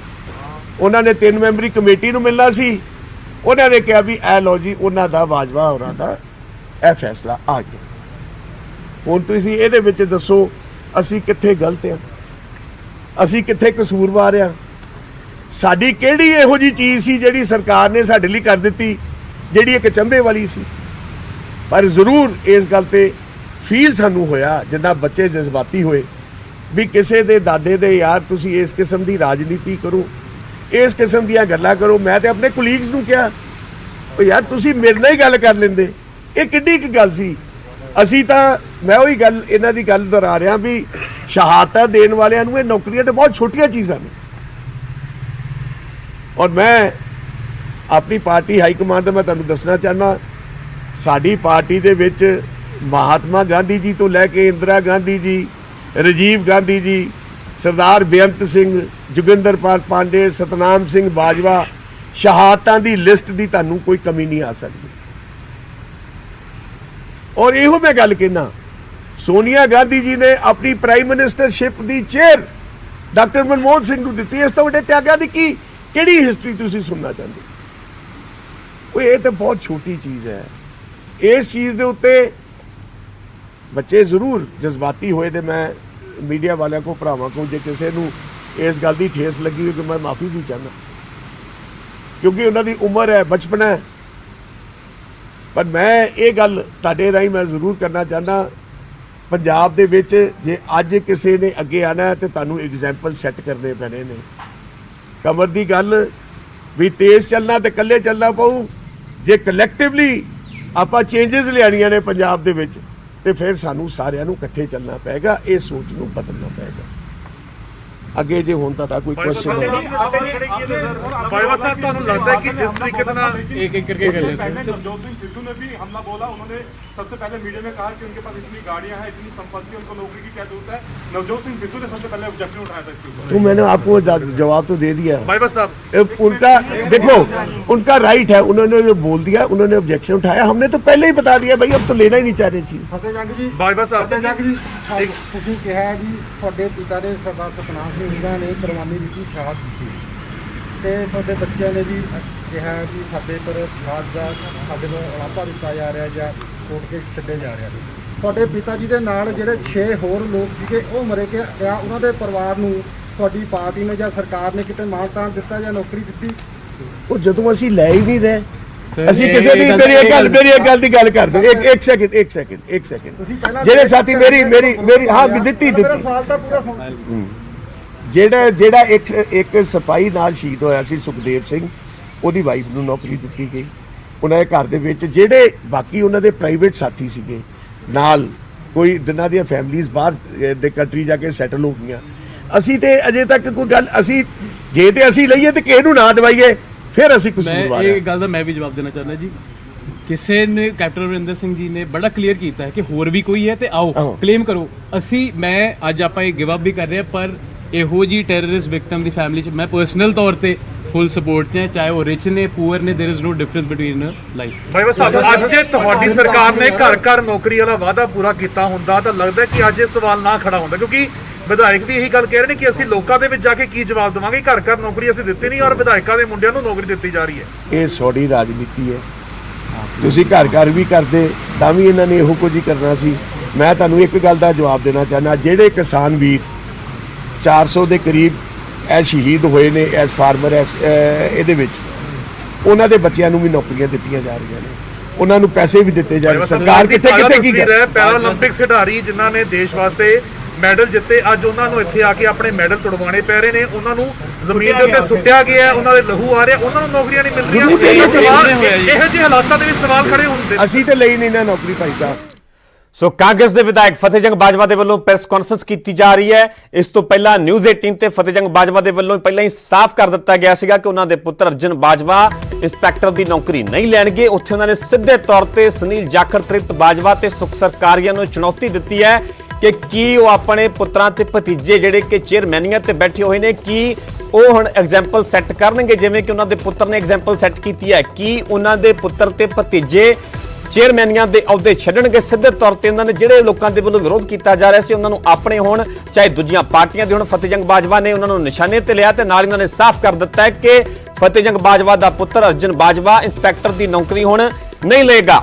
Speaker 6: ਉਹਨਾਂ ਨੇ 3 ਮੈਂਬਰੀ ਕਮੇਟੀ ਨੂੰ ਮਿਲਣਾ ਸੀ, ਉਹਨਾਂ ਨੇ ਕਿਹਾ ਵੀ ਇਹ ਲਓ ਜੀ ਉਹਨਾਂ ਦਾ ਬਾਜਵਾ ਹੋਰਾਂ ਦਾ ਇਹ ਫੈਸਲਾ ਆ ਗਿਆ। ਹੁਣ ਤੁਸੀਂ ਇਹਦੇ ਵਿੱਚ ਦੱਸੋ ਅਸੀਂ ਕਿੱਥੇ ਗਲਤ ਆ, ਅਸੀਂ ਕਿੱਥੇ ਕਸੂਰਵਾਰ ਆ? ਸਾਡੀ ਕਿਹੜੀ ਇਹੋ ਜੀ ਚੀਜ਼ ਸੀ ਜਿਹੜੀ ਸਰਕਾਰ ਨੇ ਸਾਡੇ ਲਈ ਕਰ ਦਿੱਤੀ ਜਿਹੜੀ ਇੱਕ ਚੰਬੇ ਵਾਲੀ ਸੀ? ਪਰ ਜ਼ਰੂਰ ਇਸ ਗੱਲ ਤੇ ਫੀਲ ਸਾਨੂੰ ਹੋਇਆ ਜਿੱਦਾਂ ਬੱਚੇ ਜਜ਼ਬਾਤੀ ਹੋਏ ਵੀ ਕਿਸੇ ਦੇ ਦਾਦੇ ਦੇ ਯਾਰ ਤੁਸੀਂ ਇਸ ਕਿਸਮ ਦੀ ਰਾਜਨੀਤੀ ਕਰੋ, ਇਸ ਕਿਸਮ ਦੀਆਂ ਗੱਲਾਂ ਕਰੋ। ਮੈਂ ਤੇ ਆਪਣੇ ਕੁਲੀਗਸ ਨੂੰ ਕਿਹਾ ਉਹ ਯਾਰ ਤੁਸੀਂ ਮੇਰੇ ਨਾਲ ਹੀ ਗੱਲ ਕਰ ਲੈਂਦੇ, ਇਹ ਕਿੱਡੀ ਕੁ ਗੱਲ ਸੀ? ਅਸੀਂ ਤਾਂ ਮੈਂ ਉਹੀ ਗੱਲ ਇਹਨਾਂ ਦੀ ਗੱਲ ਦੁਹਰਾ ਰਿਹਾ ਵੀ ਸ਼ਹਾਦਤਾਂ ਦੇਣ ਵਾਲਿਆਂ ਨੂੰ ਇਹ ਨੌਕਰੀਆਂ ਤੇ ਬਹੁਤ ਛੋਟੀਆਂ ਚੀਜ਼ਾਂ ਨੇ। ਔਰ ਮੈਂ ਆਪਣੀ ਪਾਰਟੀ ਹਾਈ ਕਮਾਂਡ ਦਾ ਮੈਂ ਤੁਹਾਨੂੰ ਦੱਸਣਾ ਚਾਹੁੰਦਾ, ਸਾਡੀ ਪਾਰਟੀ ਦੇ ਵਿੱਚ ਮਹਾਤਮਾ ਗਾਂਧੀ ਜੀ ਤੋਂ ਲੈ ਕੇ ਇੰਦਰਾ ਗਾਂਧੀ ਜੀ, ਰਾਜੀਵ ਗਾਂਧੀ ਜੀ, ਸਰਦਾਰ ਬੇਅੰਤ ਸਿੰਘ, ਜੋਗਿੰਦਰ ਪਾਲ ਪਾਂਡੇ, ਸਤਨਾਮ ਸਿੰਘ ਬਾਜਵਾ, ਸ਼ਹਾਦਤਾਂ ਦੀ ਲਿਸਟ ਦੀ ਤੁਹਾਨੂੰ ਕੋਈ ਕਮੀ ਨਹੀਂ ਆ ਸਕਦੀ। ਔਰ ਇਹੋ ਮੈਂ ਗੱਲ ਕਹਿਣਾ, ਸੋਨੀਆ ਗਾਂਧੀ ਜੀ ਨੇ ਆਪਣੀ ਪ੍ਰਾਈਮ ਮਿਨਿਸਟਰਸ਼ਿਪ ਦੀ ਚੇਅਰ ਡਾਕਟਰ ਮਨਮੋਹਨ ਸਿੰਘ ਨੂੰ ਦਿੱਤੀ। ਇਸ ਤੋਂ ਵੱਡੇ ਤਿਆਗਾਂ ਦੀ ਕਿਹੜੀ ਹਿਸਟਰੀ ਤੁਸੀਂ ਸੁਣਨਾ ਚਾਹੁੰਦੇ? ਉਹ ਇਹ ਤਾਂ ਬਹੁਤ ਛੋਟੀ ਚੀਜ਼ ਹੈ। ਇਸ ਚੀਜ਼ ਦੇ ਉੱਤੇ ਬੱਚੇ ਜ਼ਰੂਰ ਜਜ਼ਬਾਤੀ ਹੋਏ ਤੇ ਮੈਂ ਮੀਡੀਆ ਵਾਲਿਆਂ ਕੋ ਭਰਾਵਾਂ ਕੋ ਜੇ ਕਿਸੇ ਨੂੰ ਇਸ ਗੱਲ ਦੀ ਠੇਸ ਲੱਗੀ ਹੋਈ ਕਿ ਮੈਂ ਮਾਫੀ ਵੀ ਚਾਹੁੰਦਾ, ਕਿਉਂਕਿ ਉਹਨਾਂ ਦੀ ਉਮਰ ਹੈ, ਬਚਪਨ ਹੈ। ਪਰ ਮੈਂ ਇਹ ਗੱਲ ਤੁਹਾਡੇ ਰਾਹੀਂ ਮੈਂ ਜ਼ਰੂਰ ਕਰਨਾ ਚਾਹੁੰਦਾ, ਪੰਜਾਬ ਦੇ ਵਿੱਚ ਜੇ ਅੱਜ ਕਿਸੇ ਨੇ ਅੱਗੇ ਆਣਾ ਹੈ ਤੇ ਤੁਹਾਨੂੰ ਐਗਜ਼ਾਮਪਲ ਸੈੱਟ ਕਰਨੇ ਪੈਣੇ ਨੇ। ਕਮਰ ਦੀ ਗੱਲ ਵੀ ਤੇਜ਼ ਚੱਲਣਾ ਤੇ ਇਕੱਲੇ ਚੱਲਣਾ ਪਊ। ਜੇ ਕਲੈਕਟਿਵਲੀ ਆਪਾਂ ਚੇਂਜਸ ਲਿਆਣੀਆਂ ਨੇ ਪੰਜਾਬ ਦੇ ਵਿੱਚ ਤੇ ਫਿਰ ਸਾਨੂੰ ਸਾਰਿਆਂ ਨੂੰ ਇਕੱਠੇ ਚੱਲਣਾ ਪਏਗਾ, ਇਹ ਸੋਚ ਨੂੰ ਬਦਲਣਾ ਪਏਗਾ। ਅੱਗੇ ਜੇ ਹੁਣ ਤੁਹਾਡਾ ਕੋਈ ਕੁਐਸਚਨ ਹੈ
Speaker 2: ਬਾਜਵਾ ਸਾਹਿਬ, ਤੁਹਾਨੂੰ ਲੱਗਦਾ ਹੈ ਕਿ ਜਿਸ ਤਰੀਕੇ ਦੇ ਨਾਲ
Speaker 4: एक एक करके कर लेते हैं।
Speaker 9: नवजोत सिंह सिद्धू ने भी हमला बोला। उन्होंने सबसे पहले मीडिया में कहा कि उनके पास इतनी गाड़ियां हैं, इतनी संपत्ति, उनको नौकरी की क्या जरूरत है। नवजोत सिंह सिद्धू ने सबसे पहले ऑब्जेक्शन उठाया था इसके ऊपर।
Speaker 6: तो मैंने आपको जवाब तो दे दिया।
Speaker 2: बाजवा साहब,
Speaker 6: उनका देखो, उनका राइट है, उन्होंने जो बोल दिया, उन्होंने ऑब्जेक्शन उठाया, हमने तो पहले ही बता दिया भाई अब तो लेना ही नहीं चाह रही थी।
Speaker 2: ਬਾਜਵਾ ਸਾਹਿਬ,
Speaker 10: ਤੁਸੀਂ ਕਿਹਾ ਵੀ ਤੁਹਾਡੇ ਪਿਤਾ ਨੇ ਸਰਦਾਰ ਸਤਨਾਮ ਸਿੰਘ ਹੋਰਾਂ ਨੇ ਕੁਰਬਾਨੀ ਦਿੱਤੀ, ਸ਼ਹਾਦਤ ਦਿੱਤੀ, ਤੇ ਤੁਹਾਡੇ ਬੱਚਿਆਂ ਨੇ ਵੀ ਕਿਹਾ ਵੀ ਸਾਡੇ ਪਰ ਖਾਦ ਦਾ ਸਾਡੇ ਨੂੰ ਅਲਾਪਾ ਦਿੱਤਾ ਜਾ ਰਿਹਾ ਜਾਂ ਕੋਟ ਕੇ ਛੱਡੇ ਜਾ ਰਿਹਾ। ਤੁਹਾਡੇ ਪਿਤਾ ਜੀ ਦੇ ਨਾਲ ਜਿਹੜੇ 6 ਹੋਰ ਲੋਕ ਸੀਗੇ ਉਹ ਮਰੇ ਕਿ ਆ, ਉਹਨਾਂ ਦੇ ਪਰਿਵਾਰ ਨੂੰ ਤੁਹਾਡੀ ਪਾਰਟੀ ਨੇ ਜਾਂ ਸਰਕਾਰ ਨੇ ਕਿਤੇ ਮਾਣ-ਤਾਣ ਦਿੱਤਾ ਜਾਂ ਨੌਕਰੀ ਦਿੱਤੀ?
Speaker 6: ਉਹ ਜਦੋਂ ਅਸੀਂ ਲੈ ਹੀ ਨਹੀਂ ਰਹੇ, ਅਸੀਂ ਕਿਸੇ ਦੀ ਮੇਰੀ ਇੱਕ ਗੱਲ ਦੀ ਗੱਲ ਕਰ ਦਿਓ। ਇੱਕ ਸੈਕਿੰਡ ਜਿਹੜੇ ਸਾਥੀ ਮੇਰੀ ਹਾਂ ਦਿੱਤੀ
Speaker 10: ਸਵਾਲ ਤਾਂ ਪੂਰਾ ਸੁਣ।
Speaker 6: ਜਿਹੜਾ ਇੱਕ ਸਿਪਾਹੀ ਨਾਲ ਸ਼ਹੀਦ ਹੋਇਆ ਸੀ ਸੁਖਦੇਵ ਸਿੰਘ, ਉਹਦੀ ਵਾਈਫ ਨੂੰ ਨੌਕਰੀ ਦਿੱਤੀ ਗਈ ਉਹਨਾਂ ਦੇ ਘਰ ਦੇ ਵਿੱਚ। ਜਿਹੜੇ ਬਾਕੀ ਉਹਨਾਂ ਦੇ ਪ੍ਰਾਈਵੇਟ ਸਾਥੀ ਸੀਗੇ ਨਾਲ, ਕੋਈ ਜਿਨ੍ਹਾਂ ਦੀਆਂ ਫੈਮਲੀਜ਼ ਬਾਹਰ ਦੇ ਕੰਟਰੀ ਜਾ ਕੇ ਸੈਟਲ ਹੋ ਗਈਆਂ, ਅਸੀਂ ਤੇ ਅਜੇ ਤੱਕ ਕੋਈ ਗੱਲ ਅਸੀਂ ਜੇ ਤੇ ਅਸੀਂ ਲਈਏ ਤੇ ਕਿਸੇ ਨੂੰ ਨਾ ਦਵਾਈਏ, ਫਿਰ ਅਸੀਂ ਕਸੂਰਵਾਰ ਹਾਂ।
Speaker 11: ਮੈਂ ਇਹ ਗੱਲ ਦਾ ਮੈਂ ਵੀ ਜਵਾਬ ਦੇਣਾ ਚਾਹੁੰਦਾ ਜੀ। ਕਿਸੇ ਨੇ ਕੈਪਟਨ ਅਮਰਿੰਦਰ ਸਿੰਘ ਜੀ ਨੇ ਬੜਾ ਕਲੀਅਰ ਕੀਤਾ ਹੈ ਕਿ ਹੋਰ ਵੀ ਕੋਈ ਹੈ ਤੇ ਆਓ ਕਲੇਮ ਕਰੋ। ਮੈਂ ਅੱਜ ਆਪਾਂ ਇਹ ਗਿਵ ਅਪ ਵੀ ਕਰ ਰਹੇ ਹਾਂ, ਪਰ ਇਹੋ ਜੀ ਟੈਰਰਿਸਟ ਵਿਕਟਮ ਦੀ ਫੈਮਿਲੀ 'ਚ ਮੈਂ ਪਰਸਨਲ ਤੌਰ ਤੇ ਫੁੱਲ ਸਪੋਰਟ 'ਚ ਹੈ, ਚਾਹੇ ਉਹ ਰਿਚ ਨੇ ਪੂਅਰ ਨੇ, there is no difference between life.
Speaker 2: Bajwa Sahib, ਅੱਜ ਜੇ ਤੁਹਾਡੀ ਸਰਕਾਰ ਨੇ ਘਰ ਘਰ ਨੌਕਰੀ ਵਾਲਾ ਵਾਅਦਾ ਪੂਰਾ ਕੀਤਾ ਹੁੰਦਾ ਤਾਂ ਲੱਗਦਾ ਕਿ ਅੱਜ ਇਹ ਸਵਾਲ ਨਾ ਖੜਾ ਹੁੰਦਾ, ਕਿਉਂਕਿ ਵਿਧਾਇਕ ਵੀ ਇਹੀ ਗੱਲ ਕਹਿ ਰਹੇ ਨੇ ਕਿ ਅਸੀਂ ਲੋਕਾਂ ਦੇ ਵਿੱਚ ਜਾ ਕੇ ਕੀ ਜਵਾਬ ਦੇਵਾਂਗੇ, ਘਰ ਘਰ ਨੌਕਰੀ ਅਸੀਂ ਦਿੱਤੀ ਨਹੀਂ ਔਰ ਵਿਧਾਇਕਾਂ ਦੇ ਮੁੰਡਿਆਂ ਨੂੰ ਨੌਕਰੀ ਦਿੱਤੀ ਜਾ ਰਹੀ ਹੈ।
Speaker 6: ਇਹ ਸੌੜੀ ਰਾਜਨੀਤੀ ਹੈ। ਤੁਸੀਂ ਘਰ ਘਰ ਵੀ ਕਰਦੇ ਤਾਂ ਵੀ ਇਹਨਾਂ ਨੇ ਇਹੋ ਕੁਝ ਹੀ ਕਰਨਾ ਸੀ। ਮੈਂ ਤੁਹਾਨੂੰ ਇੱਕ ਗੱਲ ਦਾ ਜਵਾਬ ਦੇਣਾ ਚਾਹੁੰਦਾ, ਜਿਹੜੇ ਕਿਸਾਨ ਵੀਰ 400 ਦੇ ਕਰੀਬ ਇਹ ਸ਼ਹੀਦ ਹੋਏ ਨੇ ਐਸ ਫਾਰਮਰ ਇਹਦੇ ਵਿੱਚ, ਉਹਨਾਂ ਦੇ ਬੱਚਿਆਂ ਨੂੰ ਵੀ ਨੌਕਰੀਆਂ ਦਿੱਤੀਆਂ ਜਾ ਰਹੀਆਂ ਨੇ, ਉਹਨਾਂ ਨੂੰ ਪੈਸੇ ਵੀ ਦਿੱਤੇ ਜਾ ਰਹੇ। ਸਰਕਾਰ ਕਿੱਥੇ ਕੀ ਕਰ ਰਹੀ ਹੈ?
Speaker 2: ਪੈਰਾਲੰਪਿਕਸ ਖਿਡਾਰੀ ਜਿਨ੍ਹਾਂ ਨੇ ਦੇਸ਼ ਵਾਸਤੇ ਮੈਡਲ ਜਿੱਤੇ, ਅੱਜ ਉਹਨਾਂ ਨੂੰ ਇੱਥੇ ਆ ਕੇ ਆਪਣੇ ਮੈਡਲ ਤੁੜਵਾਉਣੇ ਪੈ ਰਹੇ ਨੇ, ਉਹਨਾਂ ਨੂੰ ਜ਼ਮੀਨ ਦੇ ਉੱਤੇ ਸੁੱਟਿਆ ਗਿਆ, ਉਹਨਾਂ ਦੇ ਲਹੂ ਆ ਰਿਹਾ, ਉਹਨਾਂ ਨੂੰ ਨੌਕਰੀਆਂ ਨਹੀਂ ਮਿਲ ਰਹੀਆਂ। ਇਹੋ ਜਿਹੇ ਹਾਲਾਤਾਂ ਦੇ ਵਿੱਚ ਸਵਾਲ ਖੜੇ ਹੁੰਦੇ।
Speaker 6: ਅਸੀਂ ਤੇ ਲਈ ਨਹੀਂ ਨਾ ਨੌਕਰੀ ਭਾਈ ਸਾਹਿਬ।
Speaker 1: ਸੋ ਕਾਂਗਰਸ ਦੇ ਵਿਧਾਇਕ ਫਤਿਹਜੰਗ ਬਾਜਵਾ ਦੇ ਵੱਲੋਂ ਪ੍ਰੈਸ ਕਾਨਫਰੰਸ ਕੀਤੀ ਜਾ ਰਹੀ ਹੈ। ਇਸ ਤੋਂ ਪਹਿਲਾਂ ਨਿਊਜ਼ 18 ਤੇ ਫਤਿਹਜੰਗ ਬਾਜਵਾ ਦੇ ਵੱਲੋਂ ਪਹਿਲਾਂ ਹੀ ਸਾਫ਼ ਕਰ ਦਿੱਤਾ ਗਿਆ ਸੀਗਾ ਕਿ ਉਹਨਾਂ ਦੇ ਪੁੱਤਰ ਅਰਜਨ ਬਾਜਵਾ ਇੰਸਪੈਕਟਰ ਦੀ ਨੌਕਰੀ ਨਹੀਂ ਲੈਣਗੇ। ਉੱਥੇ ਉਹਨਾਂ ਨੇ ਸਿੱਧੇ ਤੌਰ ਤੇ ਸੁਨੀਲ ਜਾਖੜ, ਤ੍ਰਿਪਤ ਬਾਜਵਾ ਤੇ ਸੁਖ ਸਰਕਾਰੀਆ ਨੂੰ ਚੁਣੌਤੀ ਦਿੱਤੀ ਹੈ ਕਿ ਕੀ ਉਹ ਆਪਣੇ ਪੁੱਤਰਾਂ ਤੇ ਭਤੀਜੇ ਜਿਹੜੇ ਕਿ ਚੇਅਰਮੈਨੀਆਂ ਤੇ ਬੈਠੇ ਹੋਏ ਨੇ, ਕੀ ਉਹ ਹੁਣ ਐਗਜ਼ਾਮਪਲ ਸੈੱਟ ਕਰਨਗੇ ਜਿਵੇਂ ਕਿ ਉਹਨਾਂ ਦੇ ਪੁੱਤਰ ਨੇ ਐਗਜ਼ਾਮਪਲ ਸੈੱਟ ਕੀਤੀ ਹੈ? ਕੀ ਉਹਨਾਂ ਦੇ ਪੁੱਤਰ ਤੇ ਭਤੀਜੇ ਚੇਅਰਮੈਨੀਆਂ ਦੇ ਅਹੁਦੇ ਛੱਡਣਗੇ? ਸਿੱਧੇ ਤੌਰ ਤੇ ਉਹਨਾਂ ਨੇ ਜਿਹੜੇ ਲੋਕਾਂ ਦੇ ਵੱਲੋਂ ਵਿਰੋਧ ਕੀਤਾ ਜਾ ਰਿਹਾ ਸੀ ਉਹਨਾਂ ਨੂੰ ਆਪਣੇ ਹੋਣ ਚਾਹੇ ਦੂਜੀਆਂ ਪਾਰਟੀਆਂ ਦੇ ਹੁਣ, ਫਤਿਹਜੰਗ ਬਾਜਵਾ ਨੇ ਉਹਨਾਂ ਨੂੰ ਨਿਸ਼ਾਨੇ ਤੇ ਲਿਆ ਤੇ ਨਾਲ ਇਹਨਾਂ ਨੇ ਸਾਫ਼ ਕਰ ਦਿੱਤਾ ਹੈ ਕਿ ਫਤਿਹ ਜੰਗ ਬਾਜਵਾ ਦਾ ਪੁੱਤਰ ਅਰਜਨ ਬਾਜਵਾ ਇੰਸਪੈਕਟਰ ਦੀ ਨੌਕਰੀ ਹੁਣ ਨਹੀਂ ਲਏਗਾ।